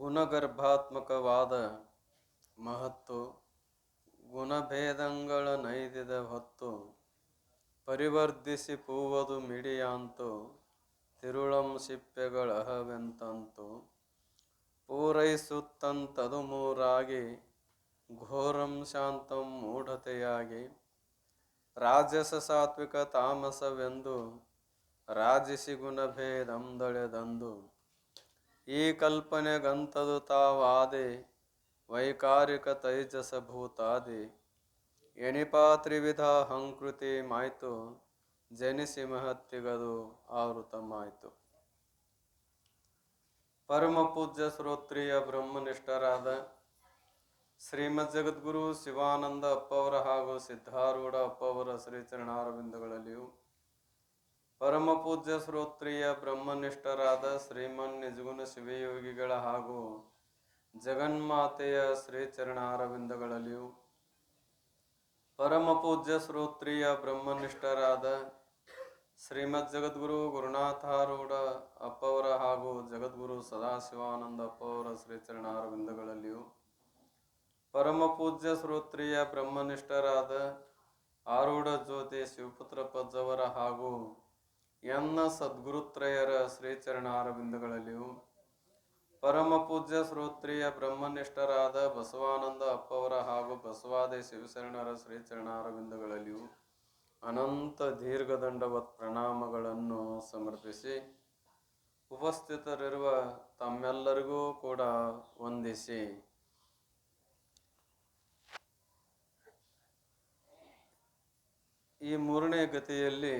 ಗುಣಗರ್ಭಾತ್ಮಕವಾದ ಮಹತ್ತು ಗುಣಭೇದಂಗಳ ನೈದಿದ ಹೊತ್ತು ಪರಿವರ್ಧಿಸಿ ಪೂವದು ಮಿಡಿಯಾಂತು ತಿರುಳಂ ಸಿಪ್ಪೆಗಳಹವೆಂತಂತು ಪೂರೈಸುತ್ತಂತದು ಮೂರಾಗಿ ಘೋರಂ ಶಾಂತಂ ಮೂಢತೆಯಾಗಿ ರಾಜಸ ಸಾತ್ವಿಕ ತಾಮಸವೆಂದು ರಾಜಿಸಿ ಗುಣಭೇದಂದಳೆದಂದು ಈ ಕಲ್ಪನೆಗಂತದು ತಾವಾದೆ ವೈಕಾರಿಕ ತೈಜಸ ಭೂತಾದಿ ಎಣಿಪಾ ತ್ರಿವಿಧ ಹಂಕೃತಿ ಮಾಯ್ತು ಜನಿಸಿ ಮಹತ್ತಿಗದು ಆವೃತಮಾಯ್ತು. ಪರಮ ಪೂಜ್ಯ ಶ್ರೋತ್ರಿಯ ಬ್ರಹ್ಮನಿಷ್ಠರಾದ ಶ್ರೀಮದ್ ಜಗದ್ಗುರು ಶಿವಾನಂದ ಅಪ್ಪವರ ಹಾಗೂ ಸಿದ್ಧಾರೂಢ ಅಪ್ಪವರ ಶ್ರೀಚರಣಾರವಿಂದಗಳಲ್ಲಿಯೂ ಪರಮ ಪೂಜ್ಯ ಶ್ರೋತ್ರಿಯ ಬ್ರಹ್ಮನಿಷ್ಠರಾದ ಶ್ರೀಮನ್ ನಿಜಗುಣ ಶಿವಯೋಗಿಗಳ ಹಾಗೂ ಜಗನ್ಮಾತೆಯ ಶ್ರೀಚರಣಾರವಿಂದಗಳಲ್ಲಿಯೂ ಪರಮ ಪೂಜ್ಯ ಶ್ರೋತ್ರಿಯ ಬ್ರಹ್ಮನಿಷ್ಠರಾದ ಶ್ರೀಮದ್ ಜಗದ್ಗುರು ಗುರುನಾಥಾರೂಢ ಅಪ್ಪವರ ಹಾಗೂ ಜಗದ್ಗುರು ಸದಾಶಿವಾನಂದ ಅಪ್ಪವರ ಶ್ರೀಚರಣಾರವಿಂದಗಳಲ್ಲಿಯೂ ಪರಮ ಪೂಜ್ಯ ಶ್ರೋತ್ರಿಯ ಬ್ರಹ್ಮನಿಷ್ಠರಾದ ಆರೂಢ ಜ್ಯೋತಿ ಶಿವಪುತ್ರ ಪಜ್ಜವರ ಹಾಗೂ ಎನ್ನ ಸದ್ಗುರುತ್ರಯರ ಶ್ರೀಚರಣಾರವಿಂದಗಳಲ್ಲಿಯೂ ಪರಮ ಪೂಜ್ಯ ಶ್ರೋತ್ರಿಯ ಬ್ರಹ್ಮನಿಷ್ಠರಾದ ಬಸವಾನಂದ ಅಪ್ಪವರ ಹಾಗೂ ಬಸವಾದಿ ಶಿವಶರಣರ ಶ್ರೀಚರಣಾರವಿಂದಗಳಲ್ಲಿಯೂ ಅನಂತ ದೀರ್ಘದಂಡವತ್ ಪ್ರಣಾಮಗಳನ್ನು ಸಮರ್ಪಿಸಿ ಉಪಸ್ಥಿತರಿರುವ ತಮ್ಮೆಲ್ಲರಿಗೂ ಕೂಡ ವಂದಿಸಿ ಈ ಮೂರನೇ ಗತಿಯಲ್ಲಿ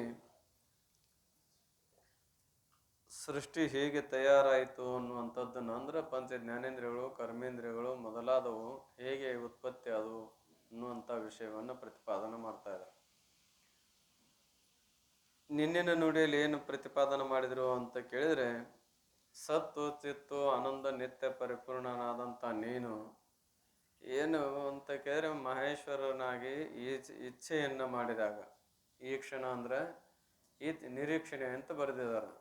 ಸೃಷ್ಟಿ ಹೇಗೆ ತಯಾರಾಯಿತು ಅನ್ನುವಂಥದ್ದನ್ನು ಅಂದ್ರೆ ಪಂಚ ಜ್ಞಾನೇಂದ್ರಿಯಗಳು ಕರ್ಮೇಂದ್ರಿಯಗಳು ಮೊದಲಾದವು ಹೇಗೆ ಉತ್ಪತ್ತಿ ಆದವು ಅನ್ನುವಂಥ ವಿಷಯವನ್ನು ಪ್ರತಿಪಾದನೆ ಮಾಡ್ತಾ ಇದ್ದಾರೆ. ನಿನ್ನಿನ ನುಡಿಯಲ್ಲಿ ಏನು ಪ್ರತಿಪಾದನೆ ಮಾಡಿದ್ರು ಅಂತ ಕೇಳಿದ್ರೆ, ಸತ್ತು ಚಿತ್ತು ಆನಂದ ನಿತ್ಯ ಪರಿಪೂರ್ಣನಾದಂಥ ನೀನು ಏನು ಅಂತ ಕೇಳಿದ್ರೆ ಮಹೇಶ್ವರನಾಗಿ ಇಚ್ಛೆಯನ್ನು ಮಾಡಿದಾಗ, ಈ ಕ್ಷಣ ಅಂದ್ರೆ ಈ ನಿರೀಕ್ಷಣೆ ಅಂತ ಬರೆದಿದ್ದಾರೆ.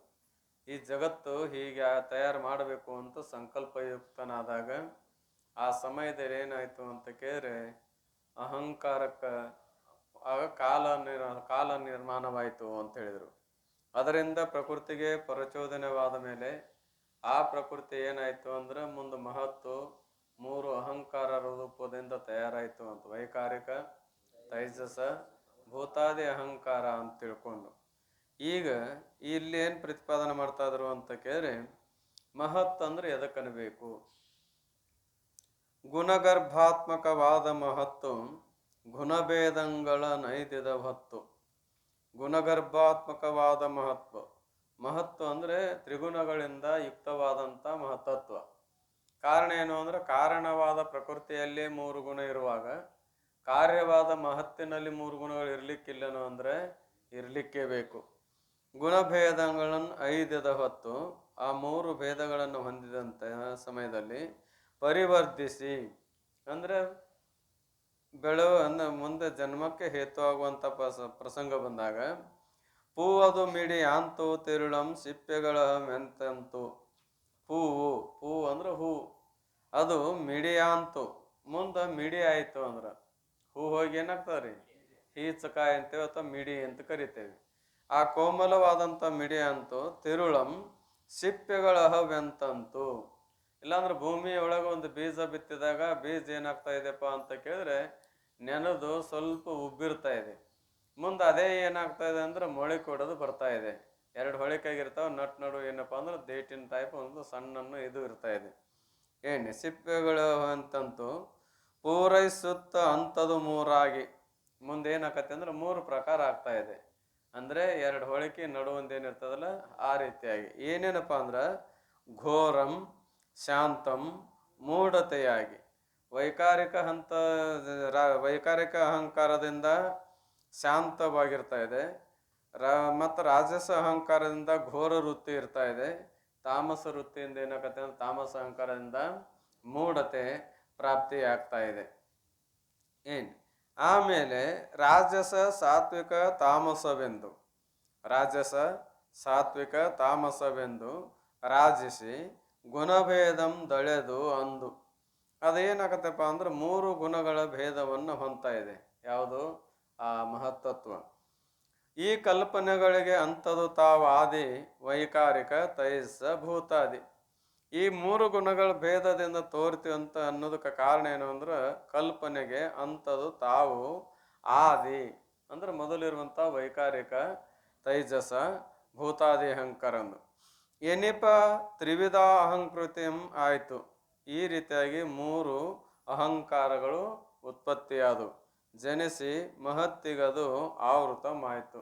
ಈ ಜಗತ್ತು ಹೀಗೆ ತಯಾರು ಮಾಡಬೇಕು ಅಂತ ಸಂಕಲ್ಪಯುಕ್ತನಾದಾಗ ಆ ಸಮಯದಲ್ಲಿ ಏನಾಯ್ತು ಅಂತ ಕೇಳಿದ್ರೆ ಅಹಂಕಾರಕ್ಕೆ ಆಗ ಕಾಲ ನಿರ್ಮಾಣವಾಯಿತು ಅಂತ ಹೇಳಿದರು. ಅದರಿಂದ ಪ್ರಕೃತಿಗೆ ಪ್ರಚೋದನೆವಾದ ಮೇಲೆ ಆ ಪ್ರಕೃತಿ ಏನಾಯ್ತು ಅಂದ್ರೆ ಮುಂದೆ ಮಹತ್ತು ಮೂರು ಅಹಂಕಾರ ರೂಪದಿಂದ ತಯಾರಾಯಿತು ಅಂತ, ವೈಕಾರಿಕ ತೈಜಸ ಭೂತಾದಿ ಅಹಂಕಾರ ಅಂತ ತಿಳ್ಕೊಂಡು ಈಗ ಇಲ್ಲಿ ಏನು ಪ್ರತಿಪಾದನೆ ಮಾಡ್ತಾ ಇದ್ರು ಅಂತ ಕೇಳಿದ್ರೆ, ಮಹತ್ ಅಂದ್ರೆ ಎದಕ್ಕನಬೇಕು? ಗುಣಗರ್ಭಾತ್ಮಕವಾದ ಮಹತ್ತು ಗುಣಭೇದಂಗಳ ನೈದಿದ ಹೊತ್ತು. ಗುಣಗರ್ಭಾತ್ಮಕವಾದ ಮಹತ್ವ ಅಂದ್ರೆ ತ್ರಿಗುಣಗಳಿಂದ ಯುಕ್ತವಾದಂಥ ಮಹತ್ತತ್ವ. ಕಾರಣ ಏನು ಅಂದ್ರೆ ಕಾರಣವಾದ ಪ್ರಕೃತಿಯಲ್ಲಿ ಮೂರು ಗುಣ ಇರುವಾಗ ಕಾರ್ಯವಾದ ಮಹತ್ತಿನಲ್ಲಿ ಮೂರು ಗುಣಗಳು ಇರ್ಲಿಕ್ಕಿಲ್ಲನೋ ಅಂದ್ರೆ ಇರ್ಲಿಕ್ಕೇ ಬೇಕು. ಗುಣಭೇದಗಳನ್ನು ಐದದ ಹೊತ್ತು ಆ ಮೂರು ಭೇದಗಳನ್ನು ಹೊಂದಿದಂಥ ಸಮಯದಲ್ಲಿ ಪರಿವರ್ಧಿಸಿ ಅಂದ್ರೆ ಮುಂದೆ ಜನ್ಮಕ್ಕೆ ಹೇತುವಾಗುವಂಥ ಪ್ರಸಂಗ ಬಂದಾಗ ಪೂವದು ಮಿಡಿ ಅಂತು ತಿರುಳಂ ಸಿಪ್ಪೆಗಳ ಮೆಂತಂತು. ಹೂವು ಅಂದ್ರೆ ಹೂ, ಅದು ಮಿಡಿಯಾಂತು ಮುಂದೆ ಮಿಡಿ ಆಯ್ತು ಅಂದ್ರೆ ಹೂ ಹೋಗಿ ಏನಾಗ್ತದ್ರಿ ಈಚಕಾಯಿ ಅಂತೇವೆ ಅಥವಾ ಮಿಡಿ ಅಂತ ಕರಿತೇವೆ. ಆ ಕೋಮಲವಾದಂಥ ಮಿಡಿ ಅಂತೂ ತಿರುಳಂ ಸಿಪ್ಪೆಗಳ ಅಹವೆಂತಂತು. ಇಲ್ಲಾಂದ್ರೆ ಭೂಮಿಯೊಳಗೆ ಒಂದು ಬೀಜ ಬಿತ್ತಿದಾಗ ಬೀಜ ಏನಾಗ್ತಾ ಇದೆಪ್ಪ ಅಂತ ಕೇಳಿದ್ರೆ ನೆನೆದು ಸ್ವಲ್ಪ ಉಬ್ಬಿರ್ತಾ ಇದೆ. ಮುಂದೆ ಅದೇ ಏನಾಗ್ತಾ ಇದೆ ಅಂದ್ರೆ ಮೊಳಕೆ ಹೊಡೆದು ಬರ್ತಾ ಇದೆ. ಎರಡು ಹೊಳಿಕಾಗಿರ್ತಾವೆ, ನಡು ಏನಪ್ಪಾ ಅಂದ್ರೆ ದೇಟಿನ ಟೈಪ್ ಒಂದು ಸಣ್ಣನ್ನು ಇದು ಇರ್ತಾ ಇದೆ. ಏನೇ ಸಿಪ್ಪೆಗಳು ಅಂತಂತೂ ಪೂರೈಸುತ್ತ ಅಂಥದ್ದು ಮೂರಾಗಿ ಮುಂದೆ ಏನಾಕತ್ತೆ ಅಂದ್ರೆ ಮೂರು ಪ್ರಕಾರ ಆಗ್ತಾ ಇದೆ. ಅಂದ್ರೆ ಎರಡು ಹೊಳಿಕೆ ನಡುವೊಂದೇನಿರ್ತದಲ್ಲ ಆ ರೀತಿಯಾಗಿ ಏನೇನಪ್ಪ ಅಂದ್ರೆ ಘೋರಂ ಶಾಂತಂ ಮೂಢತೆಯಾಗಿ ವೈಕಾರಿಕ ಅಹಂಕಾರದಿಂದ ಶಾಂತವಾಗಿರ್ತಾ ಇದೆ. ಮತ್ತು ರಾಜಸ ಅಹಂಕಾರದಿಂದ ಘೋರ ವೃತ್ತಿ ಇರ್ತಾ ಇದೆ. ತಾಮಸ ವೃತ್ತಿಯಿಂದ ಏನಾಗತ್ತೆ ಅಂದ್ರೆ ತಾಮಸ ಅಹಂಕಾರದಿಂದ ಮೂಢತೆ ಪ್ರಾಪ್ತಿ ಆಗ್ತಾ ಇದೆ. ಆಮೇಲೆ ರಾಜಸ ಸಾತ್ವಿಕ ತಾಮಸವೆಂದು ರಾಜಿಸಿ ಗುಣಭೇದಂ ದಳೆದು ಅಂದು. ಅದೇನಾಗತ್ತಪ್ಪ ಅಂದ್ರೆ 3 ಗುಣಗಳ ಭೇದವನ್ನು ಹೊಂದ್ತಾ ಇದೆ. ಯಾವುದು? ಆ ಮಹತ್ತತ್ವ. ಈ ಕಲ್ಪನೆಗಳಿಗೆ ಅಂಥದು ತಾವು ಆದಿ ವೈಕಾರಿಕ ತೈಜಸ ಭೂತಾದಿ. ಈ 3 ಗುಣಗಳ ಭೇದದಿಂದ ತೋರ್ತೀವಿ ಅಂತ ಅನ್ನೋದಕ್ಕೆ ಕಾರಣ ಏನು ಅಂದ್ರೆ ಕಲ್ಪನೆಗೆ ಅಂಥದು ತಾವು ಆದಿ ಅಂದ್ರೆ ಮೊದಲಿರುವಂಥ ವೈಕಾರಿಕ ತೈಜಸ ಭೂತಾದಿ ಅಹಂಕಾರಂದು ಏನಿಪ ತ್ರಿವಿಧ ಅಹಂಕೃತಿಂ ಆಯಿತು. ಈ ರೀತಿಯಾಗಿ 3 ಅಹಂಕಾರಗಳು ಉತ್ಪತ್ತಿಯಾದವು. ಜನಿಸಿ ಮಹತ್ತಿಗದು ಆವೃತಮಾಯಿತು.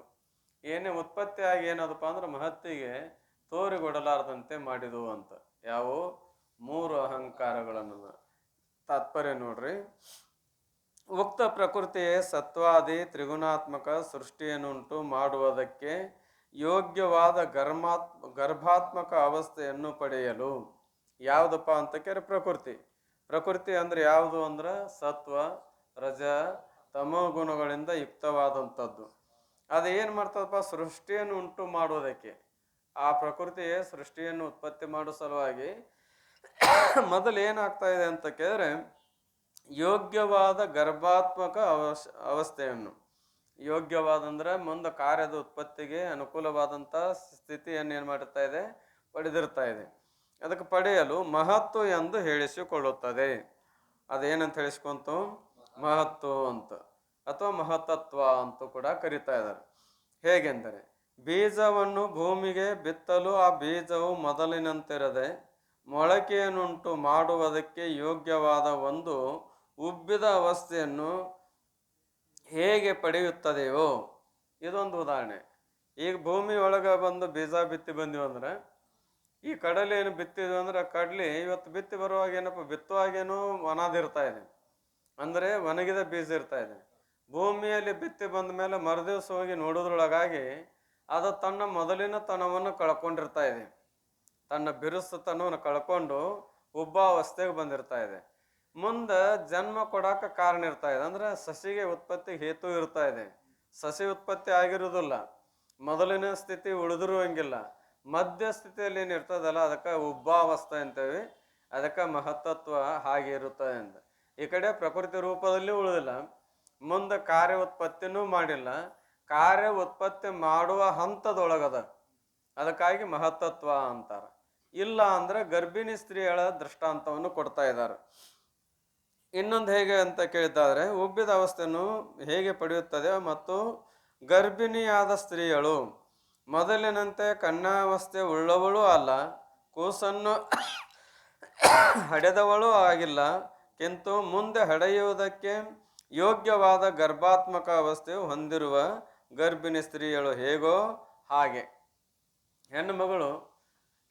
ಏನೇ ಉತ್ಪತ್ತಿಯಾಗಿ ಏನದಪ್ಪ ಅಂದ್ರೆ ಮಹತ್ತಿಗೆ ತೋರಿಗೊಡಲಾರದಂತೆ ಮಾಡಿದವು ಅಂತ. ಯಾವ 3 ಅಹಂಕಾರಗಳನ್ನು ತಾತ್ಪರ್ಯ ನೋಡ್ರಿ. ಉಕ್ತ ಪ್ರಕೃತಿಯೇ ಸತ್ವಾದಿ ತ್ರಿಗುಣಾತ್ಮಕ ಸೃಷ್ಟಿಯನ್ನುಂಟು ಮಾಡುವುದಕ್ಕೆ ಯೋಗ್ಯವಾದ ಗರ್ಭಾತ್ಮಕ ಅವಸ್ಥೆಯನ್ನು ಪಡೆಯಲು ಯಾವುದಪ್ಪ ಅಂತ ಕೇಳಿ ಪ್ರಕೃತಿ. ಪ್ರಕೃತಿ ಅಂದ್ರೆ ಯಾವುದು ಅಂದ್ರೆ ಸತ್ವ ರಜ ತಮೋ ಗುಣಗಳಿಂದ ಯುಕ್ತವಾದಂಥದ್ದು. ಅದು ಏನು ಮಾಡ್ತದಪ್ಪ? ಸೃಷ್ಟಿಯನ್ನು ಉಂಟು ಮಾಡುವುದಕ್ಕೆ. ಆ ಪ್ರಕೃತಿಯೇ ಸೃಷ್ಟಿಯನ್ನು ಉತ್ಪತ್ತಿ ಮಾಡೋ ಸಲುವಾಗಿ ಮೊದಲು ಏನಾಗ್ತಾ ಇದೆ ಅಂತ ಕೇಳಿದ್ರೆ ಯೋಗ್ಯವಾದ ಗರ್ಭಾತ್ಮಕ ಅವಸ್ಥೆಯನ್ನು, ಯೋಗ್ಯವಾದಂದ್ರೆ ಮುಂದೆ ಕಾರ್ಯದ ಉತ್ಪತ್ತಿಗೆ ಅನುಕೂಲವಾದಂಥ ಸ್ಥಿತಿಯನ್ನು ಏನು ಮಾಡುತ್ತಾ ಇದೆ? ಪಡೆದಿರ್ತಾ ಇದೆ. ಅದಕ್ಕೆ ಪಡೆಯಲು ಮಹತ್ವ ಎಂದು ಹೇಳಿಸಿಕೊಳ್ಳುತ್ತದೆ. ಅದೇನಂತ ಹೇಳಿಸ್ಕೊಂತು? ಮಹತ್ವ ಅಂತ ಅಥವಾ ಮಹತ್ತತ್ವ ಅಂತ ಕೂಡ ಕರೀತಾ ಇದ್ದಾರೆ. ಹೇಗೆಂದರೆ ಬೀಜವನ್ನು ಭೂಮಿಗೆ ಬಿತ್ತಲು ಆ ಬೀಜವು ಮೊದಲಿನಂತಿರದೆ ಮೊಳಕೆಯನ್ನುಂಟು ಮಾಡುವುದಕ್ಕೆ ಯೋಗ್ಯವಾದ ಒಂದು ಉಬ್ಬಿದ ಅವಸ್ಥೆಯನ್ನು ಹೇಗೆ ಪಡೆಯುತ್ತದೆಯೋ ಇದೊಂದು ಉದಾಹರಣೆ. ಈಗ ಭೂಮಿ ಒಳಗೆ ಬಂದು ಬೀಜ ಬಿತ್ತಿ ಬಂದಿವಿ ಅಂದ್ರೆ ಈ ಕಡಲೆ ಏನು ಬಿತ್ತಿದ್ವಿ ಅಂದ್ರೆ ಕಡ್ಲಿ ಇವತ್ತು ಬಿತ್ತಿ ಬರುವಾಗ ಏನಪ್ಪ ಬಿತ್ತುವಾಗೇನು ಒಣದಿರ್ತಾ ಇದೆ, ಅಂದರೆ ಒಣಗಿದ ಬೀಜ ಇರ್ತಾ ಇದೆ. ಭೂಮಿಯಲ್ಲಿ ಬಿತ್ತಿ ಬಂದ ಮೇಲೆ ಮರುದಿವಸ ಹೋಗಿ ನೋಡೋದ್ರೊಳಗಾಗಿ ಅದು ತನ್ನ ಮೊದಲಿನ ತನವನ್ನು ಕಳ್ಕೊಂಡಿರ್ತಾ ಇದೆ. ತನ್ನ ಬಿರುಸುತನವನ್ನು ಕಳ್ಕೊಂಡು ಉಬ್ಬಾವಸ್ಥೆಗೆ ಬಂದಿರ್ತಾ ಇದೆ. ಮುಂದೆ ಜನ್ಮ ಕೊಡಾಕ ಕಾರಣ ಇರ್ತಾ ಇದೆ. ಅಂದ್ರೆ ಸಸಿಗೆ ಉತ್ಪತ್ತಿ ಹೇತು ಇರ್ತಾ ಇದೆ. ಸಸಿ ಉತ್ಪತ್ತಿ ಆಗಿರುವುದಿಲ್ಲ, ಮೊದಲಿನ ಸ್ಥಿತಿ ಉಳಿದಿರುವಂಗಿಲ್ಲ, ಮಧ್ಯ ಸ್ಥಿತಿಯಲ್ಲಿ ಏನು ಇರ್ತದಲ್ಲ ಅದಕ್ಕೆ ಉಬ್ಬಾವಸ್ಥೆ ಅಂತೇವಿ. ಅದಕ್ಕೆ ಮಹತ್ತತ್ವ ಹಾಗೆ ಇರುತ್ತದೆ ಅಂತ. ಈ ಕಡೆ ಪ್ರಕೃತಿ ರೂಪದಲ್ಲಿ ಉಳಿದಿಲ್ಲ, ಮುಂದೆ ಕಾರ್ಯ ಉತ್ಪತ್ತಿನೂ ಮಾಡಿಲ್ಲ, ಕಾರ್ಯ ಉತ್ಪತ್ತಿ ಮಾಡುವ ಹಂತದೊಳಗದ. ಅದಕ್ಕಾಗಿ ಮಹತ್ತತ್ವ ಅಂತಾರ. ಇಲ್ಲ ಅಂದ್ರೆ ಗರ್ಭಿಣಿ ಸ್ತ್ರೀಗಳ ದೃಷ್ಟಾಂತವನ್ನು ಕೊಡ್ತಾ ಇದ್ದಾರೆ. ಇನ್ನೊಂದು ಹೇಗೆ ಅಂತ ಕೇಳಿದ್ದಾದ್ರೆ ಉಬ್ಬಿದ ಅವಸ್ಥೆಯನ್ನು ಹೇಗೆ ಪಡೆಯುತ್ತದೆ ಮತ್ತು ಗರ್ಭಿಣಿಯಾದ ಸ್ತ್ರೀಯಳು ಮೊದಲಿನಂತೆ ಕನ್ಯಾವಸ್ಥೆ ಉಳ್ಳವಳೂ ಅಲ್ಲ, ಕೂಸನ್ನು ಹಡೆದವಳೂ ಆಗಿಲ್ಲ, ಕಿಂತು ಮುಂದೆ ಹಡೆಯುವುದಕ್ಕೆ ಯೋಗ್ಯವಾದ ಗರ್ಭಾತ್ಮಕ ಅವಸ್ಥೆಯು ಹೊಂದಿರುವ ಗರ್ಭಿಣಿ ಸ್ತ್ರೀಯಳು ಹೇಗೋ ಹಾಗೆ. ಹೆಣ್ಣು ಮಗಳು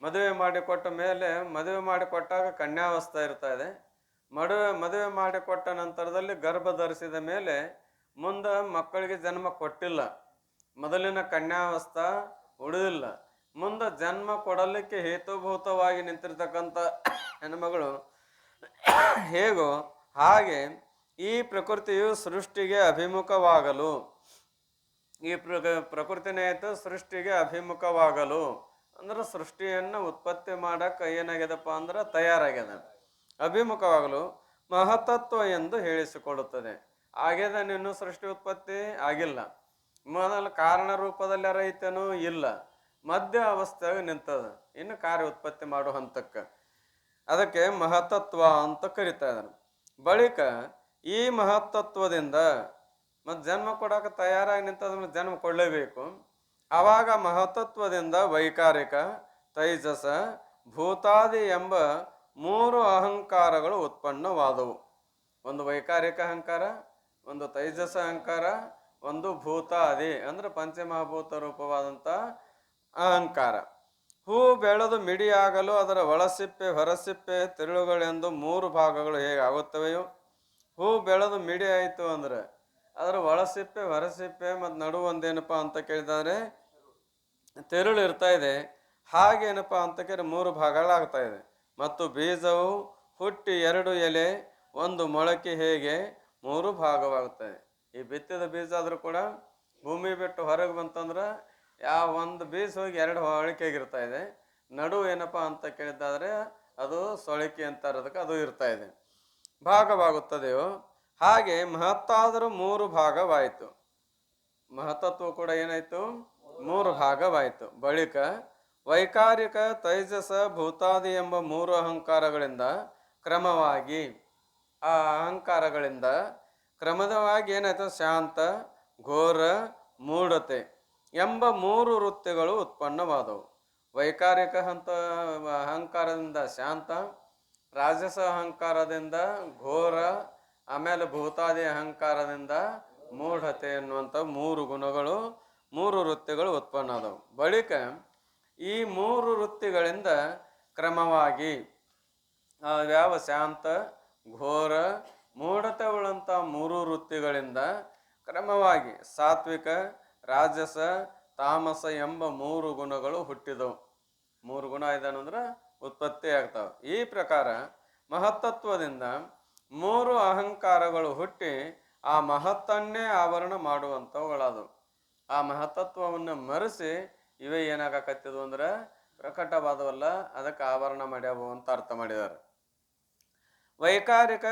ಮದುವೆ ಮಾಡಿಕೊಟ್ಟ ಮೇಲೆ, ಮದುವೆ ಮಾಡಿಕೊಟ್ಟಾಗ ಕನ್ಯಾವಸ್ಥೆ ಇರ್ತಾ ಇದೆ. ಮದುವೆ ಮಾಡಿಕೊಟ್ಟ ನಂತರದಲ್ಲಿ ಗರ್ಭ ಧರಿಸಿದ ಮೇಲೆ ಮುಂದೆ ಮಕ್ಕಳಿಗೆ ಜನ್ಮ ಕೊಟ್ಟಿಲ್ಲ, ಮೊದಲಿನ ಕನ್ಯಾವಸ್ಥೆ ಉಳಿದಿಲ್ಲ, ಮುಂದೆ ಜನ್ಮ ಕೊಡಲಿಕ್ಕೆ ಹೇತುಭೂತವಾಗಿ ನಿಂತಿರ್ತಕ್ಕಂಥ ಹೆಣ್ಮಗಳು ಹೇಗೋ ಹಾಗೆ ಈ ಪ್ರಕೃತಿಯು ಸೃಷ್ಟಿಗೆ ಅಭಿಮುಖವಾಗಲು, ಈ ಪ್ರಕೃತಿನೇ ಆಯ್ತು ಸೃಷ್ಟಿಗೆ ಅಭಿಮುಖವಾಗಲು ಅಂದ್ರೆ ಸೃಷ್ಟಿಯನ್ನು ಉತ್ಪತ್ತಿ ಮಾಡಕ್ಕೆ ಏನಾಗ್ಯದಪ್ಪ ಅಂದ್ರೆ ತಯಾರಾಗ್ಯದ. ಅಭಿಮುಖವಾಗಲು ಮಹತ್ತತ್ವ ಎಂದು ಹೇಳಿಸಿಕೊಳ್ಳುತ್ತದೆ. ಆಗ್ಯದ ನಿನ್ನೂ ಸೃಷ್ಟಿ ಉತ್ಪತ್ತಿ ಆಗಿಲ್ಲ, ಮೊದಲು ಕಾರಣ ರೂಪದಲ್ಲಿ ರೈತನೂ ಇಲ್ಲ, ಮಧ್ಯ ಅವಸ್ಥೆಯಾಗ ನಿಂತದ, ಇನ್ನು ಕಾರ್ಯ ಉತ್ಪತ್ತಿ ಮಾಡೋ ಹಂತಕ್ಕೆ. ಅದಕ್ಕೆ ಮಹತ್ತತ್ವ ಅಂತ ಕರಿತಾ ಇದ್ದಾರೆ. ಬಳಿಕ ಈ ಮಹತ್ತತ್ವದಿಂದ ಮತ್ತು ಜನ್ಮ ಕೊಡೋಕೆ ತಯಾರಾಗಿ ನಿಂತದ ಜನ್ಮ ಕೊಡಲೇಬೇಕು. ಆವಾಗ ಮಹತ್ತತ್ವದಿಂದ ವೈಕಾರಿಕ ತೈಜಸ ಭೂತಾದಿ ಎಂಬ 3 ಅಹಂಕಾರಗಳು ಉತ್ಪನ್ನವಾದವು. ಒಂದು ವೈಕಾರಿಕ ಅಹಂಕಾರ, ಒಂದು ತೈಜಸ ಅಹಂಕಾರ, ಒಂದು ಭೂತಾದಿ ಅಂದ್ರೆ ಪಂಚಮಹಾಭೂತ ರೂಪವಾದಂಥ ಅಹಂಕಾರ. ಹೂ ಬೆಳೆದು ಮಿಡಿಯಾಗಲು ಅದರ ಒಳಸಿಪ್ಪೆ ಹೊರಸಿಪ್ಪೆ ತಿರುಳುಗಳೆಂದು 3 ಭಾಗಗಳು ಹೇಗಾಗುತ್ತವೆಯೋ, ಹೂ ಬೆಳೆದು ಮಿಡಿ ಆಯಿತು ಅಂದ್ರೆ ಅದರ ಒಳಸಿಪ್ಪೆ ಹೊರಸಿಪ್ಪೆ ಮತ್ತು ನಡು ಒಂದೇನಪ್ಪ ಅಂತ ಕೇಳಿದರೆ ತಿರುಳು ಇರ್ತಾ ಇದೆ. ಹಾಗೇನಪ್ಪ ಅಂತ ಕೇಳಿ 3 ಭಾಗಗಳಾಗ್ತಾ ಇದೆ. ಮತ್ತು ಬೀಜವು ಹುಟ್ಟಿ 2 ಎಲೆ 1 ಮೊಳಕೆ ಹೇಗೆ 3 ಭಾಗವಾಗುತ್ತದೆ. ಈ ಬಿತ್ತಿದ ಬೀಜ ಆದರೂ ಕೂಡ ಭೂಮಿ ಬಿಟ್ಟು ಹೊರಗೆ ಬಂತಂದ್ರೆ ಯಾವ ಒಂದು ಬೀಜ ಹೋಗಿ 2 ಮೊಳಕೆಗಿರ್ತಾ ಇದೆ, ನಡು ಏನಪ್ಪಾ ಅಂತ ಕೇಳಿದ್ದಾದ್ರೆ ಅದು ಸೊಳಕೆ ಅಂತಾರೆ, ಅದಕ್ಕೆ ಅದು ಇರ್ತಾ ಇದೆ. ಭಾಗವಾಗುತ್ತದೆಯೋ ಹಾಗೆ ಮಹತ್ತಾದರೂ ಮೂರು ಭಾಗವಾಯಿತು. ಮಹತ್ತತ್ವ ಕೂಡ ಏನಾಯ್ತು? ಮೂರು ಭಾಗವಾಯಿತು. ಬಳಿಕ ವೈಕಾರಿಕ, ತೈಜಸ, ಭೂತಾದಿ ಎಂಬ ಮೂರು ಅಹಂಕಾರಗಳಿಂದ ಕ್ರಮವಾಗಿ, ಆ ಅಹಂಕಾರಗಳಿಂದ ಕ್ರಮದವಾಗಿ ಏನಾಯ್ತು? ಶಾಂತ, ಘೋರ, ಮೂಢತೆ ಎಂಬ ಮೂರು ವೃತ್ತಿಗಳು ಉತ್ಪನ್ನವಾದವು. ವೈಕಾರಿಕ ಅಹಂಕಾರದಿಂದ ಶಾಂತ, ರಾಜಸ ಅಹಂಕಾರದಿಂದ ಘೋರ, ಆಮೇಲೆ ಭೂತಾದಿ ಅಹಂಕಾರದಿಂದ ಮೂಢತೆ ಎನ್ನುವಂಥ ಮೂರು ಗುಣಗಳು, ಮೂರು ವೃತ್ತಿಗಳು ಉತ್ಪನ್ನ ಆದವು. ಬಳಿಕ ಈ ಮೂರು ವೃತ್ತಿಗಳಿಂದ ಕ್ರಮವಾಗಿ ಯಾವ ಶಾಂತ, ಘೋರ, ಮೂಢತೆ ಉಳ್ಳಂಥ ಮೂರು ವೃತ್ತಿಗಳಿಂದ ಕ್ರಮವಾಗಿ ಸಾತ್ವಿಕ, ರಾಜಸ, ತಾಮಸ ಎಂಬ ಮೂರು ಗುಣಗಳು ಹುಟ್ಟಿದವು. ಮೂರು ಗುಣ ಇದಾನಂದ್ರೆ ಉತ್ಪತ್ತಿ ಆಗ್ತಾವೆ. ಈ ಪ್ರಕಾರ ಮಹತ್ತತ್ವದಿಂದ ಮೂರು ಅಹಂಕಾರಗಳು ಹುಟ್ಟಿ ಆ ಮಹತ್ತನ್ನೇ ಆವರಣ ಮಾಡುವಂಥವುಗಳಾದವು. ಆ ಮಹತ್ತತ್ವವನ್ನು ಮರೆಸಿ ಇವೇ ಏನಾಗಕತ್ತಿದ್ವು ಅಂದ್ರೆ ಪ್ರಕಟವಾದವಲ್ಲ, ಅದಕ್ಕೆ ಆವರಣ ಮಾಡ್ಯಾವು ಅಂತ ಅರ್ಥ ಮಾಡಿದ್ದಾರೆ. ವೈಕಾರಿಕ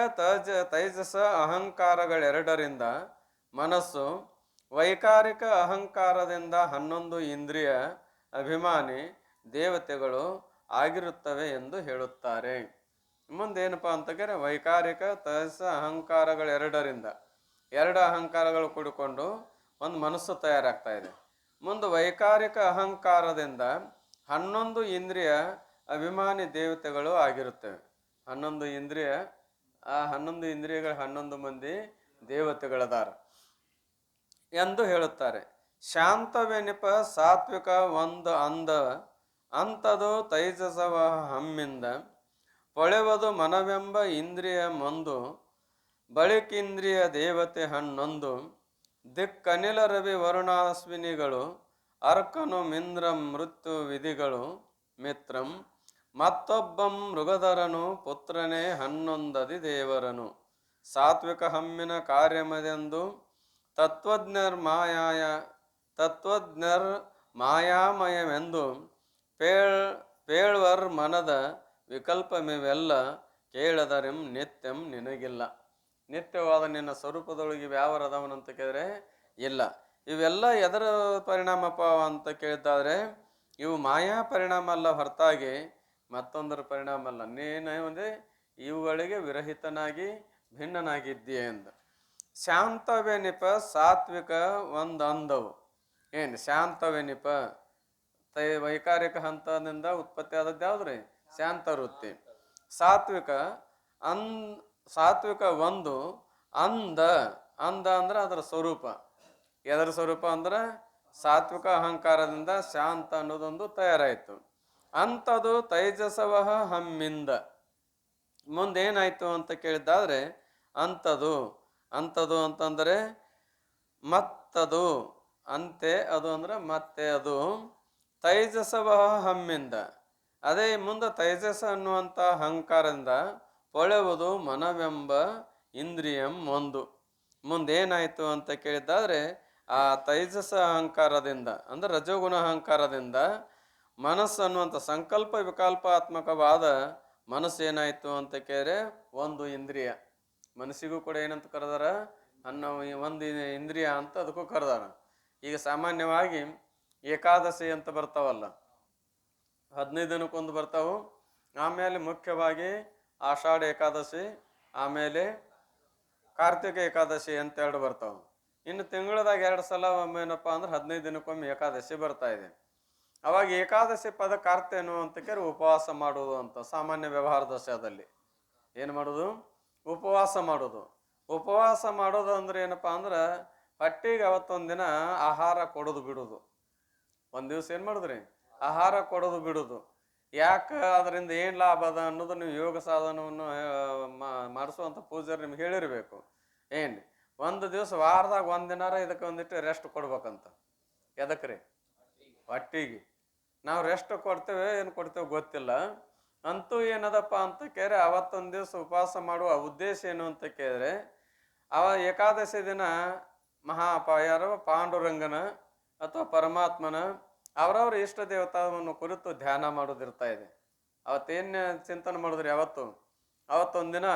ತೈಜಸ ಅಹಂಕಾರಗಳೆರಡರಿಂದ ಮನಸ್ಸು, ವೈಕಾರಿಕ ಅಹಂಕಾರದಿಂದ 11 ಇಂದ್ರಿಯ ಅಭಿಮಾನಿ ದೇವತೆಗಳು ಆಗಿರುತ್ತವೆ ಎಂದು ಹೇಳುತ್ತಾರೆ. ಮುಂದೇನಪ್ಪ ಅಂತ ಕೇಳಿದ್ರೆ ವೈಕಾರಿಕ ತೈಜಸ ಅಹಂಕಾರಗಳೆರಡರಿಂದ, ಎರಡು ಅಹಂಕಾರಗಳು ಕೂಡಿಕೊಂಡು ಒಂದು ಮನಸ್ಸು ತಯಾರಾಗ್ತಾ ಇದೆ. ಮುಂದೆ ವೈಕಾರಿಕ ಅಹಂಕಾರದಿಂದ 11 ಇಂದ್ರಿಯ ಅಭಿಮಾನಿ ದೇವತೆಗಳು ಆಗಿರುತ್ತವೆ. 11 ಇಂದ್ರಿಯ, ಆ 11 ಇಂದ್ರಿಯಗಳ 11 ಮಂದಿ ದೇವತೆಗಳದಾರ ಎಂದು ಹೇಳುತ್ತಾರೆ. ಶಾಂತವೆನಿಪ ಸಾತ್ವಿಕ ಒಂದು ಅಂಥದು ತೈಜಸವ ಹಮ್ಮಿಂದ ಪೊಳೆವದು ಮನವೆಂಬ ಇಂದ್ರಿಯ ಮಂದು, ಬಳಿಕಿಂದ್ರಿಯ ದೇವತೆ 11 ದಿಕ್ಕನಿಲ ರವಿ ವರುಣಾಶ್ವಿನಿಗಳು, ಅರ್ಕನು ಮಿಂದ್ರಂ ಮೃತ್ಯು ವಿಧಿಗಳು ಮಿತ್ರಂ, ಮತ್ತೊಬ್ಬಂ ಮೃಗಧರನು ಪುತ್ರನೇ 11 ದೇವರನು. ಸಾತ್ವಿಕ ಹಮ್ಮಿನ ಕಾರ್ಯಮದೆಂದು ತತ್ವಜ್ಞರ್ ಮಾಯಾಮಯವೆಂದು ಪೇಳ್ವರ್ ಮನದ ವಿಕಲ್ಪಮಿವೆಲ್ಲ ಕೇಳದರೆಂ ನಿತ್ಯಂ ನಿನಗಿಲ್ಲ. ನಿತ್ಯವಾದ ನಿನ್ನ ಸ್ವರೂಪದೊಳಗೆ ಯಾವರದವನಂತ ಕೇಳಿದ್ರೆ ಇಲ್ಲ. ಇವೆಲ್ಲ ಎದರ ಪರಿಣಾಮಪ್ಪ ಅಂತ ಕೇಳಿದ್ದಾದ್ರೆ ಇವು ಮಾಯಾ ಪರಿಣಾಮ ಅಲ್ಲ, ಹೊರತಾಗಿ ಮತ್ತೊಂದರ ಪರಿಣಾಮ ಅಲ್ಲ. ನೀನು ಇವುಗಳಿಗೆ ವಿರಹಿತನಾಗಿ ಭಿನ್ನನಾಗಿದ್ದೀಯ ಎಂದು. ಶಾಂತವೆನಿಪ ಸಾತ್ವಿಕ ಒಂದು ಅಂದವು. ಏನು ಶಾಂತವೆನಿಪ? ವೈಕಾರಿಕ ಹಂತದಿಂದ ಉತ್ಪತ್ತಿ ಆದದ್ದು ಯಾವ್ದ್ರಿ? ಶಾಂತ ವೃತ್ತಿ. ಸಾತ್ವಿಕ ಒಂದು ಅಂದ ಅಂದ್ರೆ ಅದರ ಸ್ವರೂಪ. ಎದರ ಸ್ವರೂಪ ಅಂದ್ರೆ ಸಾತ್ವಿಕ ಅಹಂಕಾರದಿಂದ ಶಾಂತ ಅನ್ನೋದೊಂದು ತಯಾರಾಯಿತು. ಅಂಥದು ತೈಜಸವಹ ಹಮ್ಮಿಂದ ಮುಂದೇನಾಯ್ತು ಅಂತ ಕೇಳಿದ್ದಾದ್ರೆ ಅಂಥದು ಅಂತಂದರೆ ಮತ್ತದು, ಅಂತೆ ಅದು ಅಂದ್ರೆ ಮತ್ತೆ ಅದು, ತೈಜಸವಹ ಹಮ್ಮಿಂದ ಅದೇ ಮುಂದೆ ತೈಜಸ ಅನ್ನುವಂಥ ಅಹಂಕಾರದಿಂದ ಪೊಳೆವುದು ಮನವೆಂಬ ಇಂದ್ರಿಯಂ ಒಂದು. ಮುಂದೇನಾಯ್ತು ಅಂತ ಕೇಳಿದ್ದಾದ್ರೆ ಆ ತೈಜಸ ಅಹಂಕಾರದಿಂದ ಅಂದ್ರೆ ರಜೋಗುಣ ಅಹಂಕಾರದಿಂದ ಮನಸ್ಸು ಅನ್ನುವಂಥ ಸಂಕಲ್ಪ ವಿಕಲ್ಪಾತ್ಮಕವಾದ ಮನಸ್ಸು ಏನಾಯ್ತು ಅಂತ ಕೇಳಿದ್ರೆ ಒಂದು ಇಂದ್ರಿಯ. ಮನಸ್ಸಿಗೂ ಕೂಡ ಏನಂತ ಕರೆದಾರ? ಒಂದು ಇಂದ್ರಿಯ ಅಂತ ಅದಕ್ಕೂ ಕರೆದಾರ. ಈಗ ಸಾಮಾನ್ಯವಾಗಿ ಏಕಾದಶಿ ಅಂತ ಬರ್ತಾವಲ್ಲ, 15 ದಿನಕ್ಕೊಂದು ಬರ್ತಾವು. ಆಮೇಲೆ ಮುಖ್ಯವಾಗಿ ಆಷಾಢ ಏಕಾದಶಿ, ಆಮೇಲೆ ಕಾರ್ತಿಕ ಏಕಾದಶಿ ಅಂತ 2 ಬರ್ತಾವೆ. ಇನ್ನು ತಿಂಗಳದಾಗ 2 ಸಲ ಒಮ್ಮೆ ಏನಪ್ಪ ಅಂದ್ರೆ 15 ದಿನಕ್ಕೊಮ್ಮೆ ಏಕಾದಶಿ ಬರ್ತಾ ಇದೆ. ಅವಾಗ ಏಕಾದಶಿ ಪದಕ್ಕೆ ಅರ್ಥ ಏನು ಅಂತ ಕೇಳಿ ಉಪವಾಸ ಮಾಡೋದು ಅಂತ. ಸಾಮಾನ್ಯ ವ್ಯವಹಾರ ದಶದಲ್ಲಿ ಏನು ಮಾಡೋದು? ಉಪವಾಸ ಮಾಡೋದು. ಉಪವಾಸ ಮಾಡೋದು ಅಂದ್ರೆ ಏನಪ್ಪಾ ಅಂದ್ರೆ ಹೊಟ್ಟಿಗೆ ಅವತ್ತೊಂದು ದಿನ ಆಹಾರ ಕೊಡೋದು ಬಿಡೋದು. ಒಂದು ದಿವಸ ಏನು ಮಾಡಿದ್ರಿ? ಆಹಾರ ಕೊಡೋದು ಬಿಡೋದು. ಯಾಕೆ? ಅದರಿಂದ ಏನು ಲಾಭ ಅದ ಅನ್ನೋದು ನೀವು ಯೋಗ ಸಾಧನವನ್ನು ಮಾಡಿಸುವಂಥ ಪೂಜಾರಿ ನಿಮ್ಗೆ ಹೇಳಿರ್ಬೇಕು. ಏನು ಒಂದು ದಿವಸ ವಾರದಾಗ 1 ದಿನಾರ ಇದಕ್ಕೆ ಒಂದಿಟ್ಟು ರೆಸ್ಟ್ ಕೊಡ್ಬೇಕಂತ. ಎದಕ್ರಿ? ಹೊಟ್ಟಿಗೆ. ನಾವು ರೆಸ್ಟ್ ಕೊಡ್ತೇವೆ ಏನು ಕೊಡ್ತೇವೆ ಗೊತ್ತಿಲ್ಲ. ಅಂತೂ ಏನದಪ್ಪ ಅಂತ ಕೇಳಿದ್ರೆ ಅವತ್ತೊಂದು ದಿವಸ ಉಪವಾಸ ಮಾಡುವ ಉದ್ದೇಶ ಏನು ಅಂತ ಕೇಳಿದ್ರೆ ಏಕಾದಶಿ ದಿನ ಯಾರೋ ಪಾಂಡುರಂಗನ ಅಥವಾ ಪರಮಾತ್ಮನ ಅವರವ್ರ ಇಷ್ಟ ದೇವತಾವನ್ನು ಕುರಿತು ಧ್ಯಾನ ಮಾಡೋದಿರ್ತಾ ಇದೆ. ಅವತ್ತೇನು ಚಿಂತನೆ ಮಾಡಿದ್ರಿ ಅವತ್ತೊಂದಿನ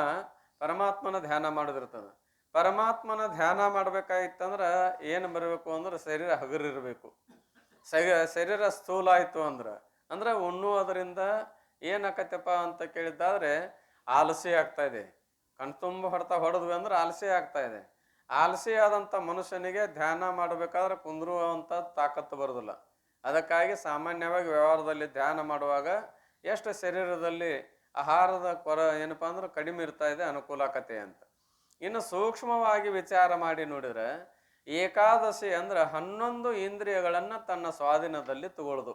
ಪರಮಾತ್ಮನ ಧ್ಯಾನ ಮಾಡೋದಿರ್ತದೆ. ಪರಮಾತ್ಮನ ಧ್ಯಾನ ಮಾಡ್ಬೇಕಾಗಿತ್ತಂದ್ರ ಏನು ಬರಬೇಕು ಅಂದ್ರೆ ಶರೀರ ಹಗರಿರ್ಬೇಕು. ಶರೀರ ಸ್ಥೂಲ ಆಯ್ತು ಅಂದ್ರೆ ಉಣ್ಣುವುದರಿಂದ ಏನಾಕತ್ತಪ್ಪ ಅಂತ ಕೇಳಿದ್ದಾದ್ರೆ ಆಲಸಿ ಆಗ್ತಾ ಇದೆ. ಕಣ್ತುಂಬ ಹೊಡೆದ್ವಿ ಅಂದ್ರೆ ಆಲಸಿ ಆಗ್ತಾ ಇದೆ. ಆಲಸಿ ಆದಂಥ ಮನುಷ್ಯನಿಗೆ ಧ್ಯಾನ ಮಾಡಬೇಕಾದ್ರೆ ಕುಂದ್ರುವಂಥ ತಾಕತ್ತು ಬರೋದಿಲ್ಲ. ಅದಕ್ಕಾಗಿ ಸಾಮಾನ್ಯವಾಗಿ ವ್ಯವಹಾರದಲ್ಲಿ ಧ್ಯಾನ ಮಾಡುವಾಗ ಎಷ್ಟು ಶರೀರದಲ್ಲಿ ಆಹಾರದ ಏನಪ್ಪಾ ಅಂದ್ರೆ ಕಡಿಮೆ ಇರ್ತಾ ಇದೆ, ಅನುಕೂಲ ಆಕತೆ ಅಂತ. ಇನ್ನು ಸೂಕ್ಷ್ಮವಾಗಿ ವಿಚಾರ ಮಾಡಿ ನೋಡಿದ್ರೆ ಏಕಾದಶಿ ಅಂದ್ರೆ 11 ಇಂದ್ರಿಯಗಳನ್ನ ತನ್ನ ಸ್ವಾಧೀನದಲ್ಲಿ ತಗೊಳ್ದು.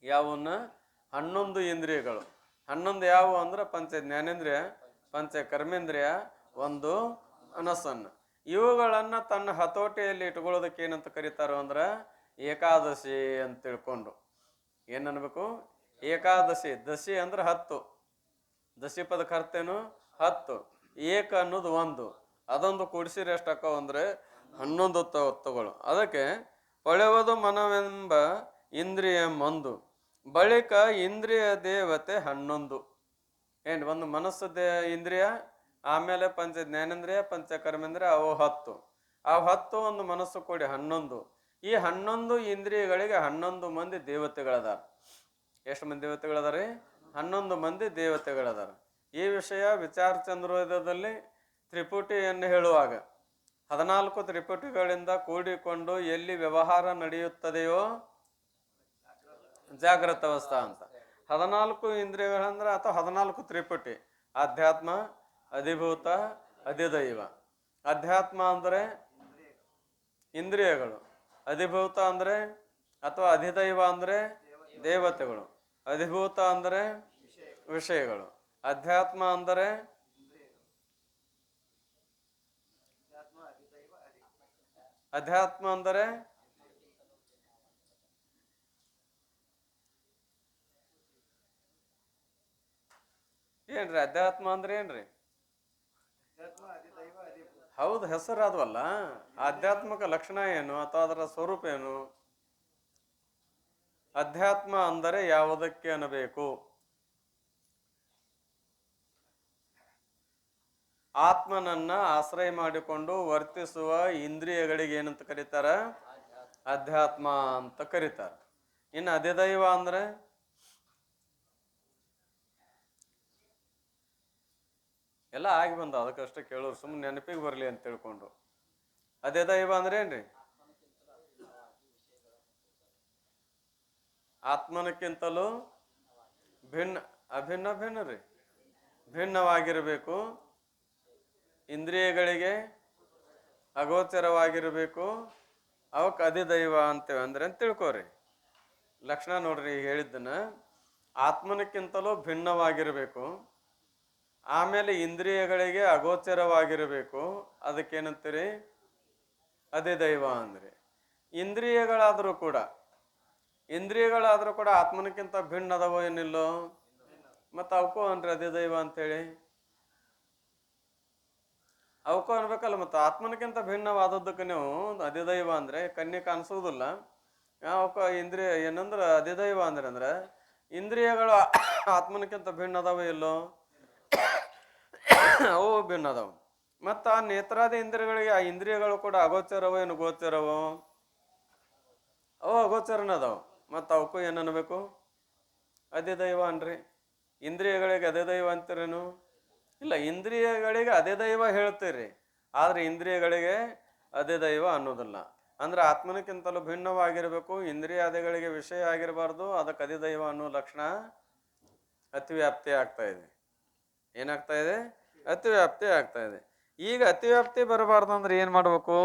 ಯಾವನ್ನ 11 ಇಂದ್ರಿಯಗಳು? 11 ಯಾವುವು ಅಂದ್ರೆ ಪಂಚ ಜ್ಞಾನೇಂದ್ರಿಯ, ಪಂಚ ಕರ್ಮೇಂದ್ರಿಯ, 1 ಮನಸ್ಸನ್ನು. ಇವುಗಳನ್ನ ತನ್ನ ಹತೋಟಿಯಲ್ಲಿ ಇಟ್ಕೊಳ್ಳೋದಕ್ಕೆ ಏನಂತ ಕರೀತಾರೋ ಅಂದ್ರೆ ಏಕಾದಶಿ ಅಂತ ತಿಳ್ಕೊಂಡು ಏನನ್ಬೇಕು? ಏಕಾದಶಿ. ದಶಿ ಅಂದ್ರೆ 10. ದಶಿ ಪದಕ್ಕೆ ಅರ್ಥೇನು? 10. ಏಕ ಅನ್ನೋದು 1. ಅದೊಂದು ಕೂಡಿಸಿದ್ರೆ ಎಷ್ಟಾಕೋ ಅಂದ್ರೆ 11 ತತ್ವಗಳು. ಅದಕ್ಕೆ ಪೊಳೆವುದು ಮನವೆಂಬ ಇಂದ್ರಿಯ 1, ಬಳಿಕ ಇಂದ್ರಿಯ ದೇವತೆ 11. ಏನು? ಒಂದು ಮನಸ್ಸು ಇಂದ್ರಿಯ, ಆಮೇಲೆ ಪಂಚ ಜ್ಞಾನೇಂದ್ರಿಯ, ಪಂಚ ಕರ್ಮೇಂದ್ರಿಯ, ಅವು 10. ಆ 10 ಒಂದು ಮನಸ್ಸು ಕೂಡಿ 11. ಈ 11 ಇಂದ್ರಿಯಗಳಿಗೆ 11 ಮಂದಿ ದೇವತೆಗಳದಾರ. ಎಷ್ಟು ಮಂದಿ ದೇವತೆಗಳದಾರೆ? 11 ಮಂದಿ ದೇವತೆಗಳದಾರ. ಈ ವಿಷಯ ವಿಚಾರ ಚಂದ್ರೋದಯದಲ್ಲಿ ತ್ರಿಪುಟಿಯನ್ನು ಹೇಳುವಾಗ 14 ತ್ರಿಪುಟಿಗಳಿಂದ ಕೂಡಿಕೊಂಡು ಎಲ್ಲಿ ವ್ಯವಹಾರ ನಡೆಯುತ್ತದೆಯೋ ಜಾಗೃತ ಅವಸ್ಥಾ ಅಂತ. 14 ಇಂದ್ರಿಯಗಳಂದ್ರೆ ಅಥವಾ 14 ತ್ರಿಪುಟಿ: ಅಧ್ಯಾತ್ಮ, ಅಧಿಭೂತ, ಅಧಿದೈವ. ಅಧ್ಯಾತ್ಮ ಅಂದ್ರೆ ಇಂದ್ರಿಯಗಳು, ಅಧಿಭೂತ ಅಂದ್ರೆ ಅಥವಾ ಅಧಿದೈವ ಅಂದ್ರೆ ದೇವತೆಗಳು, ಅಧಿಭೂತ ಅಂದ್ರೆ ವಿಷಯಗಳು, ಅಧ್ಯಾತ್ಮ ಅಂದರೆ ಏನ್ರಿ? ಅಧ್ಯಾತ್ಮ ಅಂದ್ರೆ ಏನ್ರಿ? ಹೌದು, ಹೆಸರು ಅದವಲ್ಲ. ಆಧ್ಯಾತ್ಮಿಕ ಲಕ್ಷಣ ಏನು ಅಥವಾ ಅದರ ಸ್ವರೂಪ ಏನು? ಅಧ್ಯಾತ್ಮ ಅಂದರೆ ಯಾವುದಕ್ಕೆ ಅನ್ನಬೇಕು? ಆತ್ಮನನ್ನ ಆಶ್ರಯ ಮಾಡಿಕೊಂಡು ವರ್ತಿಸುವ ಇಂದ್ರಿಯಗಳಿಗೆ ಏನಂತ ಕರೀತಾರ? ಅಧ್ಯಾತ್ಮ ಅಂತ ಕರೀತಾರ. ಇನ್ನು ಅಧಿದೈವ ಅಂದ್ರೆ ಎಲ್ಲ ಆಗಿ ಬಂದ, ಅದಕ್ಕಷ್ಟೇ ಕೇಳೋರು, ಸುಮ್ಮನೆ ನೆನಪಿಗೆ ಬರಲಿ ಅಂತ ತಿಳ್ಕೊಂಡು. ಅಧಿದೈವ ಅಂದ್ರೆ ಏನ್ರಿ? ಆತ್ಮನಕ್ಕಿಂತಲೂ ಭಿನ್ನ ರೀ, ಭಿನ್ನವಾಗಿರಬೇಕು, ಇಂದ್ರಿಯಗಳಿಗೆ ಅಗೋಚರವಾಗಿರಬೇಕು, ಅವಕ್ಕೆ ಅಧಿದೈವ ಅಂತೇವೆ ಅಂದ್ರೆ ಅಂತ ತಿಳ್ಕೋರಿ. ಲಕ್ಷಣ ನೋಡ್ರಿ, ಈಗ ಹೇಳಿದ್ದನ್ನ ಆತ್ಮನಕ್ಕಿಂತಲೂ ಭಿನ್ನವಾಗಿರಬೇಕು, ಆಮೇಲೆ ಇಂದ್ರಿಯಗಳಿಗೆ ಅಗೋಚರವಾಗಿರಬೇಕು, ಅದಕ್ಕೇನಂತೀರಿ? ಅಧಿದೈವ ಅಂದ್ರೆ. ಇಂದ್ರಿಯಗಳಾದರೂ ಕೂಡ ಆತ್ಮನಕ್ಕಿಂತ ಭಿನ್ನ ಅದಾವೋ ಏನಿಲ್ಲೋ? ಮತ್ತು ಅವಕ್ಕೂ ಅನ್ರಿ ಅಧಿದೈವ ಅಂತೇಳಿ ಅವಕ್ಕೂ ಅನ್ಬೇಕಲ್ಲ. ಮತ್ತು ಆತ್ಮನಕ್ಕಿಂತ ಭಿನ್ನವಾದದ್ದಕ್ಕೆ ನೀವು ಅಧಿದೈವ ಅಂದ್ರೆ ಕಣ್ಣಿ ಕಾಣಿಸೋದಿಲ್ಲ. ಅವಕ್ಕ ಇಂದ್ರಿಯ ಏನಂದ್ರೆ ಅಧಿದೈವ ಅಂದ್ರೆ ಇಂದ್ರಿಯಗಳು ಆತ್ಮನಕ್ಕಿಂತ ಭಿನ್ನ ಅದಾವ ಇಲ್ಲೋ? ಅವು ಭಿನ್ನ ಅದಾವ. ಮತ್ತು ಆ ನೇತ್ರಾದಿ ಇಂದ್ರಿಯಗಳಿಗೆ ಆ ಇಂದ್ರಿಯಗಳು ಕೂಡ ಅಗೋಚರವೋ ಏನು ಗೋಚರವೋ? ಅವು ಅಗೋಚರನ ಅದಾವ. ಮತ್ತು ಅವಕ್ಕೂ ಏನನ್ಬೇಕು? ಅಧಿದೈವ ಅನ್ರಿ. ಇಂದ್ರಿಯಗಳಿಗೆ ಅಧಿದೈವ ಅಂತೀರೇನು? ಇಲ್ಲ, ಇಂದ್ರಿಯಗಳಿಗೆ ಅಧಿದೈವ ಹೇಳ್ತೀರಿ, ಆದ್ರೆ ಇಂದ್ರಿಯಗಳಿಗೆ ಅಧಿದೈವ ಅನ್ನೋದಿಲ್ಲ. ಅಂದ್ರೆ ಆತ್ಮನಕ್ಕಿಂತಲೂ ಭಿನ್ನವಾಗಿರ್ಬೇಕು, ಇಂದ್ರಿಯಾದಿಗಳಿಗೆ ವಿಷಯ ಆಗಿರಬಾರ್ದು, ಅದಕ್ಕೆ ಅಧಿದೈವ ಅನ್ನೋ ಲಕ್ಷಣ ಅತಿವ್ಯಾಪ್ತಿ ಆಗ್ತಾ ಇದೆ. ಏನಾಗ್ತಾ ಇದೆ? ಅತಿವ್ಯಾಪ್ತಿ ಆಗ್ತಾ ಇದೆ. ಈಗ ಅತಿವ್ಯಾಪ್ತಿ ಬರಬಾರ್ದು ಅಂದ್ರೆ ಏನ್ ಮಾಡ್ಬೇಕು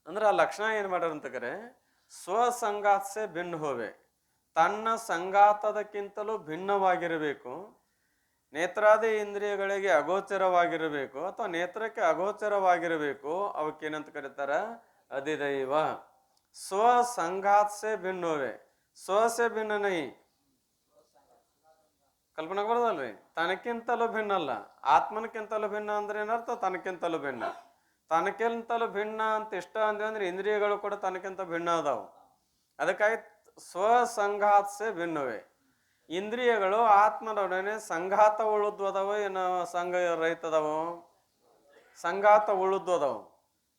ಅಂದ್ರೆ ಆ ಲಕ್ಷಣ ಏನ್ ಮಾಡ್ಯಾರಂತಕರೆ ಸ್ವಸಂಗಾತ್ಸೆ ಭಿನ್ನ ಹೋವೆ, ತನ್ನ ಸಂಗಾತದಕ್ಕಿಂತಲೂ ಭಿನ್ನವಾಗಿರಬೇಕು, ನೇತ್ರಾದಿ ಇಂದ್ರಿಯಗಳಿಗೆ ಅಗೋಚರವಾಗಿರಬೇಕು ಅಥವಾ ನೇತ್ರಕ್ಕೆ ಅಗೋಚರವಾಗಿರಬೇಕು. ಅವಕ್ಕೇನಂತ ಕರೀತಾರ? ಅಧಿದೈವ. ಸ್ವಸಂಗಾತ್ಸೆ ಭಿನ್ನ ಹೋವೆ, ಸ್ವಸೆ ಭಿನ್ನ ನೈ. ಕಲ್ಪನೆ ಬರೋದಲ್ರಿ? ತನಕ್ಕಿಂತಲೂ ಭಿನ್ನ ಅಲ್ಲ. ಆತ್ಮನಕ್ಕಿಂತಲೂ ಭಿನ್ನ ಅಂದ್ರೆ ಏನರ್ಥ? ತನಕ್ಕಿಂತಲೂ ಭಿನ್ನ. ತನಕ್ಕಿಂತಲೂ ಭಿನ್ನ ಅಂತ ಇಷ್ಟ ಅಂದ್ರೆ ಇಂದ್ರಿಯಗಳು ಕೂಡ ತನಕ್ಕಿಂತ ಭಿನ್ನ ಅದಾವು. ಅದಕ್ಕಾಗಿ ಸ್ವಸಂಘಾತ್ಸೆ ಭಿನ್ನವೇ. ಇಂದ್ರಿಯಗಳು ಆತ್ಮನೊಡನೆ ಸಂಘಾತ ಉಳಿದ್ವದವು ಏನೋ ಸಂಘ ರೈತದವು, ಸಂಘಾತ ಉಳಿದ್ವದವು.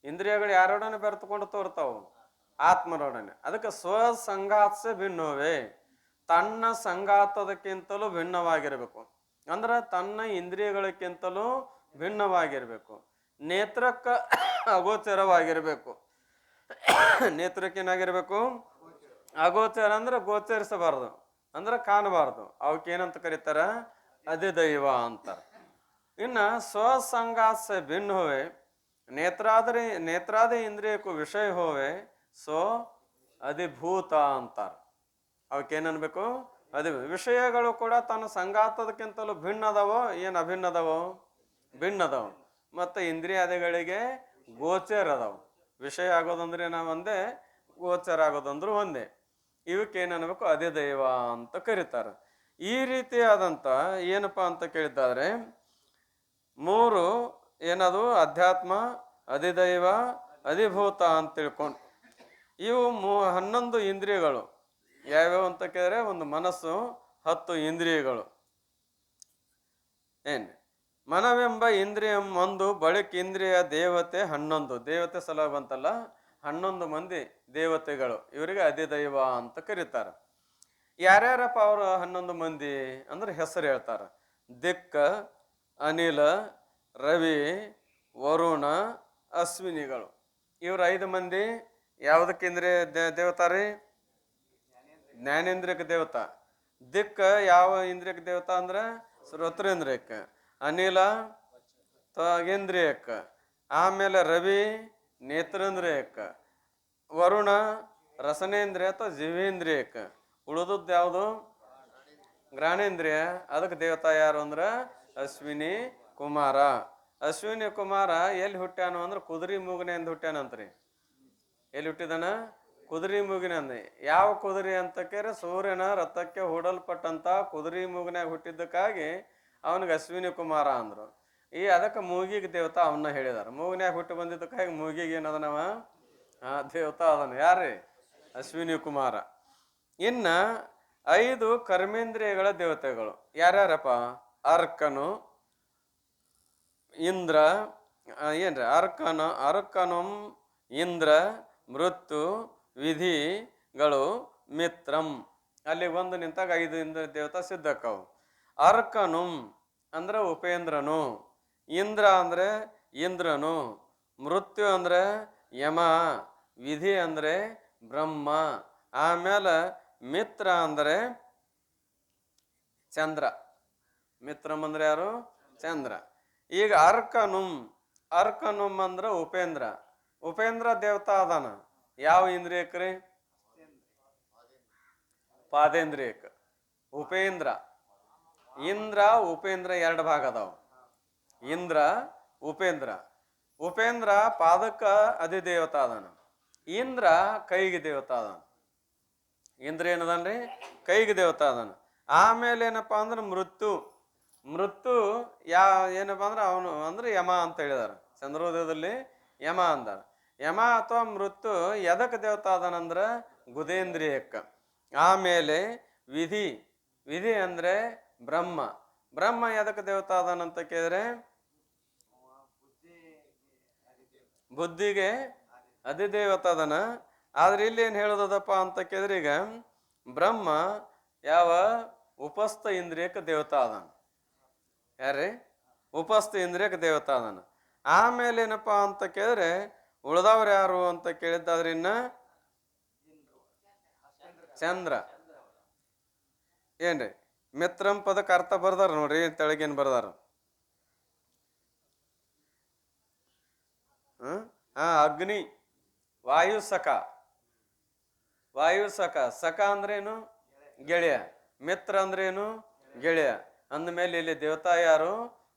ಇಂದ್ರಿಯಗಳು ಯಾರೊಡನೆ ಬೆರೆತುಕೊಂಡು ತೋರ್ತಾವು? ಆತ್ಮನೊಡನೆ. ಅದಕ್ಕೆ ಸ್ವಸಂಘಾತ್ಸೆ ಭಿನ್ನವೇ, ತನ್ನ ಸಂಘಾತದಕ್ಕಿಂತಲೂ ಭಿನ್ನವಾಗಿರಬೇಕು. ಅಂದ್ರೆ ತನ್ನ ಇಂದ್ರಿಯಗಳಕ್ಕಿಂತಲೂ ಭಿನ್ನವಾಗಿರ್ಬೇಕು. ನೇತ್ರಕ್ಕ ಅಗೋಚರವಾಗಿರ್ಬೇಕು. ನೇತ್ರಕ್ಕೇನಾಗಿರ್ಬೇಕು? ಅಗೋಚರ ಅಂದ್ರೆ ಗೋಚರಿಸಬಾರ್ದು, ಅಂದ್ರೆ ಕಾಣಬಾರ್ದು. ಅವಕ್ಕೇನಂತ ಕರೀತಾರ? ಅಧಿದೈವ ಅಂತಾರೆ. ಇನ್ನು ಸ್ವಸಂಗಾಸ ಭಿನ್ನ ಹೋವೆ, ನೇತ್ರಾದಿ ಇಂದ್ರಿಯಕ್ಕೂ ವಿಷಯ ಹೋವೆ ಸೊ ಅಧಿಭೂತ ಅಂತಾರೆ. ಅವಕ್ಕೇನನ್ಬೇಕು? ವಿಷಯಗಳು ಕೂಡ ತನ್ನ ಸಂಗಾತದಕ್ಕಿಂತಲೂ ಭಿನ್ನ ಅದಾವೋ ಏನು ಅಭಿನ್ನ ಅದಾವೋ? ಭಿನ್ನ ಅದಾವ. ಮತ್ತು ಇಂದ್ರಿಯಾದಿಗಳಿಗೆ ಗೋಚರ ಅದಾವ. ವಿಷಯ ಆಗೋದಂದ್ರೆ ನಾವು ಒಂದೇ, ಗೋಚರ ಆಗೋದಂದ್ರು ಒಂದೇ. ಇವಕ್ಕೇನನ್ಬೇಕು? ಅಧಿದೈವ ಅಂತ ಕರೀತಾರೆ. ಈ ರೀತಿಯಾದಂಥ ಏನಪ್ಪ ಅಂತ ಕೇಳಿದ್ದಾದ್ರೆ ಮೂರು ಏನದು? ಅಧ್ಯಾತ್ಮ, ಅಧಿದೈವ, ಅಧಿಭೂತ ಅಂತ ತಿಳ್ಕೊಂಡು ಇವು 11 ಇಂದ್ರಿಯಗಳು ಯಾವ್ಯಾವ ಅಂತ ಕೇಳಿದ್ರೆ, ಒಂದು ಮನಸ್ಸು, 10 ಇಂದ್ರಿಯಗಳು. ಮನವೆಂಬ ಇಂದ್ರಿಯ ಒಂದು, ಬಳಿಕ ಇಂದ್ರಿಯ ದೇವತೆ 11. ದೇವತೆ ಸಲ ಬಂತಲ್ಲ, 11 ಮಂದಿ ದೇವತೆಗಳು, ಇವರಿಗೆ ಅಧಿದೈವ ಅಂತ ಕರೀತಾರೆ. ಯಾರ್ಯಾರಪ್ಪ ಅವರು 11 ಮಂದಿ ಅಂದ್ರೆ ಹೆಸರು ಹೇಳ್ತಾರೆ. ದಿಕ್ಕ, ಅನಿಲ, ರವಿ, ವರುಣ, ಅಶ್ವಿನಿಗಳು. ಇವ್ರು 5 ಮಂದಿ ಯಾವುದಕ್ಕೆ ಇಂದ್ರಿಯ ದೇವತಾ ರೀ? ಜ್ಞಾನೇಂದ್ರಿಯಕ್ಕೆ ದೇವತಾ. ದಿಕ್ಕ ಯಾವ ಇಂದ್ರಿಯಕ್ಕೆ ದೇವತಾ ಅಂದ್ರೆ ಶ್ರೋತ್ರೇಂದ್ರಿಯಕ್ಕೆ, ಅನಿಲ ತ್ವಗೇಂದ್ರಿಯಕ್ಕೆ, ಆಮೇಲೆ ರವಿ ನೇತ್ರೇಂದ್ರಿಯಕ್ಕೆ, ವರುಣ ರಸನೇಂದ್ರಿಯ ಅಥವಾ ಜೀವೇಂದ್ರಿಯಕ್ಕೆ, ಉಳಿದದ್ದು ಯಾವುದು? ಘ್ರಾಣೇಂದ್ರಿಯ. ಅದಕ್ಕೆ ದೇವತಾ ಯಾರು ಅಂದ್ರೆ ಅಶ್ವಿನಿ ಕುಮಾರ. ಅಶ್ವಿನಿ ಕುಮಾರ ಎಲ್ಲಿ ಹುಟ್ಟ್ಯಾನು ಅಂದ್ರೆ ಕುದುರೆ ಮೂಗನೆಯಿಂದ ಹುಟ್ಟ್ಯಾನಂತ್ರಿ. ಎಲ್ಲಿ ಹುಟ್ಟಿದಾನ? ಕುದುರೆ ಮೂಗಿನಂದ. ಯಾವ ಕುದುರೆ ಅಂತ ಕೇಳಿದ್ರೆ ಸೂರ್ಯನ ರಥಕ್ಕೆ ಹೂಡಲ್ಪಟ್ಟಂತ ಕುದುರೆ ಮೂಗಿನಾಗ ಹುಟ್ಟಿದ್ದಕ್ಕಾಗಿ ಅವನಿಗೆ ಅಶ್ವಿನಿ ಕುಮಾರ ಅಂದ್ರು. ಅದಕ್ಕೆ ಮೂಗಿಗೆ ದೇವತಾ ಅವನ್ನ ಹೇಳಿದಾರ. ಮೂಗಿನ್ಯಾಗ ಹುಟ್ಟು ಬಂದಿದ್ದಕ್ಕಾಗಿ ಮೂಗಿಗೆ ಏನದನವ ದೇವತಾ ಅದನ. ಯಾರೇ? ಅಶ್ವಿನಿ ಕುಮಾರ. ಇನ್ನ 5 ಕರ್ಮೇಂದ್ರಿಯಗಳ ದೇವತೆಗಳು ಯಾರ್ಯಾರಪ್ಪ? ಅರ್ಕನು, ಇಂದ್ರ, ಏನ್ರಿ ಅರ್ಕನಂ, ಇಂದ್ರ, ಮೃತ್ಯು, ವಿಧಿಗಳು, ಮಿತ್ರಂ. ಅಲ್ಲಿ ಒಂದು ನಿಂತಾಗ 5 ಇಂದ್ರ ದೇವತಾ ಸಿದ್ಧಕ್ಕವು. ಅರ್ಕನು ಅಂದ್ರೆ ಉಪೇಂದ್ರನು, ಇಂದ್ರ ಅಂದ್ರೆ ಇಂದ್ರನು, ಮೃತ್ಯು ಅಂದ್ರೆ ಯಮ, ವಿಧಿ ಅಂದ್ರೆ ಬ್ರಹ್ಮ, ಆಮೇಲೆ ಮಿತ್ರ ಅಂದ್ರೆ ಚಂದ್ರ. ಮಿತ್ರಂ ಅಂದ್ರೆ ಯಾರು? ಚಂದ್ರ. ಈಗ ಅರ್ಕನುಮ್ ಅಂದ್ರೆ ಉಪೇಂದ್ರ. ಉಪೇಂದ್ರ ದೇವತಾ ಅದಾನ ಯಾವ ಇಂದ್ರಿಯಕ್ರಿ? ಪಾದೇಂದ್ರಿಯಕ್ಕೆ. ಉಪೇಂದ್ರ, ಇಂದ್ರ, ಉಪೇಂದ್ರ 2 ಭಾಗ ಅದಾವ. ಇಂದ್ರ, ಉಪೇಂದ್ರ. ಉಪೇಂದ್ರ ಪಾದಕ್ಕ ಅಧಿದೇವತಾ ಅದಾನ. ಇಂದ್ರ ಕೈಗೆ ದೇವತಾ ಅದಾನ. ಇಂದ್ರ ಏನದನ್ರಿ? ಕೈಗೆ ದೇವತಾ ಅದಾನ. ಆಮೇಲೆ ಏನಪ್ಪಾ ಅಂದ್ರೆ ಮೃತ್ಯು ಏನಪ್ಪಾ ಅಂದ್ರೆ ಅವನು ಅಂದ್ರೆ ಯಮ ಅಂತ ಹೇಳಿದಾರ. ಚಂದ್ರೋದಯದಲ್ಲಿ ಯಮ ಅಂದಾರ. ಯಮ ಅಥವಾ ಮೃತ್ಯು ಎದಕ್ಕೆ ದೇವತಾ ಅದಾನಂದ್ರ ಗುದೇಂದ್ರಿಯಕ್ಕ. ಆಮೇಲೆ ವಿಧಿ ಅಂದ್ರೆ ಬ್ರಹ್ಮ ಎದಕ್ಕೆ ದೇವತಾ ಅದಾನಂತ ಕೇಳಿದ್ರೆ ಬುದ್ಧಿಗೆ ಅಧಿದೇವತಾ ಅದಾನ. ಆದ್ರೆ ಇಲ್ಲಿ ಏನ್ ಹೇಳೋದಪ್ಪ ಅಂತ ಕೇಳಿದ್ರೆ, ಈಗ ಬ್ರಹ್ಮ ಯಾವ ಉಪಸ್ಥ ಇಂದ್ರಿಯಕ್ಕೆ ದೇವತಾ ಅದಾನ. ಯಾರೇ? ಉಪಸ್ಥ ಇಂದ್ರಿಯಕ್ಕೆ ದೇವತಾ ಅದಾನ. ಆಮೇಲೆ ಏನಪ್ಪಾ ಅಂತ ಕೇಳಿದ್ರೆ ಉಳ್ದವ್ರು ಯಾರು ಅಂತ ಕೇಳಿದ್ದಾದ್ರೆ ಇನ್ನ ಚಂದ್ರ. ಏನ್ರಿ? ಮಿತ್ರಂ ಪದಕ್ಕೆ ಅರ್ಥ ಬರ್ದಾರ ನೋಡ್ರಿ, ತೆಳಗೇನ್ ಬರ್ದಾರ? ಅಗ್ನಿ, ವಾಯುಸಖ. ಸಖ ಅಂದ್ರೇನು? ಗೆಳೆಯ. ಮಿತ್ರ ಅಂದ್ರೇನು? ಗೆಳೆಯ. ಅಂದಮೇಲೆ ಇಲ್ಲಿ ದೇವತಾ ಯಾರು?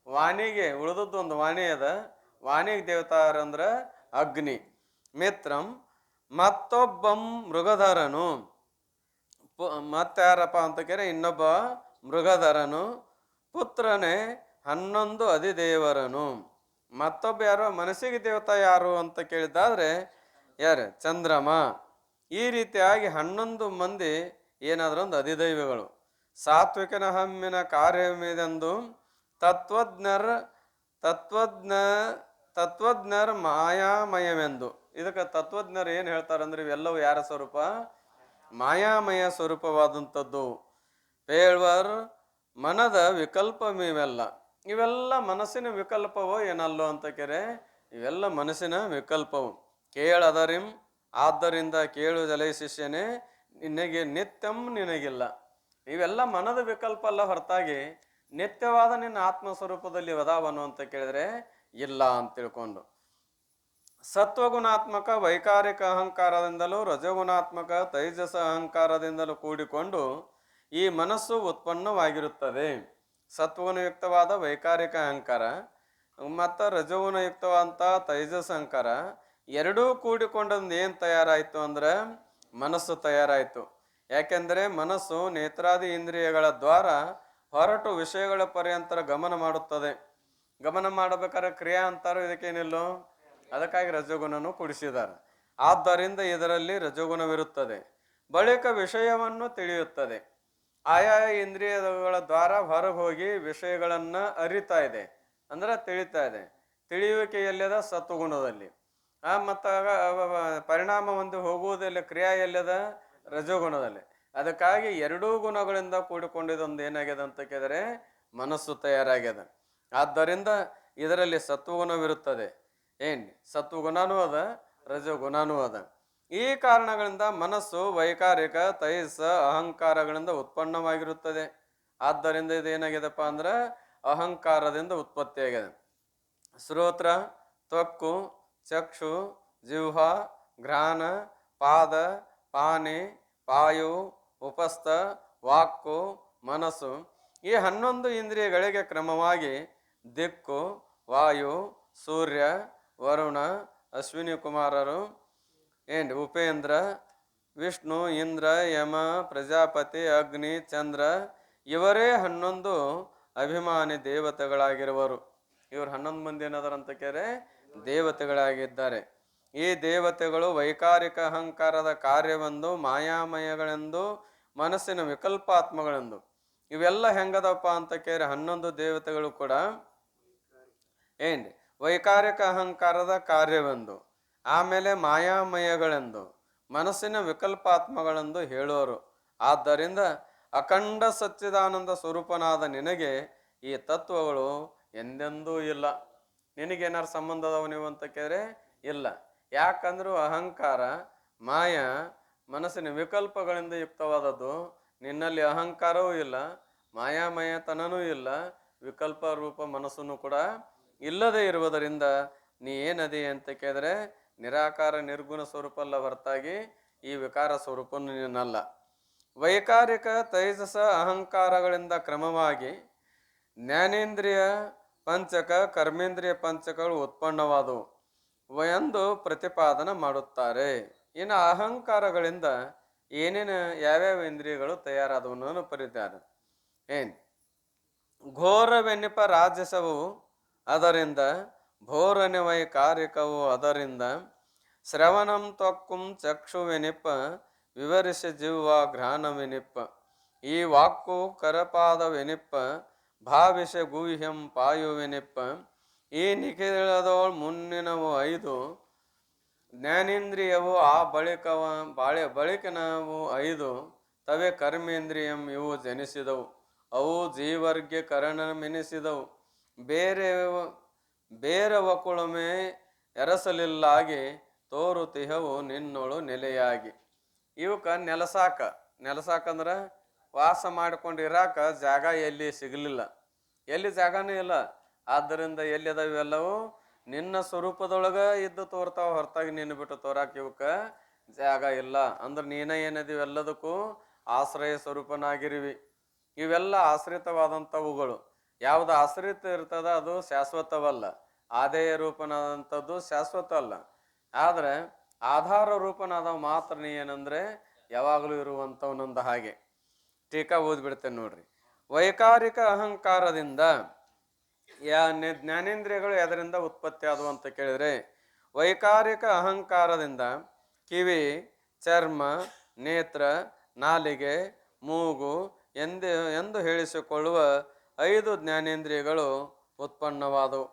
ವಾಣಿಗೆ. ಉಳಿದದ್ದು ಒಂದು ವಾಣಿ ಅದ. ವಾಣಿಗೆ ದೇವತಾ ಯಾರು ಅಂದ್ರ ಅಗ್ನಿ. ಮಿತ್ರಂ. ಮತ್ತೊಬ್ಬಂ ಮೃಗಧರನು. ಮತ್ತಾರಪ್ಪ ಅಂತ ಕೇಳಿ ಇನ್ನೊಬ್ಬ ಮೃಗಧರನು. ಪುತ್ರನೇ 11 ಅಧಿದೇವರನು. ಮತ್ತೊಬ್ಬ ಯಾರು? ಮನಸ್ಸಿಗೆ ದೇವತಾ ಯಾರು ಅಂತ ಕೇಳಿದ್ದಾದ್ರೆ ಯಾರು? ಚಂದ್ರಮ. ಈ ರೀತಿಯಾಗಿ 11 ಮಂದಿ ಏನಾದ್ರು ಒಂದು ಅಧಿದೈವಗಳು. ಸಾತ್ವಿಕನ ಹಮ್ಮಿನ ಕಾರ್ಯವಿದೆಂದು ತತ್ವಜ್ಞರ ತತ್ವಜ್ಞ ತತ್ವಜ್ಞರ್ ಮಾಯಾಮಯವೆಂದು. ಇದಕ್ಕೆ ತತ್ವಜ್ಞರು ಏನು ಹೇಳ್ತಾರಂದ್ರೆ ಇವೆಲ್ಲವೂ ಯಾರ ಸ್ವರೂಪ? ಮಾಯಾಮಯ ಸ್ವರೂಪವಾದಂಥದ್ದು. ಪೇಳ್ವರ್ ಮನದ ವಿಕಲ್ಪ ಇವೆಲ್ಲ. ಇವೆಲ್ಲ ಮನಸ್ಸಿನ ವಿಕಲ್ಪವೋ ಏನಲ್ಲೋ ಅಂತ ಕೆರೆ, ಇವೆಲ್ಲ ಮನಸ್ಸಿನ ವಿಕಲ್ಪವು. ಕೇಳದರಿಂ ಆದ್ದರಿಂದ ಕೇಳು ಜಲೈ ಶಿಷ್ಯನೇ ನಿನಗೆ ನಿತ್ಯಂ ನಿನಗಿಲ್ಲ. ಇವೆಲ್ಲ ಮನದ ವಿಕಲ್ಪ ಅಲ್ಲ ಹೊರತಾಗಿ ನಿತ್ಯವಾದ ನಿನ್ನ ಆತ್ಮಸ್ವರೂಪದಲ್ಲಿ ಅದಾವನು ಅಂತ ಕೇಳಿದ್ರೆ ಇಲ್ಲ ಅಂತ ತಿಳ್ಕೊಂಡು. ಸತ್ವಗುಣಾತ್ಮಕ ವೈಕಾರಿಕ ಅಹಂಕಾರದಿಂದಲೂ ರಜಗುಣಾತ್ಮಕ ತೈಜಸ ಅಹಂಕಾರದಿಂದಲೂ ಕೂಡಿಕೊಂಡು ಈ ಮನಸ್ಸು ಉತ್ಪನ್ನವಾಗಿರುತ್ತದೆ. ಸತ್ವಗುಣಯುಕ್ತವಾದ ವೈಕಾರಿಕ ಅಹಂಕಾರ ಮತ್ತು ರಜಗುಣಯುಕ್ತವಾದಂಥ ತೈಜಸ್ ಅಹಂಕಾರ ಎರಡೂ ಕೂಡಿಕೊಂಡಂದು ಏನು ತಯಾರಾಯಿತು ಅಂದ್ರೆ ಮನಸ್ಸು ತಯಾರಾಯಿತು. ಯಾಕೆಂದರೆ ಮನಸ್ಸು ನೇತ್ರಾದಿ ಇಂದ್ರಿಯಗಳ ದ್ವಾರ ಹೊರಟು ವಿಷಯಗಳ ಪರ್ಯಂತರ ಗಮನ ಮಾಡುತ್ತದೆ. ಗಮನ ಮಾಡಬೇಕಾದ್ರೆ ಕ್ರಿಯಾ ಅಂತಾರೋ ಇದಕ್ಕೇನಿಲ್ಲೋ, ಅದಕ್ಕಾಗಿ ರಜಗುಣನು ಕೂಡಿಸಿದ್ದಾರೆ. ಆದ್ದರಿಂದ ಇದರಲ್ಲಿ ರಜಗುಣವಿರುತ್ತದೆ. ಬಳಿಕ ವಿಷಯವನ್ನು ತಿಳಿಯುತ್ತದೆ. ಆಯಾ ಇಂದ್ರಿಯಗಳ ದ್ವಾರ ಹೊರಗೆ ಹೋಗಿ ವಿಷಯಗಳನ್ನು ಅರಿತಾ ಇದೆ, ಅಂದ್ರೆ ತಿಳಿತಾ ಇದೆ. ತಿಳಿಯುವಿಕೆ ಎಲ್ಲದ ಸತ್ವಗುಣದಲ್ಲಿ. ಮತ್ತು ಪರಿಣಾಮ ಒಂದು ಹೋಗುವುದೆಲ್ಲ ಕ್ರಿಯಾ ಎಲ್ಲದ ರಜೋಗುಣದಲ್ಲಿ. ಅದಕ್ಕಾಗಿ ಎರಡೂ ಗುಣಗಳಿಂದ ಕೂಡಿಕೊಂಡಿದ್ದೊಂದು ಏನಾಗ್ಯದ ಅಂತ ಕೇಳಿದರೆ ಮನಸ್ಸು ತಯಾರಾಗ್ಯದ. ಆದ್ದರಿಂದ ಇದರಲ್ಲಿ ಸತ್ವಗುಣವಿರುತ್ತದೆ. ಸತ್ವಗುಣನೂ ಅದ, ರಜೋಗುಣನೂ ಅದ. ಈ ಕಾರಣಗಳಿಂದ ಮನಸ್ಸು ವೈಕಾರಿಕ ತೈಜಸ ಅಹಂಕಾರಗಳಿಂದ ಉತ್ಪನ್ನವಾಗಿರುತ್ತದೆ. ಆದ್ದರಿಂದ ಇದೇನಾಗ್ಯದಪ್ಪ ಅಂದ್ರೆ ಅಹಂಕಾರದಿಂದ ಉತ್ಪತ್ತಿಯಾಗಿದೆ. ಶ್ರೋತ್ರ, ತ್ವಕ್ಕು, ಚಕ್ಷು, ಜಿಹ್ವ, ಘ್ರಾಣ, ಪಾದ, ಪಾನಿ, ಪಾಯು, ಉಪಸ್ಥ, ವಾಕ್ಕು, ಮನಸ್ಸು ಈ 11 ಇಂದ್ರಿಯಗಳಿಗೆ ಕ್ರಮವಾಗಿ ದಿಕ್ಕು, ವಾಯು, ಸೂರ್ಯ, ವರುಣ, ಅಶ್ವಿನಿ ಕುಮಾರರು, ಉಪೇಂದ್ರ, ವಿಷ್ಣು, ಇಂದ್ರ, ಯಮ, ಪ್ರಜಾಪತಿ, ಅಗ್ನಿ, ಚಂದ್ರ ಇವರೇ 11 ಅಭಿಮಾನಿ ದೇವತೆಗಳಾಗಿರುವರು. ಇವರು 11 ಮಂದಿ ಏನದರಂತ ಕೇರೆ ದೇವತೆಗಳಾಗಿದ್ದಾರೆ. ಈ ದೇವತೆಗಳು ವೈಕಾರಿಕ ಅಹಂಕಾರದ ಕಾರ್ಯವೆಂದು, ಮಾಯಾಮಯಗಳೆಂದು, ಮನಸ್ಸಿನ ವಿಕಲ್ಪಾತ್ಮಗಳೆಂದು. ಇವೆಲ್ಲ ಹೆಂಗದಪ್ಪ ಅಂತ ಕೇಳಿ 11 ದೇವತೆಗಳು ಕೂಡ ವೈಕಾರಿಕ ಅಹಂಕಾರದ ಕಾರ್ಯವೆಂದು, ಆಮೇಲೆ ಮಾಯಾಮಯಗಳೆಂದು, ಮನಸ್ಸಿನ ವಿಕಲ್ಪಾತ್ಮಗಳೆಂದು ಹೇಳೋರು. ಆದ್ದರಿಂದ ಅಖಂಡ ಸಚ್ಚಿದಾನಂದ ಸ್ವರೂಪನಾದ ನಿನಗೆ ಈ ತತ್ವಗಳು ಎಂದೆಂದೂ ಇಲ್ಲ. ನಿನಗೇನಾರು ಸಂಬಂಧ ಅದಾವ ನೀವು ಅಂತ ಕೇಳಿದ್ರೆ ಇಲ್ಲ. ಯಾಕಂದ್ರೂ ಅಹಂಕಾರ ಮಾಯ ಮನಸ್ಸಿನ ವಿಕಲ್ಪಗಳಿಂದ ಯುಕ್ತವಾದದ್ದು. ನಿನ್ನಲ್ಲಿ ಅಹಂಕಾರವೂ ಇಲ್ಲ, ಮಾಯಾಮಯತನೂ ಇಲ್ಲ, ವಿಕಲ್ಪ ರೂಪ ಮನಸ್ಸನ್ನು ಕೂಡ ಇಲ್ಲದೆ ಇರುವುದರಿಂದ ನೀ ಏನದಿ ಅಂತ ಕೇಳಿದ್ರೆ ನಿರಾಕಾರ ನಿರ್ಗುಣ ಸ್ವರೂಪ ಅಲ್ಲ ಹೊರತಾಗಿ ಈ ವಿಕಾರ ಸ್ವರೂಪನು ನೀನಲ್ಲ. ವೈಕಾರಿಕ ತೈಜಸ ಅಹಂಕಾರಗಳಿಂದ ಕ್ರಮವಾಗಿ ಜ್ಞಾನೇಂದ್ರಿಯ ಪಂಚಕ, ಕರ್ಮೇಂದ್ರಿಯ ಪಂಚಕಗಳು ಉತ್ಪನ್ನವಾದವು ಎಂದು ಪ್ರತಿಪಾದನೆ ಮಾಡುತ್ತಾರೆ. ಇನ್ನು ಅಹಂಕಾರಗಳಿಂದ ಏನೇನು ಯಾವ್ಯಾವ ಇಂದ್ರಿಯಗಳು ತಯಾರಾದವನು ಪರಿತಾರೆ. ಘೋರವೆನಿಪ ರಾಜಸವು ಅದರಿಂದ, ಭೋರನೆ ವೈಕಾರಿಕವು ಅದರಿಂದ, ಶ್ರವಣಂ ತ್ವಕ್ಕುಂ ಚಕ್ಷುವೆನಿಪ್ಪ ವಿವರಿಸಿ ಜಿವ್ವ ಘ್ರಾಣವೆನಿಪ್ಪ, ಈ ವಾಕ್ಕು ಕರಪಾದವೆನಿಪ್ಪ ಭಾವಿಸ ಗುಹ್ಯಂ ಪಾಯುವೆನಿಪ್ಪ, ಈ ನಿಖಿಳದವಳು ಮುನ್ನಿನವು 5 ಜ್ಞಾನೇಂದ್ರಿಯವು ಆ ಬಳಿಕನವು 5 ತವೆ ಕರ್ಮೇಂದ್ರಿಯಂ ಇವು ಜನಿಸಿದವು, ಅವು ಜೀವರ್ಗೆ ಕರಣಮೆನಿಸಿದವು, ಬೇರೆ ವಕುಳುಮೆ ಎರಸಲಿಲ್ಲಾಗಿ ತೋರುತಿಹವು ನಿನ್ನೋಳು ನೆಲೆಯಾಗಿ. ಇವಕ್ಕ ನೆಲಸಾಕಂದ್ರೆ ವಾಸ ಮಾಡಿಕೊಂಡಿರಾಕ ಜಾಗ ಎಲ್ಲಿ ಸಿಗಲಿಲ್ಲ, ಎಲ್ಲಿ ಜಾಗನೂ ಇಲ್ಲ. ಆದ್ದರಿಂದ ಎಲ್ಲಿ ಅದಾವ ಇವೆಲ್ಲವೂ ನಿನ್ನ ಸ್ವರೂಪದೊಳಗ ಇದ್ದು ತೋರ್ತಾವ ಹೊರತಾಗಿ ನಿನ್ನ ಬಿಟ್ಟು ತೋರಾಕ ಇವಕ್ಕ ಜಾಗ ಇಲ್ಲ. ಅಂದ್ರೆ ನೀನ ಏನದೀವಿ ಎಲ್ಲದಕ್ಕೂ ಆಶ್ರಯ ಸ್ವರೂಪನಾಗಿರುವಿ. ಇವೆಲ್ಲ ಆಶ್ರಿತವಾದಂಥವುಗಳು. ಯಾವುದು ಆಶ್ರಿತ ಇರ್ತದ ಅದು ಶಾಶ್ವತವಲ್ಲ. ಆದೇಯ ರೂಪನಾದಂಥದ್ದು ಶಾಶ್ವತ ಅಲ್ಲ. ಆದರೆ ಆಧಾರ ರೂಪನಾದವ ಮಾತ್ರ ನೀ ಏನಂದ್ರೆ ಯಾವಾಗಲೂ ಇರುವಂಥವನೊಂದು ಹಾಗೆ. ಟೀಕಾ ಓದ್ಬಿಡ್ತೇನೆ ನೋಡ್ರಿ. ವೈಕಾರಿಕ ಅಹಂಕಾರದಿಂದ ಜ್ಞಾನೇಂದ್ರಿಯಗಳು ಎದರಿಂದ ಉತ್ಪತ್ತಿ ಆದವು ಅಂತ ಕೇಳಿದ್ರೆ, ವೈಕಾರಿಕ ಅಹಂಕಾರದಿಂದ ಕಿವಿ, ಚರ್ಮ, ನೇತ್ರ, ನಾಲಿಗೆ, ಮೂಗು ಎಂದು ಹೇಳಿಸಿಕೊಳ್ಳುವ 5 ಜ್ಞಾನೇಂದ್ರಿಯಗಳು ಉತ್ಪನ್ನವಾದವು.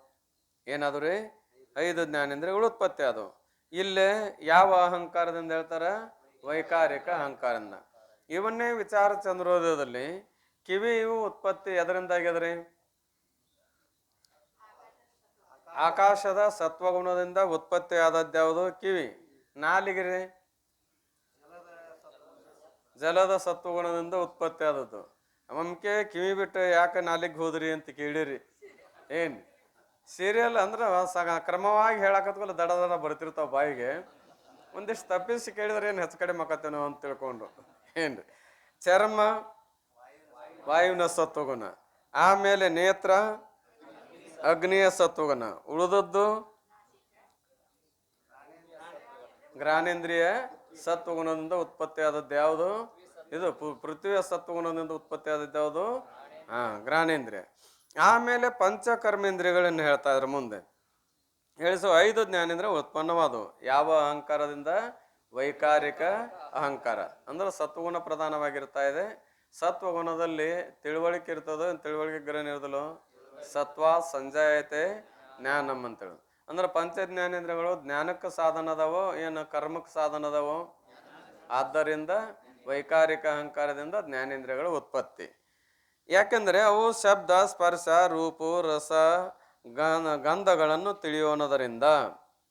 ಏನಾದ್ರು ರೀ? 5 ಜ್ಞಾನೇಂದ್ರಿಯಗಳು ಉತ್ಪತ್ತಿ ಆದವು. ಇಲ್ಲೇ ಯಾವ ಅಹಂಕಾರದಿಂದ ಹೇಳ್ತಾರ? ವೈಕಾರಿಕ ಅಹಂಕಾರದಿಂದ. ಇವನ್ನೇ ವಿಚಾರ ಚಂದ್ರೋದಯದಲ್ಲಿ ಕಿವಿಯು ಉತ್ಪತ್ತಿ ಎದರಿಂದ ಆಗ್ಯದ್ರಿ? ಆಕಾಶದ ಸತ್ವಗುಣದಿಂದ ಉತ್ಪತ್ತಿ ಆದದ್ದು ಯಾವುದು? ಕಿವಿ. ನಾಲಿಗೆ ರೀ? ಜಲದ ಸತ್ವಗುಣದಿಂದ ಉತ್ಪತ್ತಿ ಆದದ್ದು. ನಮ್ಗೆ ಕಿವಿ ಬಿಟ್ಟು ಯಾಕೆ ನಾಲಿಗೆ ಹೋದ್ರಿ ಅಂತ ಕೇಳಿರಿ. ಏನ್ ಸೀರಿಯಲ್ ಅಂದ್ರೆ ಕ್ರಮವಾಗಿ ಹೇಳಕತ್ವಲ್ಲ ದಡ ದಡ ಬರ್ತಿರ್ತಾವ ಬಾಯಿಗೆ. ಒಂದಿಷ್ಟು ತಪ್ಪಿಸಿ ಕೇಳಿದ್ರೆ ಏನು ಹೆಚ್ಚು ಕಡೆ ಮಕ್ಕತ್ತೇನೋ ಅಂತ ತಿಳ್ಕೊಂಡು. ಏನ್ರಿ? ಚರ್ಮ ವಾಯುವಿನ ಸತ್ವಗುಣ, ಆಮೇಲೆ ನೇತ್ರ ಅಗ್ನಿಯ ಸತ್ವಗುಣ, ಉಳಿದದ್ದು ಘ್ರಾನೇಂದ್ರಿಯ ಸತ್ವಗುಣದಿಂದ ಉತ್ಪತ್ತಿ ಆದದ್ದು ಯಾವುದು? ಇದು ಪೃಥ್ವಿಯ ಸತ್ವಗುಣದಿಂದ ಉತ್ಪತ್ತಿ ಆದದ್ದು ಯಾವುದು? ಘ್ರಾನೇಂದ್ರಿಯ. ಆಮೇಲೆ ಪಂಚಕರ್ಮೇಂದ್ರಿಯಗಳನ್ನು ಹೇಳ್ತಾ ಇದ್ರು ಮುಂದೆ. ಹೇಳಿಸೋ 5 ಜ್ಞಾನೇಂದ್ರಿಯ ಉತ್ಪನ್ನವಾದವು. ಯಾವ ಅಹಂಕಾರದಿಂದ? ವೈಕಾರಿಕ ಅಹಂಕಾರ. ಅಂದ್ರೆ ಸತ್ವಗುಣ ಪ್ರಧಾನವಾಗಿರ್ತಾ ಇದೆ. ಸತ್ವಗುಣದಲ್ಲಿ ತಿಳುವಳಿಕೆ ಇರ್ತದೋ, ತಿಳುವಳಿಕೆ ಗ್ರಹಣ ಇರೋದಲ್ಲೋ? ಸತ್ವ ಸಂಜಾಯತೆ ಜ್ಞಾನಂ ಅಂತೇಳಿ. ಅಂದ್ರೆ ಪಂಚ ಜ್ಞಾನೇಂದ್ರಿಯಗಳು ಜ್ಞಾನಕ್ಕೆ ಸಾಧನ ಅದಾವೋ ಏನು ಕರ್ಮಕ್ಕೆ ಸಾಧನ ಅದಾವೋ? ಆದ್ದರಿಂದ ವೈಕಾರಿಕ ಅಹಂಕಾರದಿಂದ ಜ್ಞಾನೇಂದ್ರಿಯಗಳು ಉತ್ಪತ್ತಿ. ಯಾಕೆಂದ್ರೆ ಅವು ಶಬ್ದ, ಸ್ಪರ್ಶ, ರೂಪ, ರಸ, ಗಂಧಗಳನ್ನು ತಿಳಿಯೋಣದರಿಂದ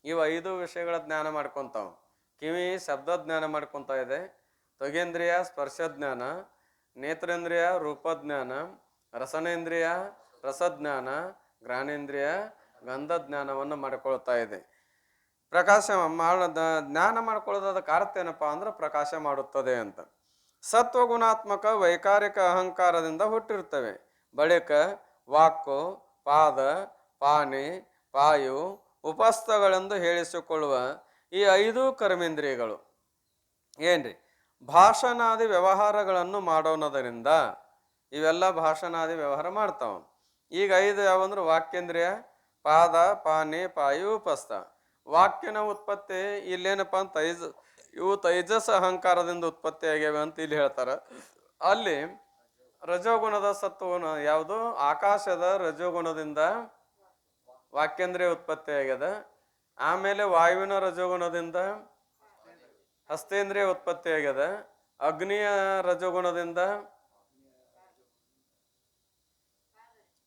ಇವು 5 ವಿಷಯಗಳ ಜ್ಞಾನ ಮಾಡ್ಕೊಂತಾವ. ಕಿವಿ ಶಬ್ದ ಜ್ಞಾನ ಮಾಡ್ಕೊಂತ ಇದೆ, ತ್ವಗೇಂದ್ರಿಯ ಸ್ಪರ್ಶ ಜ್ಞಾನ, ನೇತ್ರೇಂದ್ರಿಯ ರೂಪಜ್ಞಾನ, ರಸನೇಂದ್ರಿಯ ರಸಜ್ಞಾನ, ಘ್ರಾಣೇಂದ್ರಿಯ ಗಂಧ ಜ್ಞಾನವನ್ನು ಮಾಡ್ಕೊಳ್ತಾ ಇದೆ. ಪ್ರಕಾಶ ಜ್ಞಾನ ಮಾಡ್ಕೊಳ್ಳೋದಕ್ಕೆ ಅರ್ಥ ಏನಪ್ಪಾ ಅಂದ್ರೆ ಪ್ರಕಾಶ ಮಾಡುತ್ತದೆ ಅಂತ. ಸತ್ವಗುಣಾತ್ಮಕ ವೈಕಾರಿಕ ಅಹಂಕಾರದಿಂದ ಹುಟ್ಟಿರ್ತವೆ. ಬಳಿಕ ವಾಕು, ಪಾದ, ಪಾನಿ, ಪಾಯು, ಉಪಸ್ಥಗಳೆಂದು ಹೇಳಿಸಿಕೊಳ್ಳುವ ಈ 5 ಕರ್ಮೇಂದ್ರಿಯಗಳು ಏನ್ರಿ? ಭಾಷಣಾದಿ ವ್ಯವಹಾರಗಳನ್ನು ಮಾಡೋಣದರಿಂದ ಇವೆಲ್ಲ ಭಾಷಣಾದಿ ವ್ಯವಹಾರ ಮಾಡ್ತಾವ. ಈಗ 5 ಯಾವಂದ್ರೆ ವಾಕ್ಯೇಂದ್ರಿಯ, ಪಾದ, ಪಾನಿ, ಪಾಯು, ಉಪಸ್ಥ. ವಾಕ್ಯನ ಉತ್ಪತ್ತಿ ಇಲ್ಲೇನಪ್ಪ ಅಂತ ಇವು ತೈಜಸ್ ಅಹಂಕಾರದಿಂದ ಉತ್ಪತ್ತಿ ಆಗ್ಯಾವೆ ಅಂತ ಇಲ್ಲಿ ಹೇಳ್ತಾರ. ಅಲ್ಲಿ ರಜೋಗುಣದ ಸತ್ವಗುಣ ಯಾವುದು? ಆಕಾಶದ ರಜೋಗುಣದಿಂದ ವಾಕ್ಯೇಂದ್ರಿಯ ಉತ್ಪತ್ತಿ ಆಗ್ಯದ. ಆಮೇಲೆ ವಾಯುವಿನ ರಜೋಗುಣದಿಂದ ಹಸ್ತೇಂದ್ರಿಯ ಉತ್ಪತ್ತಿ ಆಗ್ಯದ. ಅಗ್ನಿಯ ರಜೋಗುಣದಿಂದ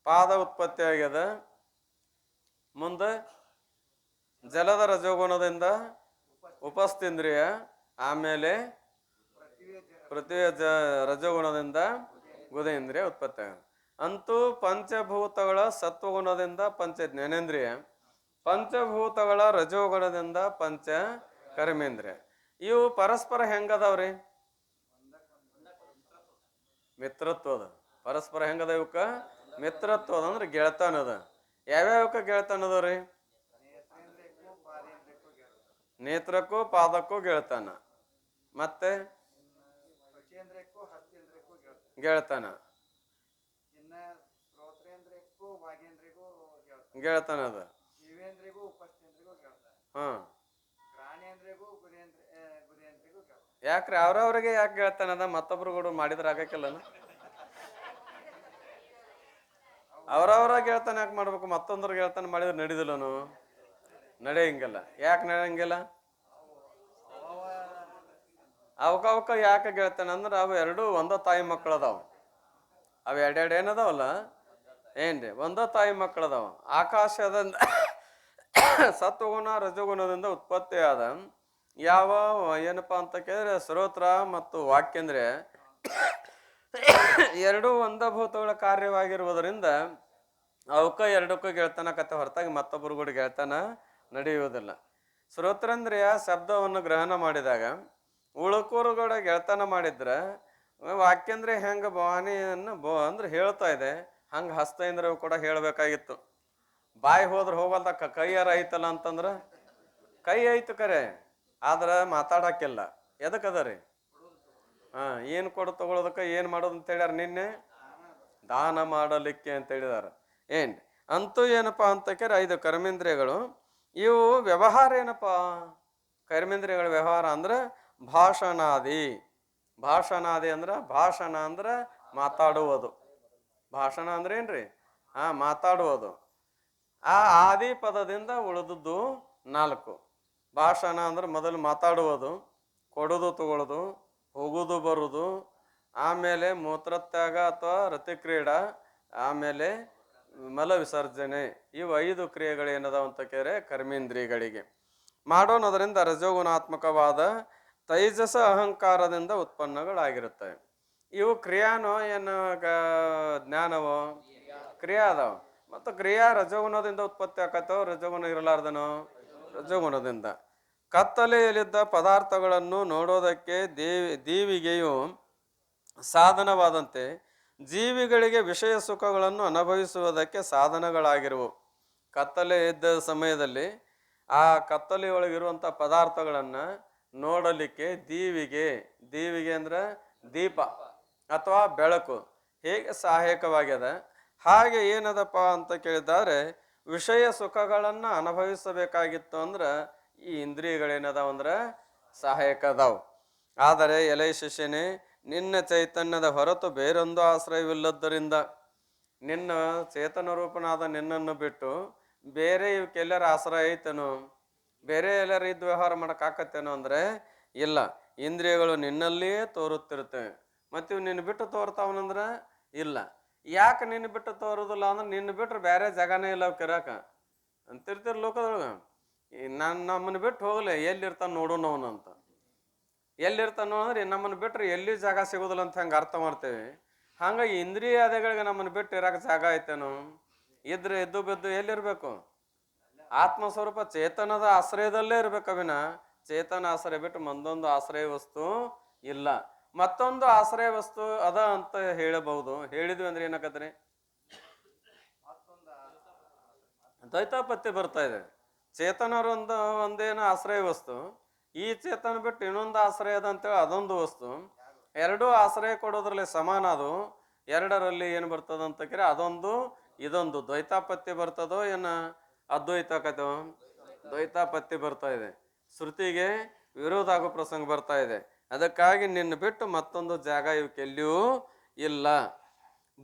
ಪಾದ ಉತ್ಪತ್ತಿ ಆಗ್ಯದ. ಮುಂದೆ ಜಲದ ರಜೋಗುಣದಿಂದ ಉಪಸ್ಥೇಂದ್ರಿಯ, ಆಮೇಲೆ ಪೃಥ್ವಿಯ ರಜೋಗುಣದಿಂದ ಗುದೇಂದ್ರಿಯ ಉತ್ಪತ್ತಿ ಆಗ್ಯದ. ಅಂತೂ ಪಂಚಭೂತಗಳ ಸತ್ವಗುಣದಿಂದ ಪಂಚ ಜ್ಞಾನೇಂದ್ರಿಯ, ಪಂಚಭೂತಗಳ ರಜೋಗುಣದಿಂದ ಪಂಚ ಕರ್ಮೇಂದ್ರಿಯ. ಇವು ಪರಸ್ಪರ ಹೆಂಗದಾವ್ರಿ? ಮಿತ್ರತ್ವದ. ಪರಸ್ಪರ ಹೆಂಗದ? ಇವಕ್ಕ ಮಿತ್ರತ್ವದ ಅಂದ್ರೆ ಗೆಳತನದ. ಯಾವ್ಯಾವಕ್ಕ ಗೆಳತನದವ್ರಿ? ನೇತ್ರಕ್ಕೂ ಪಾದಕ್ಕೂ ಗೆಳತನ, ಮತ್ತೆ ಗೆಳತನ, ಗೆಳತನದ. ಯಾಕ್ರಿ ಅವ್ರವ್ರಿಗೆ ಯಾಕೆ ಗೆಳತನದ? ಮತ್ತೊಬ್ರು ಕೂಡ ಮಾಡಿದ್ರ ಆಗಕ್ಕಿಲ್ಲ. ಅವ್ರವ್ರ ಗೆಳತನ ಯಾಕೆ ಮಾಡ್ಬೇಕು? ಮತ್ತೊಂದ್ರ ಗೆಳತನ ಮಾಡಿದ್ರೆ ನಡೀದಿಲ್ಲನು? ನಡೆಯಂಗಿಲ್ಲ. ಯಾಕೆ ನಡೆಯಂಗಿಲ್ಲ? ಅವಕ್ಕ ಯಾಕೆ ಗೆಳತನ ಅಂದ್ರೆ ಅವು 2 ಒಂದ ತಾಯಿ ಮಕ್ಕಳದಾವ. ಅವು 2 ಏನದಾವಲ್ಲ ಏನ್ರಿ? ಒಂದ ತಾಯಿ ಮಕ್ಕಳದಾವ. ಆಕಾಶದ ಸತ್ವಗುಣ ರಜಗುಣದಿಂದ ಉತ್ಪತ್ತಿ ಆದ ಯಾವ ಏನಪ್ಪಾ ಅಂತ ಕೇಳಿದ್ರೆ ಶ್ರೋತ್ರ ಮತ್ತು ವಾಕ್ಯಂದ್ರೆ 2 ಒಂದಭೂತಗಳ ಕಾರ್ಯವಾಗಿರುವುದರಿಂದ ಅವಕ್ಕ 2ಕ್ಕೂ ಗೆಳತನ ಕತೆ ಹೊರತಾಗಿ ಮತ್ತೊಬ್ಬರು ಕೂಡ ಗೆಳತನ ನಡೆಯುವುದಿಲ್ಲ. ಶ್ರೋತ್ರೇಂದ್ರಿಯ ಶಬ್ದವನ್ನು ಗ್ರಹಣ ಮಾಡಿದಾಗ ಉಳುಕೂರುಗಳ ಗೆಳತನ ಮಾಡಿದ್ರೆ ವಾಕ್ಯಂದ್ರೆ ಹೆಂಗ ಭಾವನೆಯನ್ನು ಅಂದ್ರೆ ಹೇಳ್ತಾ ಇದೆ, ಹಂಗ ಹಸ್ತೇಂದ್ರವು ಕೂಡ ಹೇಳ್ಬೇಕಾಗಿತ್ತು. ಬಾಯಿ ಹೋದ್ರೆ ಹೋಗಲ್ದ ಕೈಯಾರ ಐತಲ್ಲ ಅಂತಂದ್ರ ಕೈ ಐತು ಕರೆ, ಆದ್ರ ಮಾತಾಡಕ್ಕಿಲ್ಲ. ಎದಕ್ಕದ ರೀ? ಏನು ಕೊಡು ತಗೊಳೋದಕ್ಕೆ ಏನು ಮಾಡೋದು ಅಂತ ಹೇಳ್ಯಾರ. ನಿನ್ನೆ ದಾನ ಮಾಡಲಿಕ್ಕೆ ಅಂತ ಹೇಳಿದಾರ. ಏನ್ ಅಂತೂ ಏನಪ್ಪಾ ಅಂತ ಕೇಳಿ 5 ಕರ್ಮೇಂದ್ರಿಯಗಳು ಇವು ವ್ಯವಹಾರ ಏನಪ್ಪಾ? ಕರ್ಮೇಂದ್ರಿಯಗಳ ವ್ಯವಹಾರ ಅಂದ್ರೆ ಭಾಷಣಾದಿ. ಭಾಷಣಾದಿ ಅಂದ್ರೆ ಭಾಷಣ ಅಂದ್ರೆ ಮಾತಾಡುವುದು. ಭಾಷಣ ಅಂದ್ರೆ ಏನ್ರಿ? ಮಾತಾಡುವುದು. ಆ ಆದಿ ಪದದಿಂದ ಉಳಿದದ್ದು 4. ಭಾಷಣ ಅಂದ್ರೆ ಮೊದಲು ಮಾತಾಡುವುದು, ಕೊಡುವುದು ತಗೊಳ್ಳೋದು, ಹೋಗುವುದು ಬರುವುದು, ಆಮೇಲೆ ಮೂತ್ರತ್ಯಾಗ ಅಥವಾ ರತಿಕ್ರೀಡಾ, ಆಮೇಲೆ ಮಲ ವಿಸರ್ಜನೆ. ಇವು 5 ಕ್ರಿಯೆಗಳೇನದಾವ ಅಂತ ಕೇಳಿದ್ರೆ ಕರ್ಮೇಂದ್ರಿಯಗಳಿಗೆ. ಮಾಡೋಣದರಿಂದ ರಜೋಗುಣಾತ್ಮಕವಾದ ತೈಜಸ ಅಹಂಕಾರದಿಂದ ಉತ್ಪನ್ನಗಳಾಗಿರುತ್ತವೆ. ಇವು ಕ್ರಿಯಾನೋ ಏನು ಜ್ಞಾನವೋ? ಕ್ರಿಯಾ ಅದಾವ. ಮತ್ತು ಕ್ರಿಯಾ ರಜೋಗುಣದಿಂದ ಉತ್ಪತ್ತಿ ಆಕತ್ತೋ, ರಜೋಗುಣ ಇರಲಾರ್ದನೋ? ರಜೋಗುಣದಿಂದ. ಕತ್ತಲೆಯಲ್ಲಿದ್ದ ಪದಾರ್ಥಗಳನ್ನು ನೋಡೋದಕ್ಕೆ ದೀವಿಗೆಯು ಸಾಧನವಾದಂತೆ ಜೀವಿಗಳಿಗೆ ವಿಷಯ ಸುಖಗಳನ್ನು ಅನುಭವಿಸುವುದಕ್ಕೆ ಸಾಧನಗಳಾಗಿರುವು. ಕತ್ತಲೆ ಇದ್ದ ಸಮಯದಲ್ಲಿ ಆ ಕತ್ತಲೆಯೊಳಗಿರುವಂಥ ಪದಾರ್ಥಗಳನ್ನು ನೋಡಲಿಕ್ಕೆ ದೀವಿಗೆ ಅಂದ್ರೆ ದೀಪ ಅಥವಾ ಬೆಳಕು ಹೇಗೆ ಸಹಾಯಕವಾಗ್ಯದ, ಹಾಗೆ ಏನದಪ್ಪ ಅಂತ ಕೇಳಿದ್ದಾರೆ, ವಿಷಯ ಸುಖಗಳನ್ನು ಅನುಭವಿಸಬೇಕಾಗಿತ್ತು ಅಂದ್ರೆ ಈ ಇಂದ್ರಿಯಗಳೇನದಾವ ಅಂದ್ರೆ ಸಹಾಯಕ ಅದಾವ. ಆದರೆ ಎಲೆ ಶಿಷ್ಯನೇ, ನಿನ್ನ ಚೈತನ್ಯದ ಹೊರತು ಬೇರೊಂದು ಆಶ್ರಯವಿಲ್ಲದ್ದರಿಂದ, ನಿನ್ನ ಚೇತನ ರೂಪನಾದ ನಿನ್ನನ್ನು ಬಿಟ್ಟು ಬೇರೆ ಇವಕ್ಕೆಲ್ಲರ ಆಶ್ರಯ ಐತೇನೋ, ಬೇರೆ ಎಲ್ಲರ ಇದ್ದು ವ್ಯವಹಾರ ಮಾಡೋಕ್ಕಾಕತ್ತೇನೋ ಅಂದರೆ ಇಲ್ಲ. ಇಂದ್ರಿಯಗಳು ನಿನ್ನಲ್ಲಿಯೇ ತೋರುತ್ತಿರ್ತವೆ. ಮತ್ತು ಇವು ನಿನ್ನ ಬಿಟ್ಟು ತೋರ್ತಾವನಂದ್ರೆ ಇಲ್ಲ. ಯಾಕೆ ನಿನ್ನ ಬಿಟ್ಟು ತೋರುದಿಲ್ಲ ಅಂದ್ರೆ ನಿನ್ನ ಬಿಟ್ರೆ ಬೇರೆ ಜಾಗನೇ ಇಲ್ಲ ಅವ್ ಕಿರಾಕ ಅಂತಿರ್ತೀರಿ ಲೋಕದೊಳಗೆ. ನಮ್ಮನ್ನು ಬಿಟ್ಟು ಹೋಗಲಿ, ಎಲ್ಲಿರ್ತಾನೆ ನೋಡೋಣ ಅವನಂತ. ಎಲ್ಲಿರ್ತಾನೋ ಅಂದ್ರೆ ನಮ್ಮನ್ನು ಬಿಟ್ಟರೆ ಎಲ್ಲಿ ಜಾಗ ಸಿಗೋದಿಲ್ಲ ಅಂತ ಹಂಗೆ ಅರ್ಥ ಮಾಡ್ತೇವೆ. ಹಂಗಾಗಿ ಇಂದ್ರಿಯಾದಿಗಳಿಗೆ ನಮ್ಮನ್ನು ಬಿಟ್ಟು ಇರೋಕೆ ಜಾಗ ಐತೇನು? ಇದ್ರೆ ಎದ್ದು ಬಿದ್ದು ಎಲ್ಲಿರ್ಬೇಕು? ಆತ್ಮಸ್ವರೂಪ ಚೇತನದ ಆಶ್ರಯದಲ್ಲೇ ಇರ್ಬೇಕವಿನ ಚೇತನ ಆಶ್ರಯ ಬಿಟ್ಟು ಒಂದೊಂದು ಆಶ್ರಯ ವಸ್ತು ಇಲ್ಲ. ಮತ್ತೊಂದು ಆಶ್ರಯ ವಸ್ತು ಅದ ಅಂತ ಹೇಳಬಹುದು. ಹೇಳಿದ್ವಿ ಅಂದ್ರೆ ಏನಾಕತ್ರಿ? ದ್ವೈತಾಪತ್ತಿ ಬರ್ತಾ ಇದೆ. ಚೇತನರೊಂದು ಒಂದೇನು ಆಶ್ರಯ ವಸ್ತು, ಈ ಚೇತನ ಬಿಟ್ಟು ಇನ್ನೊಂದು ಆಶ್ರಯ ಅದ ಅಂತೇಳಿ ಅದೊಂದು ವಸ್ತು. ಎರಡೂ ಆಶ್ರಯ ಕೊಡೋದ್ರಲ್ಲಿ ಸಮಾನ. ಅದು ಎರಡರಲ್ಲಿ ಏನು ಬರ್ತದ ಅಂತ ಕೇಳಿ ಅದೊಂದು ಇದೊಂದು ದ್ವೈತಾಪತ್ತಿ ಬರ್ತದೋ ಏನ ಅದ್ವೈತಕತೋ? ದ್ವೈತಾಪತ್ತಿ ಬರ್ತಾ ಇದೆ. ಶ್ರುತಿಗೆ ವಿರೋಧ ಆಗೋ ಪ್ರಸಂಗ ಬರ್ತಾ ಇದೆ. ಅದಕ್ಕಾಗಿ ನಿನ್ನ ಬಿಟ್ಟು ಮತ್ತೊಂದು ಜಾಗ ಇವಕ್ಕೆಲ್ಲಿಯೂ ಇಲ್ಲ.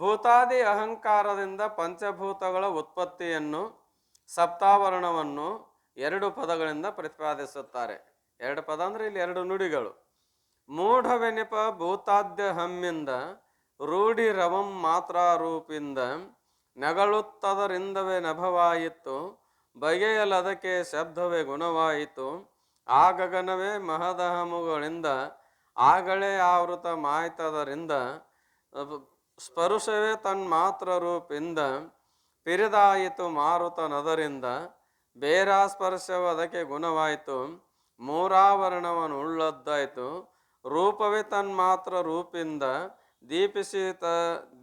ಭೂತಾದಿ ಅಹಂಕಾರದಿಂದ ಪಂಚಭೂತಗಳ ಉತ್ಪತ್ತಿಯನ್ನು ಸಪ್ತಾವರಣವನ್ನು 2 ಪದಗಳಿಂದ ಪ್ರತಿಪಾದಿಸುತ್ತಾರೆ. 2 ಪದ ಅಂದ್ರೆ ಇಲ್ಲಿ 2 ನುಡಿಗಳು. ಮೂಢವೆನಿಪ ಭೂತಾದ್ಯ ಹಮ್ಮಿಂದ ರೂಢಿ ರವಂ ಮಾತ್ರಾರೂಪಿಂದ ನಗಳುತ್ತದರಿಂದವೇ ನಭವಾಯಿತು, ಬಗೆಯಲದಕ್ಕೆ ಶಬ್ದವೇ ಗುಣವಾಯಿತು, ಆ ಗಗನವೇ ಮಹದಹಮುಗಳಿಂದ ಆಗಲೇ ಆವೃತ ಮಾಯ್ತದರಿಂದ ಸ್ಪರುಶವೇ ತನ್ಮಾತ್ರ ರೂಪಿಂದ ಪಿರಿದಾಯಿತು ಮಾರುತ ನದರಿಂದ ಬೇರಾಸ್ಪರ್ಶವು ಅದಕ್ಕೆ ಗುಣವಾಯಿತು, ಮೂರಾವರಣವನ್ನು ಉಳ್ಳದ್ದಾಯಿತು, ರೂಪವೇ ತನ್ಮಾತ್ರ ರೂಪಿಂದ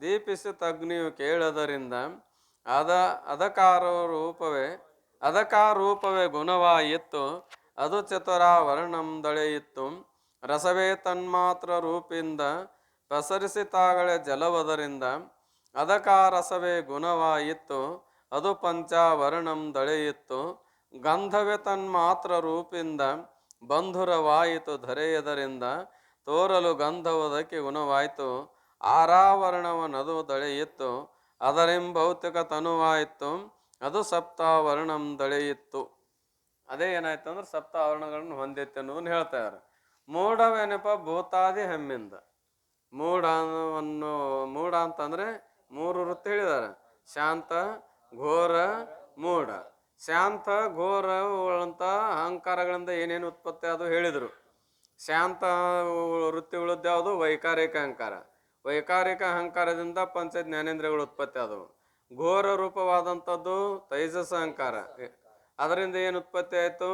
ದೀಪಿಸಿತಗ್ನಿಯು ಕೇಳದರಿಂದ ಅದಕಾರೂಪವೇ ಗುಣವಾಯಿತ್ತು, ಅದು ಚತುರಾವರಣಂ ದಳೆಯಿತ್ತು, ರಸವೇ ತನ್ಮಾತ್ರ ರೂಪಿಂದ ಪಸರಿಸಿತಾಗಳೆ ಜಲವದರಿಂದ ಅದಕಾರಸವೇ ಗುಣವಾಯಿತ್ತು, ಅದು ಪಂಚಾವರಣಂ ದಳೆಯಿತ್ತು, ಗಂಧವೇ ತನ್ಮಾತ್ರ ರೂಪಿಂದ ಬಂಧುರವಾಯಿತು ಧರೆಯದರಿಂದ ತೋರಲು ಗಂಧವದಕ್ಕೆ ಗುಣವಾಯಿತು, ಆರಾವರಣವನದು ದಳೆಯಿತ್ತು, ಅದರೆಂಭೌತಿಕ ತನುವಾಯಿತು, ಅದು ಸಪ್ತಾವರಣಂ ದಳೆಯಿತ್ತು. ಅದೇ ಏನಾಯ್ತು ಅಂದ್ರೆ ಸಪ್ತಾವರಣಗಳನ್ನು ಹೊಂದಿತ್ತು ಅನ್ನೋದನ್ನು ಹೇಳ್ತಾ ಇದ್ದಾರೆ. ಮೂಢವೆನಪ ಭೂತಾದಿ ಹೆಮ್ಮಿಂದ. ಮೂಢ ಅಂತಂದ್ರೆ 3 ವೃತ್ತಿ ಹೇಳಿದ್ದಾರೆ. ಶಾಂತ, ಘೋರ, ಮೂಢ. ಶಾಂತ ಘೋರ ಅಂತ ಅಹಂಕಾರಗಳಿಂದ ಏನೇನು ಉತ್ಪತ್ತಿ ಅದು ಹೇಳಿದರು. ಶಾಂತ ವೃತ್ತಿ ಉಳಿದ ಯಾವುದು? ವೈಕಾರಿಕ ಅಹಂಕಾರ. ವೈಕಾರಿಕ ಅಹಂಕಾರದಿಂದ ಪಂಚ ಜ್ಞಾನೇಂದ್ರಿಯಗಳು ಉತ್ಪತ್ತಿ ಆದವು. ಘೋರ ರೂಪವಾದಂಥದ್ದು ತೈಜಸ ಅಹಂಕಾರ. ಅದರಿಂದ ಏನು ಉತ್ಪತ್ತಿ ಆಯಿತು?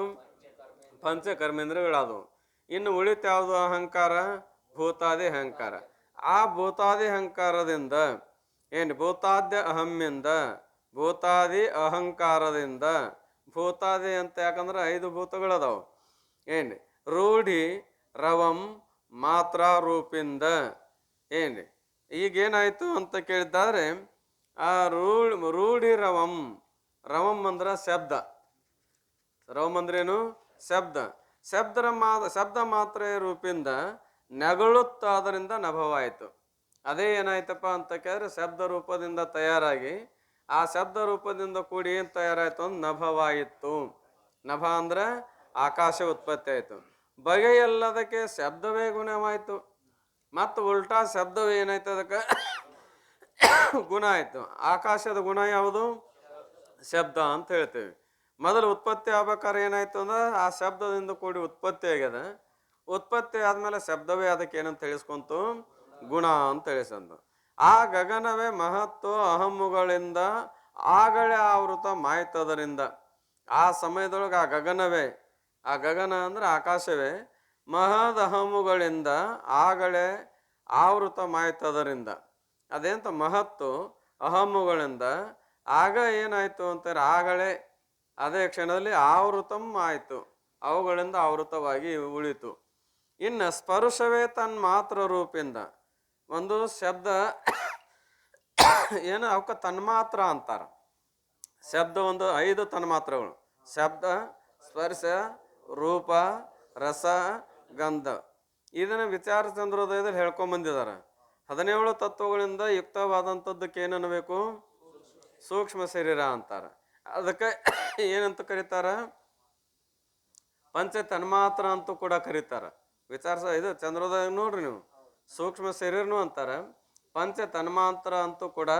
ಪಂಚ ಕರ್ಮೇಂದ್ರಿಯಗಳಾದವು. ಇನ್ನು ಉಳಿತ ಯಾವುದು ಅಹಂಕಾರ? ಭೂತಾದಿ ಅಹಂಕಾರ. ಆ ಭೂತಾದಿ ಅಹಂಕಾರದಿಂದ ಏನು? ಭೂತಾದ್ಯ ಅಹಮ್ಮಿಂದ, ಭೂತಾದಿ ಅಹಂಕಾರದಿಂದ. ಭೂತಾದಿ ಅಂತ ಯಾಕಂದ್ರೆ 5 ಭೂತಗಳದಾವು. ಏನು? ರೂಢಿ ರವಂ ಮಾತ್ರಾರೂಪಿಂದ. ಏನು ಈಗೇನಾಯ್ತು ಅಂತ ಕೇಳಿದ್ದಾರೆ, ಆ ರೂಢಿ ರವಂ. ರವಂ ಅಂದ್ರೆ ಶಬ್ದ. ರವಂ ಅಂದ್ರೇನು? ಶಬ್ದ. ಶಬ್ದ ಮಾತ್ರೆ ರೂಪಿಂದ ನೆಗಳುತ್ತಾದರಿಂದ ನಭವಾಯಿತು. ಅದೇ ಏನಾಯ್ತಪ್ಪ ಅಂತ ಕೇಳಿದ್ರೆ ಶಬ್ದ ರೂಪದಿಂದ ತಯಾರಾಗಿ ಆ ಶಬ್ದ ರೂಪದಿಂದ ಕೂಡಿ ಏನು ತಯಾರಾಯ್ತು ಅಂದ್ರೆ ನಭವಾಯಿತು. ನಭ ಅಂದ್ರೆ ಆಕಾಶ ಉತ್ಪತ್ತಿ ಆಯಿತು. ಬಗೆಯಲ್ಲದಕ್ಕೆ ಶಬ್ದವೇ ಗುಣವಾಯಿತು. ಮತ್ತು ಉಲ್ಟಾ ಶಬ್ದವೇ ಏನಾಯ್ತು ಅದಕ್ಕೆ ಗುಣ ಆಯಿತು. ಆಕಾಶದ ಗುಣ ಯಾವುದು? ಶಬ್ದ ಅಂತ ಹೇಳ್ತೇವೆ. ಮೊದಲು ಉತ್ಪತ್ತಿ ಆಗ್ಬೇಕಾದ್ರೆ ಏನಾಯ್ತು ಅಂದ್ರೆ ಆ ಶಬ್ದದಿಂದ ಕೂಡಿ ಉತ್ಪತ್ತಿ ಆಗ್ಯದ. ಉತ್ಪತ್ತಿ ಆದ್ಮೇಲೆ ಶಬ್ದವೇ ಅದಕ್ಕೆ ಏನಂತ ತಿಳಿಸ್ಕೊಂತು? ಗುಣ ಅಂತ ತಿಳಿಸಂದು. ಆ ಗಗನವೇ ಮಹತ್ವ ಅಹಮ್ಮುಗಳಿಂದ ಆಗಲೇ ಆವೃತ ಮಾಯ್ತದರಿಂದ. ಆ ಸಮಯದೊಳಗೆ ಆ ಗಗನವೇ, ಆ ಗಗನ ಅಂದ್ರೆ ಆಕಾಶವೇ ಮಹದ್ ಅಹಮ್ಮುಗಳಿಂದ ಆಗಲೇ ಆವೃತ ಮಾಯ್ತದರಿಂದ. ಅದೇಂತ ಮಹತ್ತು ಅಹಮ್ಮುಗಳಿಂದ ಆಗ ಏನಾಯ್ತು ಅಂತಾರೆ ಆಗಲೇ ಅದೇ ಕ್ಷಣದಲ್ಲಿ ಆವೃತಂ ಆಯಿತು, ಅವುಗಳಿಂದ ಆವೃತವಾಗಿ ಉಳಿತು. ಇನ್ನು ಸ್ಪರ್ಶವೇ ತನ್ ಮಾತ್ರ ರೂಪಿಂದ. ಒಂದು ಶಬ್ದ ಏನು ಅವಕ್ಕೆ ತನ್ಮಾತ್ರ ಅಂತಾರ. ಶಬ್ದ ಒಂದು 5 ತನ್ಮಾತ್ರಗಳು: ಶಬ್ದ, ಸ್ಪರ್ಶ, ರೂಪ, ರಸ, ಗಂಧ. ಇದನ್ನು ವಿಚಾರ ಚಂದ್ರೋದಯದಲ್ಲಿ ಹೇಳ್ಕೊಂಬಂದಿದ್ದಾರೆ. 17 ತತ್ವಗಳಿಂದ ಯುಕ್ತವಾದಂಥದ್ದಕ್ಕೆ ಏನನ್ನಬೇಕು? ಸೂಕ್ಷ್ಮ ಶರೀರ ಅಂತಾರೆ. ಅದಕ್ಕೆ ಏನಂತ ಕರೀತಾರ? ಪಂಚ ತನ್ಮಾತ್ರ ಅಂತೂ ಕೂಡ ಕರೀತಾರ. ಇದು ಚಂದ್ರೋದಯ ನೋಡ್ರಿ ನೀವು, ಸೂಕ್ಷ್ಮ ಶರೀರನು ಅಂತಾರೆ, ಪಂಚ ತನ್ಮಾತ್ರ ಅಂತೂ ಕೂಡ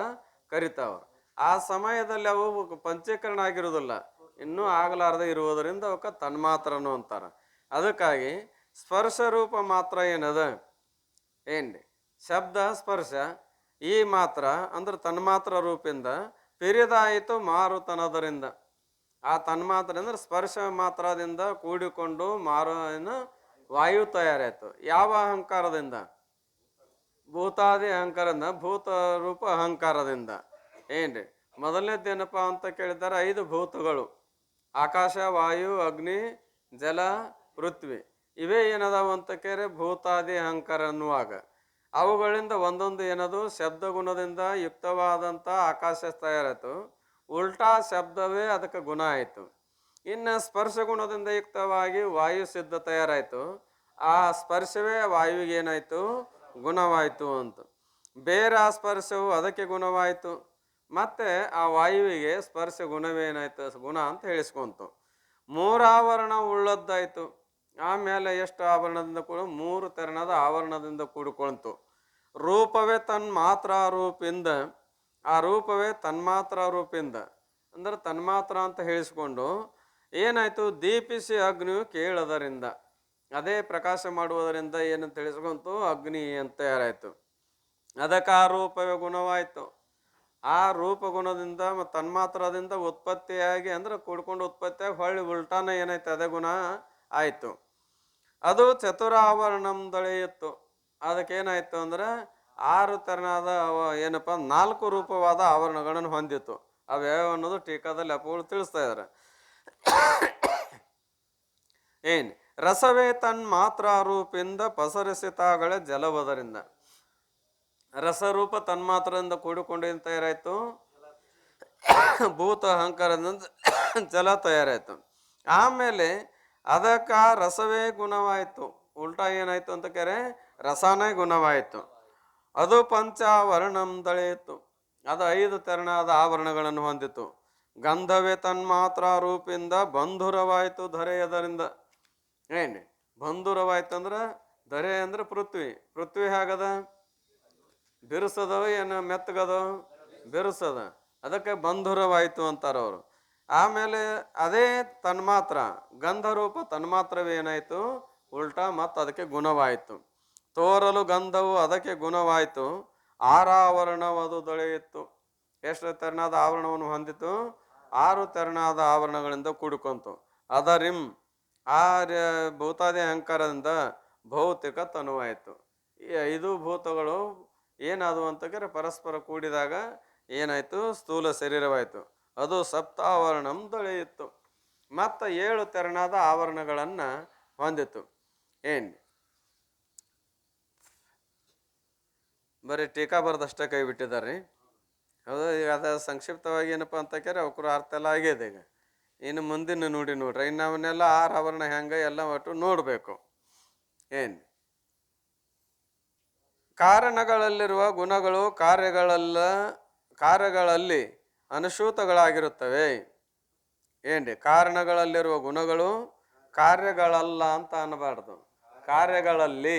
ಕರಿತಾವ. ಆ ಸಮಯದಲ್ಲಿ ಅವು ಪಂಚೀಕರಣ ಆಗಿರುವುದಿಲ್ಲ, ಇನ್ನೂ ಆಗಲಾರದೆ ಇರುವುದರಿಂದ ಅವಕ್ಕೆ ತನ್ಮಾತ್ರನು ಅಂತಾರೆ. ಅದಕ್ಕಾಗಿ ಸ್ಪರ್ಶ ರೂಪ ಮಾತ್ರ ಏನದ ಏನ್ರಿ? ಶಬ್ದ ಸ್ಪರ್ಶ ಈ ಮಾತ್ರ ಅಂದ್ರೆ ತನ್ಮಾತ್ರ ರೂಪಿಂದ ಪಿರಿದಾಯಿತು ಮಾರುತನದರಿಂದ. ಆ ತನ್ಮಾತ್ರ ಅಂದ್ರೆ ಸ್ಪರ್ಶ ಮಾತ್ರದಿಂದ ಕೂಡಿಕೊಂಡು ಮಾರು ವಾಯು ತಯಾರಾಯಿತು. ಯಾವ ಅಹಂಕಾರದಿಂದ? ಭೂತಾದಿ ಅಹಂಕಾರದಿಂದ, ಭೂತ ರೂಪ ಅಹಂಕಾರದಿಂದ. ಏನ್ರಿ? ಮೊದಲನೇದೇನಪ್ಪ ಅಂತ ಕೇಳಿದ್ದಾರೆ, 5 ಭೂತಗಳು: ಆಕಾಶ, ವಾಯು, ಅಗ್ನಿ, ಜಲ, ಪೃಥ್ವಿ. ಇವೇ ಏನದಾವ ಅಂತ ಕೇಳಿ ಭೂತಾದಿ ಅಹಂಕಾರ ಅನ್ನುವಾಗ ಅವುಗಳಿಂದ ಒಂದೊಂದು ಏನದು ಶಬ್ದ ಗುಣದಿಂದ ಯುಕ್ತವಾದಂಥ ಆಕಾಶ ತಯಾರಾಯಿತು. ಉಲ್ಟಾ ಶಬ್ದವೇ ಅದಕ್ಕೆ ಗುಣ ಆಯಿತು. ಇನ್ನು ಸ್ಪರ್ಶ ಗುಣದಿಂದ ಯುಕ್ತವಾಗಿ ವಾಯು ಸಿದ್ಧ ತಯಾರಾಯಿತು. ಆ ಸ್ಪರ್ಶವೇ ವಾಯುವಿಗೆ ಏನಾಯಿತು? ಗುಣವಾಯಿತು ಅಂತ. ಬೇರೆ ಆ ಸ್ಪರ್ಶವು ಅದಕ್ಕೆ ಗುಣವಾಯಿತು. ಮತ್ತೆ ಆ ವಾಯುವಿಗೆ ಸ್ಪರ್ಶ ಗುಣವೇನಾಯ್ತು? ಗುಣ ಅಂತ ಹೇಳಿಸ್ಕೊಂತು. 3 ಆವರಣ ಉಳ್ಳದ್ದಾಯಿತು. ಆಮೇಲೆ ಎಷ್ಟು ಆವರಣದಿಂದ ಕೂಡ? 3 ತೆರನಾದ ಆವರಣದಿಂದ ಕೂಡಿಕೊಳ್ತು. ರೂಪವೇ ತನ್ಮಾತ್ರ ರೂಪಿಂದ. ಆ ರೂಪವೇ ತನ್ಮಾತ್ರ ರೂಪಿಂದ ಅಂದ್ರೆ ತನ್ಮಾತ್ರ ಅಂತ ಹೇಳಿಸ್ಕೊಂಡು ಏನಾಯ್ತು? ದೀಪಿಸಿ ಅಗ್ನಿಯು ಕೇಳೋದರಿಂದ, ಅದೇ ಪ್ರಕಾಶ ಮಾಡುವುದರಿಂದ ಏನಂತ ತಿಳಿಸ್ಕೊಂತು? ಅಗ್ನಿ ಅಂತ ಯಾರಾಯಿತು. ಅದಕ್ಕೆ ಆ ರೂಪವೇ ಗುಣವಾಯಿತು. ಆ ರೂಪ ಗುಣದಿಂದ ಮತ್ತು ತನ್ಮಾತ್ರದಿಂದ ಉತ್ಪತ್ತಿಯಾಗಿ ಅಂದ್ರೆ ಕೂಡ್ಕೊಂಡು ಉತ್ಪತ್ತಿಯಾಗಿ ಹೊಳ್ಳಿ ಉಲ್ಟಾನ ಏನಾಯ್ತು? ಅದೇ ಗುಣ ಆಯಿತು. ಅದು ಚತುರಾವರಣಂ ದಳೆಯಿತ್ತು. ಅದಕ್ಕೇನಾಯಿತು ಅಂದ್ರೆ 6 ತೆರನಾದ ಏನಪ್ಪ 4 ರೂಪವಾದ ಆವರಣಗಳನ್ನು ಹೊಂದಿತ್ತು. ಅವ್ಯಾವ ಅನ್ನೋದು ಟೀಕಾದಲ್ಲಿ ಅಪ್ಪಗಳು ತಿಳಿಸ್ತಾ ಇದ್ದಾರೆ. ಏನು? ರಸವೇ ತನ್ಮಾತ್ರ ರೂಪಿಂದ ಪಸರಿಸಿತಾಗಳೆ ಜಲವದರಿಂದ. ರಸರೂಪ ತನ್ಮಾತ್ರದಿಂದ ಕೂಡಿಕೊಂಡು ತಯಾರಾಯಿತು ಭೂತ ಅಹಂಕಾರದಿಂದ ಜಲ ತಯಾರಾಯಿತು. ಆಮೇಲೆ ಅದಕ್ಕೆ ರಸವೇ ಗುಣವಾಯಿತು. ಉಲ್ಟಾ ಏನಾಯ್ತು ಅಂತ ಕೇರೆ ರಸನೇ ಗುಣವಾಯಿತು. ಅದು ಪಂಚಾವರಣಂ ದಳೆಯಿತು. ಅದು 5 ತೆರನಾದ ಆವರಣಗಳನ್ನು ಹೊಂದಿತು. ಗಂಧವೇ ತನ್ಮಾತ್ರ ರೂಪಿಂದ ಬಂಧುರವಾಯಿತು ಧರೆಯದರಿಂದ. ಏನು ಬಂಧುರವಾಯ್ತು ಅಂದ್ರೆ? ಧರೆ ಅಂದ್ರೆ ಪೃಥ್ವಿ. ಪೃಥ್ವಿ ಹೇಗದ? ಬಿರುಸದ ಏನು ಮೆತ್ತಗದ? ಬಿರುಸದ. ಅದಕ್ಕೆ ಬಂಧುರವಾಯಿತು ಅಂತಾರ ಅವರು. ಆಮೇಲೆ ಅದೇ ತನ್ಮಾತ್ರ ಗಂಧರೂಪ ತನ್ಮಾತ್ರವೇ ಏನಾಯಿತು? ಉಲ್ಟಾ ಮತ್ತು ಅದಕ್ಕೆ ಗುಣವಾಯಿತು. ತೋರಲು ಗಂಧವು ಅದಕ್ಕೆ ಗುಣವಾಯಿತು. ಆರಾವರಣವದು ದೊಳೆಯಿತ್ತು. ಎಷ್ಟು ತೆರನಾದ ಆವರಣವನ್ನು ಹೊಂದಿತು? 6 ತೆರನಾದ ಆವರಣಗಳಿಂದ ಕೂಡಿಕೊಂತು. ಅದರಿಂ ಆ ಭೂತಾದಿ ಅಹಂಕಾರದಿಂದ ಭೌತಿಕ ತನುವಾಯಿತು. ಈ 5 ಭೂತಗಳು ಏನಾದವು ಅಂತ ಕೇಳಿದ್ರೆ ಪರಸ್ಪರ ಕೂಡಿದಾಗ ಏನಾಯಿತು? ಸ್ಥೂಲ ಶರೀರವಾಯಿತು. ಅದು ಸಪ್ತಾವರಣಂ ದೊಳೆಯಿತ್ತು. ಮತ್ತು 7 ತೆರನಾದ ಆವರಣಗಳನ್ನು ಹೊಂದಿತು. ಏನು ಬರೀ ಟೀಕಾ ಬರೆದಷ್ಟೇ ಕೈ ಬಿಟ್ಟಿದ್ದಾರೆ. ಹೌದು. ಈಗ ಅದ ಸಂಕ್ಷಿಪ್ತವಾಗಿ ಏನಪ್ಪ ಅಂತ ಕೇಳಿದ್ರೆ ಅವಕ್ಕೂ ಅರ್ಥ ಎಲ್ಲ ಆಗಿದೆ. ಈಗ ಇನ್ನು ಮುಂದಿನ ನೋಡ್ರಿ ಇನ್ನು ಅವನ್ನೆಲ್ಲ ಆರು ಆವರಣ ಹೆಂಗೆ ಎಲ್ಲ ಒಟ್ಟು ನೋಡಬೇಕು. ಏನು ಕಾರಣಗಳಲ್ಲಿರುವ ಗುಣಗಳು ಕಾರ್ಯಗಳಲ್ಲಿ ಅನುಸೂತಗಳಾಗಿರುತ್ತವೆ. ಏನ್ರಿ ಕಾರಣಗಳಲ್ಲಿರುವ ಗುಣಗಳು ಕಾರ್ಯಗಳಲ್ಲ ಅಂತ ಅನ್ನಬಾರ್ದು. ಕಾರ್ಯಗಳಲ್ಲಿ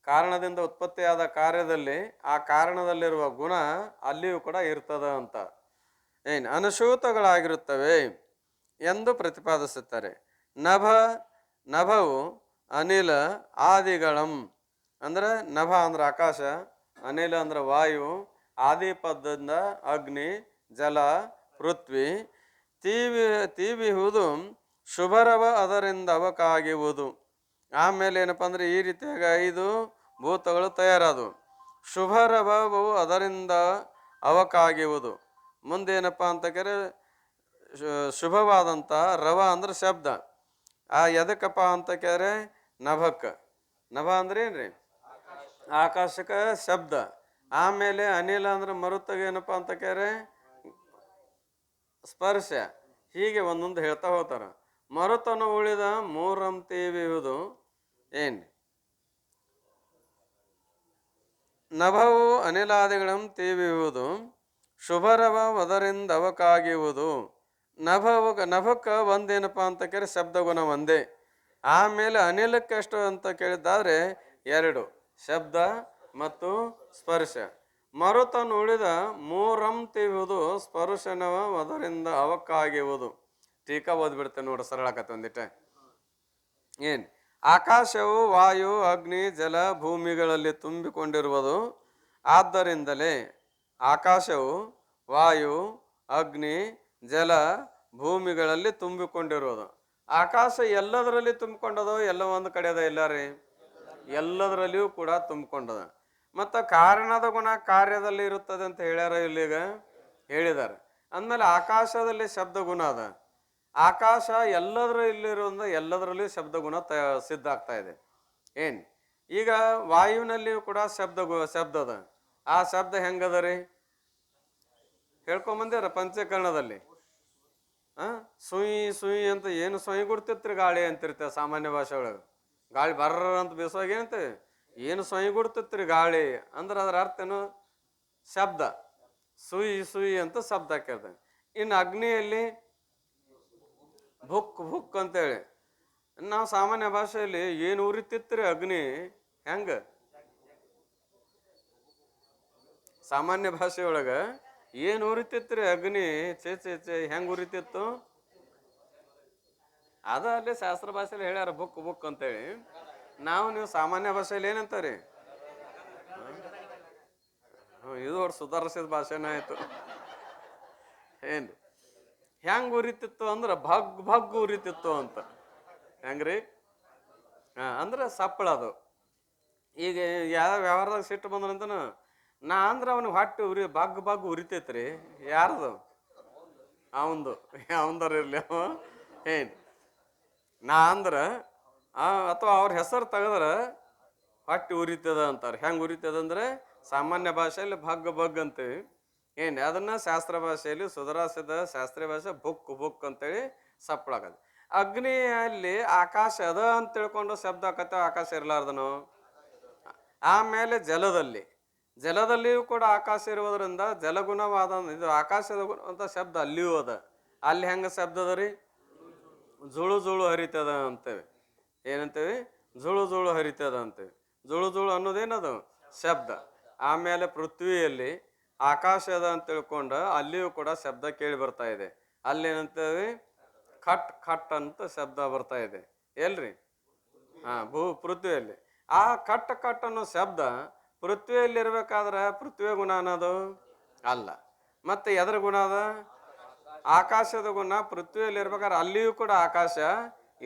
ಕಾರಣದಿಂದ ಉತ್ಪತ್ತಿಯಾದ ಕಾರ್ಯದಲ್ಲಿ ಆ ಕಾರಣದಲ್ಲಿರುವ ಗುಣ ಅಲ್ಲಿಯೂ ಕೂಡ ಇರ್ತದ ಅಂತ ಅನುಸೂತಗಳಾಗಿರುತ್ತವೆ ಎಂದು ಪ್ರತಿಪಾದಿಸುತ್ತಾರೆ. ನಭವು ಅನಿಲ ಆದಿಗಳಂ ಅಂದ್ರೆ ನಭ ಅಂದ್ರೆ ಆಕಾಶ, ಅನಿಲ ಅಂದ್ರೆ ವಾಯು, ಆದಿ ಪದದಿಂದ ಅಗ್ನಿ, ಜಲ, ಪೃಥ್ವಿ. ತೀವಿಹುದು ಶುಭರವ ಅದರಿಂದ ಅವಕ್ಕಾಗುವುದು. ಆಮೇಲೆ ಏನಪ್ಪ ಅಂದ್ರೆ ಈ ರೀತಿಯಾಗಿ 5 ಭೂತಗಳು ತಯಾರಾದವು. ಶುಭರವವು ಅದರಿಂದ ಅವಕ್ಕಾಗುವುದು. ಮುಂದೇನಪ್ಪ ಅಂತ ಕೇಳಿದ್ರೆ ಶುಭವಾದಂಥ ರವ ಅಂದ್ರೆ ಶಬ್ದ. ಎದಕ್ಕಪ್ಪ ಅಂತ ಕೇಳಿದ್ರೆ ನಭ ಅಂದ್ರೆ ಏನ್ರಿ ಆಕಾಶಕ ಶಬ್ದ. ಆಮೇಲೆ ಅನಿಲ ಅಂದ್ರೆ ಮರುತ್ತಾಗ ಏನಪ್ಪ ಅಂತ ಕೇಳಿದ್ರೆ ಸ್ಪರ್ಶ. ಹೀಗೆ ಒಂದೊಂದು ಹೇಳ್ತಾ ಹೋಗ್ತಾರ. ಮರುತನು ಉಳಿದ ಮೂರಂತೀವಿಹುದು ಏನ್ ನಭವು ಅನಿಲಾದಿಗಳಂ ತೀವಿಹುದು ಶುಭರವ ಅದರಿಂದ ಅವಕ್ಕಾಗುವುದು. ನಭಕ್ಕ ಒಂದೇನಪ್ಪ ಅಂತ ಕೇಳಿ ಶಬ್ದಗುಣ ಒಂದೇ. ಆಮೇಲೆ ಅನಿಲಕ್ಕೆ ಎಷ್ಟು ಅಂತ ಕೇಳಿದ್ದಾದ್ರೆ 2 ಶಬ್ದ ಮತ್ತು ಸ್ಪರ್ಶ. ಮರುತನು ಉಳಿದ ಮೂರಂತಿವುದು ಸ್ಪರ್ಶನವ ಅದರಿಂದ ಅವಕ್ಕಾಗುವುದು. ಟೀಕಾ ಓದ್ಬಿಡ್ತೇನೆ ನೋಡ್ರಿ, ಸರಳ ಆಕತ್ತೆ ಒಂದಿಟ್ಟೆ. ಏನ್ ಆಕಾಶವು ವಾಯು, ಅಗ್ನಿ, ಜಲ, ಭೂಮಿಗಳಲ್ಲಿ ತುಂಬಿಕೊಂಡಿರುವುದು. ಆದ್ದರಿಂದಲೇ ಆಕಾಶವು ವಾಯು, ಅಗ್ನಿ, ಜಲ, ಭೂಮಿಗಳಲ್ಲಿ ತುಂಬಿಕೊಂಡಿರುವುದು. ಆಕಾಶ ಎಲ್ಲದರಲ್ಲಿ ತುಂಬಿಕೊಂಡದ, ಎಲ್ಲ ಒಂದು ಕಡೆ ಅದ ಇಲ್ಲ ರೀ, ಎಲ್ಲದರಲ್ಲಿಯೂ ಕೂಡ ತುಂಬಿಕೊಂಡದ. ಮತ್ತು ಕಾರಣದ ಗುಣ ಕಾರ್ಯದಲ್ಲಿ ಇರುತ್ತದೆ ಅಂತ ಹೇಳ್ಯಾರ, ಇಲ್ಲಿಗ ಹೇಳಿದ್ದಾರೆ. ಅಂದಮೇಲೆ ಆಕಾಶದಲ್ಲಿ ಶಬ್ದ ಗುಣ ಅದ. ಆಕಾಶ ಇಲ್ಲಿರೋದ್ರಿಂದ ಎಲ್ಲದರಲ್ಲಿಯೂ ಶಬ್ದ ಗುಣ ಸಿದ್ಧ ಆಗ್ತಾ ಇದೆ. ಏನ್ ಈಗ ವಾಯುವಿನಲ್ಲಿಯೂ ಕೂಡ ಶಬ್ದ ಅದ. ಆ ಶಬ್ದ ಹೆಂಗದ ರೀ ಹೇಳ್ಕೊಂಬಂದಿರ ಪಂಚಕರ್ಣದಲ್ಲಿ. ಸುಯಿ ಅಂತ ಏನು ಸೊಯ್ ಗುಡ್ತಿತ್ರಿ ಗಾಳಿ ಅಂತಿರ್ತೇವೆ ಸಾಮಾನ್ಯ ಭಾಷೆ ಒಳಗೆ. ಗಾಳಿ ಬರ್ರ ಅಂತ ಬೇಸುವಾಗ ಏನಂತ ಏನು ಸೊಯ್ ಗುಡ್ತಿತ್ರಿ ಗಾಳಿ ಅಂದ್ರೆ ಅದರ ಅರ್ಥ ಏನು ಶಬ್ದ. ಸುಯಿ ಅಂತ ಶಬ್ದ ಹಾಕಿರ್ತೇವೆ. ಇನ್ನು ಅಗ್ನಿಯಲ್ಲಿ ಭುಕ್ ಅಂತೇಳಿ ನಾವು ಸಾಮಾನ್ಯ ಭಾಷೆಯಲ್ಲಿ ಏನು ಉರಿತಿತ್ರಿ ಅಗ್ನಿ ಹೆಂಗ ಸಾಮಾನ್ಯ ಭಾಷೆಯೊಳಗ ಏನು ಉರಿತಿತ್ರಿ ಅಗ್ನಿ ಚೇ ಹೆಂಗ್ ಉರಿತಿತ್ತು ಅದ ಅಲ್ಲಿ ಶಾಸ್ತ್ರ ಭಾಷೆಯಲ್ಲಿ ಹೇಳ್ಯಾರ ಬುಕ್ ಅಂತೇಳಿ. ನೀವು ಸಾಮಾನ್ಯ ಭಾಷೆಯಲ್ಲಿ ಏನಂತಾರಿ ಇದು ಅವ್ರು ಸುಧಾರಿಸಿದ ಭಾಷೆನೇ ಆಯ್ತು. ಏನ್ ಹೆಂಗ್ ಉರಿತಿತ್ತು ಅಂದ್ರೆ ಭಗ್ ಉರಿತಿತ್ತು ಅಂತ. ಹೆಂಗ್ರಿ ಅಂದ್ರೆ ಸಪ್ಪಳ ಅದು. ಈಗ ಯಾವ ವ್ಯವಹಾರದಾಗ ಸಿಟ್ಟು ಬಂದ್ರಂತ ನಾ ಅಂದ್ರೆ ಅವನಿಗೆ ಹೊಟ್ಟೆ ಬಗ್ ಉರಿತೈತ್ರಿ. ಯಾರದು ಅವಂದರ ಇರ್ಲಿ ಏನ್ ನಾ ಅಂದ್ರ ಅಥವಾ ಅವ್ರ ಹೆಸರು ತೆಗೆದ್ರ ಹೊಟ್ಟೆ ಉರಿತದ ಅಂತಾರೆ. ಹೆಂಗ್ ಉರಿತದ ಅಂದ್ರೆ ಸಾಮಾನ್ಯ ಭಾಷೆಯಲ್ಲಿ ಬಗ್ ಅಂತೀವಿ. ಏನ್ ಅದನ್ನ ಶಾಸ್ತ್ರ ಭಾಷೆಯಲ್ಲಿ ಸುಧಾರಿಸಿದ ಶಾಸ್ತ್ರೀಯ ಭಾಷೆ ಬುಕ್ ಅಂತೇಳಿ ಸಪ್ಪಳಾಗದು. ಅಗ್ನಿಯಲ್ಲಿ ಆಕಾಶ ಅದ ಅಂತ ತಿಳ್ಕೊಂಡು ಶಬ್ದ ಆಕತ್ತ, ಆಕಾಶ ಇರ್ಲಾರ್ದನು. ಆಮೇಲೆ ಜಲದಲ್ಲಿಯೂ ಕೂಡ ಆಕಾಶ ಇರುವುದರಿಂದ ಜಲಗುಣವಾದ ಇದು ಆಕಾಶದ ಗುಣ ಅಂತ ಶಬ್ದ ಅಲ್ಲಿಯೂ ಅದ. ಅಲ್ಲಿ ಹೆಂಗ ಶಬ್ದ ಅದ ರೀ ಜುಳು ಹರಿತದ ಅಂತೇವೆ. ಏನಂತೇವಿ ಜುಳು ಹರಿತದ ಅಂತೇವಿ. ಜುಳು ಅನ್ನೋದೇನದು ಶಬ್ದ. ಆಮೇಲೆ ಪೃಥ್ವಿಯಲ್ಲಿ ಆಕಾಶ ಅದ ಅಂತ ತಿಳ್ಕೊಂಡು ಅಲ್ಲಿಯೂ ಕೂಡ ಶಬ್ದ ಕೇಳಿ ಬರ್ತಾ ಇದೆ. ಅಲ್ಲೇನಂತೇವಿ ಖಟ್ ಅಂತ ಶಬ್ದ ಬರ್ತಾ ಇದೆ. ಎಲ್ರಿ ಪೃಥ್ವಿಯಲ್ಲಿ ಆ ಖಟ್ ಅನ್ನೋ ಶಬ್ದ ಪೃಥ್ವಿಯಲ್ಲಿ ಇರ್ಬೇಕಾದ್ರೆ ಪೃಥ್ವಿ ಗುಣ ಅನ್ನೋದು ಅಲ್ಲ. ಮತ್ತೆ ಎದ್ರ ಗುಣ ಅದ ಆಕಾಶದ ಗುಣ. ಪೃಥ್ವಿಯಲ್ಲಿ ಇರ್ಬೇಕಾದ್ರೆ ಅಲ್ಲಿಯೂ ಕೂಡ ಆಕಾಶ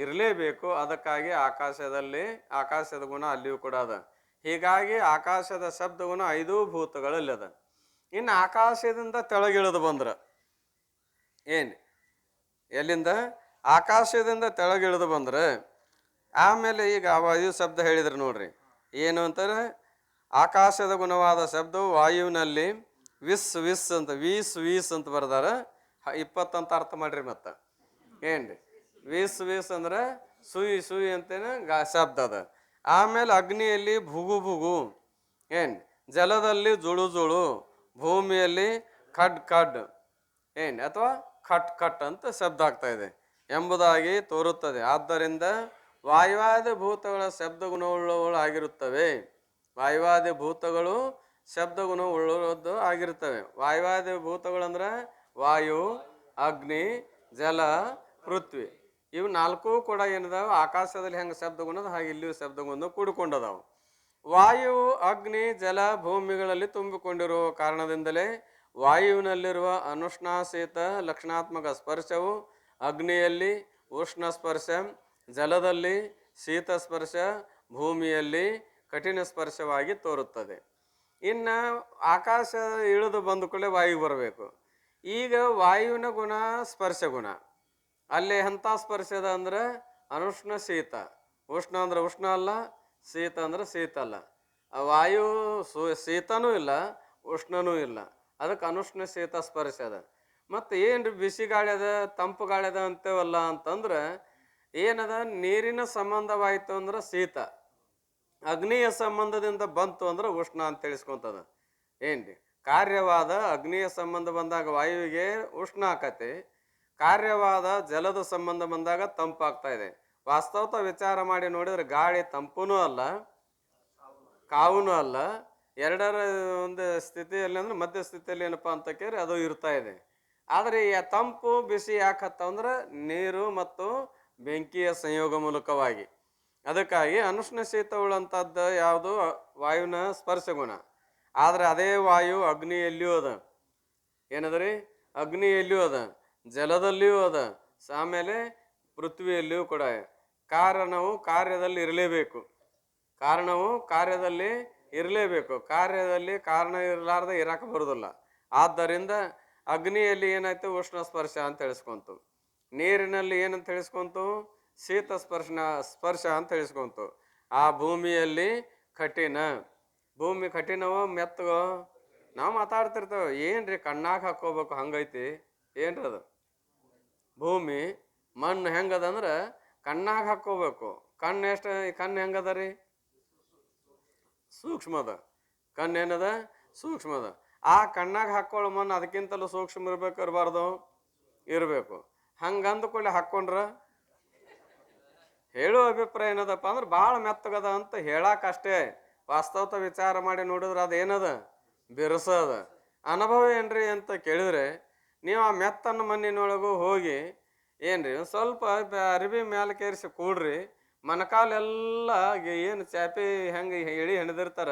ಇರಲೇಬೇಕು. ಅದಕ್ಕಾಗಿ ಆಕಾಶದ ಗುಣ ಅಲ್ಲಿಯೂ ಕೂಡ ಅದ. ಹೀಗಾಗಿ ಆಕಾಶದ ಶಬ್ದ ಗುಣ 5 ಭೂತಗಳಲ್ಲಿ ಅದ. ಇನ್ನು ಆಕಾಶದಿಂದ ತೆಳಗಿಳಿದು ಬಂದ್ರ ಎಲ್ಲಿಂದ ಆಕಾಶದಿಂದ ತೆಳಗಿಳಿದು ಬಂದ್ರೆ ಆಮೇಲೆ ಈಗ ವಾಯು ಶಬ್ದ ಹೇಳಿದ್ರು ನೋಡ್ರಿ. ಏನು ಅಂತಾರೆ ಆಕಾಶದ ಗುಣವಾದ ಶಬ್ದವು ವಾಯುವಿನಲ್ಲಿ ವಿಸ್ ಅಂತ ವೀಸ್ ಅಂತ ಬರ್ದಾರ. 20 ಅಂತ ಅರ್ಥ ಮಾಡ್ರಿ. ಏನ್ರಿ ವೀಸ್ ವೀಸ್ ಅಂದ್ರೆ ಸುಯಿ ಸುಯಿ ಅಂತೇನೆ ಶಬ್ದ ಅದ. ಆಮೇಲೆ ಅಗ್ನಿಯಲ್ಲಿ ಭುಗು ಭುಗು, ಏನ್ ಜಲದಲ್ಲಿ ಜುಳು ಜುಳು, ಭೂಮಿಯಲ್ಲಿ ಖಡ್ ಖಡ್ ಏನ್ ಅಥವಾ ಖಟ್ ಖಟ್ ಅಂತ ಶಬ್ದ ಆಗ್ತಾ ಇದೆ ಎಂಬುದಾಗಿ ತೋರುತ್ತದೆ. ಆದ್ದರಿಂದ ವಾಯುವಾದಿ ಭೂತಗಳ ಶಬ್ದ ಗುಣವುಳ್ಳವುಗಳು ಆಗಿರುತ್ತವೆ. ವಾಯುವಾದಿ ಭೂತಗಳು ಶಬ್ದ ಗುಣ ಉಳ್ಳದ್ದು ಆಗಿರ್ತವೆ. ವಾಯುವಾದಿ ಭೂತಗಳಂದ್ರೆ ವಾಯು, ಅಗ್ನಿ, ಜಲ, ಪೃಥ್ವಿ. ಇವು ನಾಲ್ಕು ಕೂಡ ಏನಿದಾವೆ ಆಕಾಶದಲ್ಲಿ ಹೆಂಗೆ ಶಬ್ದ ಗುಣದ ಹಾಗೆ ಇಲ್ಲಿಯೂ ಶಬ್ದ ಗುಣ ಕೂಡಿಕೊಂಡದಾವು. ವಾಯು, ಅಗ್ನಿ, ಜಲ, ಭೂಮಿಗಳಲ್ಲಿ ತುಂಬಿಕೊಂಡಿರುವ ಕಾರಣದಿಂದಲೇ ವಾಯುವಿನಲ್ಲಿರುವ ಅನುಷ್ಣಾಶೀತ ಲಕ್ಷಣಾತ್ಮಕ ಸ್ಪರ್ಶವು ಅಗ್ನಿಯಲ್ಲಿ ಉಷ್ಣ ಸ್ಪರ್ಶ, ಜಲದಲ್ಲಿ ಶೀತ ಸ್ಪರ್ಶ, ಭೂಮಿಯಲ್ಲಿ ಕಠಿಣ ಸ್ಪರ್ಶವಾಗಿ ತೋರುತ್ತದೆ. ಇನ್ನು ಆಕಾಶ ಇಳಿದು ಬಂದ ಕೂಡಲೇ ವಾಯು ಬರಬೇಕು. ಈಗ ವಾಯುವಿನ ಗುಣ ಸ್ಪರ್ಶ ಗುಣ, ಅಲ್ಲಿ ಎಂಥ ಸ್ಪರ್ಶದ ಅಂದ್ರೆ ಅನುಷ್ಣ ಶೀತ. ಉಷ್ಣ ಅಂದ್ರೆ ಉಷ್ಣ ಅಲ್ಲ, ಶೀತ ಅಂದ್ರೆ ಶೀತ ಅಲ್ಲ. ಆ ವಾಯು ಶೀತನೂ ಇಲ್ಲ, ಉಷ್ಣನೂ ಇಲ್ಲ, ಅದಕ್ಕೆ ಅನುಷ್ಣ ಶೀತ ಸ್ಪರ್ಶ ಅದ. ಮತ್ತು ಏನು ಬಿಸಿ ಗಾಳಿ ಅದ, ತಂಪು ಗಾಳಿ ಅದ ಅಂತೇವಲ್ಲ ಅಂತಂದ್ರೆ ಏನದ, ನೀರಿನ ಸಂಬಂಧವಾಯಿತು ಅಂದ್ರೆ ಶೀತ, ಅಗ್ನಿಯ ಸಂಬಂಧದಿಂದ ಬಂತು ಅಂದ್ರೆ ಉಷ್ಣ ಅಂತ ತಿಳಿಸ್ಕೊಂತದ. ಏನ್ರಿ ಕಾರ್ಯವಾದ ಅಗ್ನಿಯ ಸಂಬಂಧ ಬಂದಾಗ ವಾಯುವಿಗೆ ಉಷ್ಣ ಆಕತಿ, ಕಾರ್ಯವಾದ ಜಲದ ಸಂಬಂಧ ಬಂದಾಗ ತಂಪಾಗ್ತಾ ಇದೆ. ವಾಸ್ತವತ ವಿಚಾರ ಮಾಡಿ ನೋಡಿದ್ರೆ ಗಾಳಿ ತಂಪುನೂ ಅಲ್ಲ, ಕಾವುನೂ ಅಲ್ಲ, ಎರಡರ ಒಂದು ಸ್ಥಿತಿಯಲ್ಲಿ ಅಂದ್ರೆ ಮಧ್ಯ ಸ್ಥಿತಿಯಲ್ಲಿ ಏನಪ್ಪಾ ಅಂತ ಕೇಳಿ ಅದು ಇರ್ತಾ ಇದೆ. ಆದರೆ ಈ ತಂಪು ಬಿಸಿ ಯಾಕತ್ತಂದ್ರೆ ನೀರು ಮತ್ತು ಬೆಂಕಿಯ ಸಂಯೋಗ ಮೂಲಕವಾಗಿ. ಅದಕ್ಕಾಗಿ ಅನುಷ್ಣ ಶೀತ ಉಳ್ಳಂಥದ್ದು ಯಾವುದು ವಾಯುವಿನ ಸ್ಪರ್ಶ ಗುಣ. ಆದರೆ ಅದೇ ವಾಯು ಅಗ್ನಿಯಲ್ಲಿಯೂ ಅದ. ಏನದ್ರಿ ಅಗ್ನಿಯಲ್ಲಿಯೂ ಅದ, ಜಲದಲ್ಲಿಯೂ ಅದ, ಆಮೇಲೆ ಪೃಥ್ವಿಯಲ್ಲಿಯೂ ಕೂಡ. ಕಾರಣವು ಕಾರ್ಯದಲ್ಲಿ ಇರಲೇಬೇಕು, ಕಾರಣವು ಕಾರ್ಯದಲ್ಲಿ ಇರಲೇಬೇಕು. ಕಾರ್ಯದಲ್ಲಿ ಕಾರಣ ಇರಲಾರ್ದೆ ಇರಕ್ಕೆ ಬರೋದಿಲ್ಲ. ಆದ್ದರಿಂದ ಅಗ್ನಿಯಲ್ಲಿ ಏನಾಯ್ತು ಉಷ್ಣ ಸ್ಪರ್ಶ ಅಂತ ತಿಳಿಸ್ಕೊಂತು, ನೀರಿನಲ್ಲಿ ಏನಂತ ತಿಳಿಸ್ಕೊಂತು ಶೀತ ಸ್ಪರ್ಶ ಅಂತ ತಿಳಿಸ್ಕೊಂತು. ಆ ಭೂಮಿಯಲ್ಲಿ ಕಠಿಣ, ಭೂಮಿ ಕಠಿಣವೋ ಮೆತ್ತಗೋ ನಾವು ಮಾತಾಡ್ತಿರ್ತೇವೆ. ಏನ್ರಿ ಕಣ್ಣಾಗ ಹಾಕೋಬೇಕು ಹಂಗೈತಿ ಏನ್ರಿ ಅದು. ಭೂಮಿ ಮಣ್ಣು ಹೆಂಗದ ಅಂದ್ರೆ ಕಣ್ಣಾಗ ಹಾಕೋಬೇಕು. ಕಣ್ಣು ಹೆಂಗದ ರೀ ಸೂಕ್ಷ್ಮದ. ಕಣ್ಣೇನದ ಸೂಕ್ಷ್ಮದ. ಆ ಕಣ್ಣಾಗ ಹಾಕೊಳ್ಳೋ ಮಣ್ಣು ಅದಕ್ಕಿಂತಲೂ ಸೂಕ್ಷ್ಮ ಇರ್ಬೇಕು ಇರಬಾರ್ದು, ಇರಬೇಕು. ಹಂಗಂದ್ಕೊಳ್ಳಿ ಹಾಕ್ಕೊಂಡ್ರ ಹೇಳೋ ಅಭಿಪ್ರಾಯ ಏನದಪ್ಪ ಅಂದ್ರೆ ಭಾಳ ಮೆತ್ತಗದ ಅಂತ ಹೇಳಕ್ಕಷ್ಟೇ. ವಾಸ್ತವತ ವಿಚಾರ ಮಾಡಿ ನೋಡಿದ್ರೆ ಅದೇನದ ಬಿರುಸದ. ಅನುಭವ ಏನ್ರಿ ಅಂತ ಕೇಳಿದ್ರೆ ನೀವು ಆ ಮೆತ್ತನ ಮಣ್ಣಿನೊಳಗೂ ಹೋಗಿ ಏನ್ರಿ ಒಂದು ಸ್ವಲ್ಪ ಅರಿವಿ ಮೇಲೆ ಕೇರಿಸಿ ಕೂಡ್ರಿ, ಮೊಣಕಾಲೆಲ್ಲ ಏನು ಚಾಪಿ ಹೆಂಗೆ ಎಳಿ ಹೆಣದಿರ್ತಾರ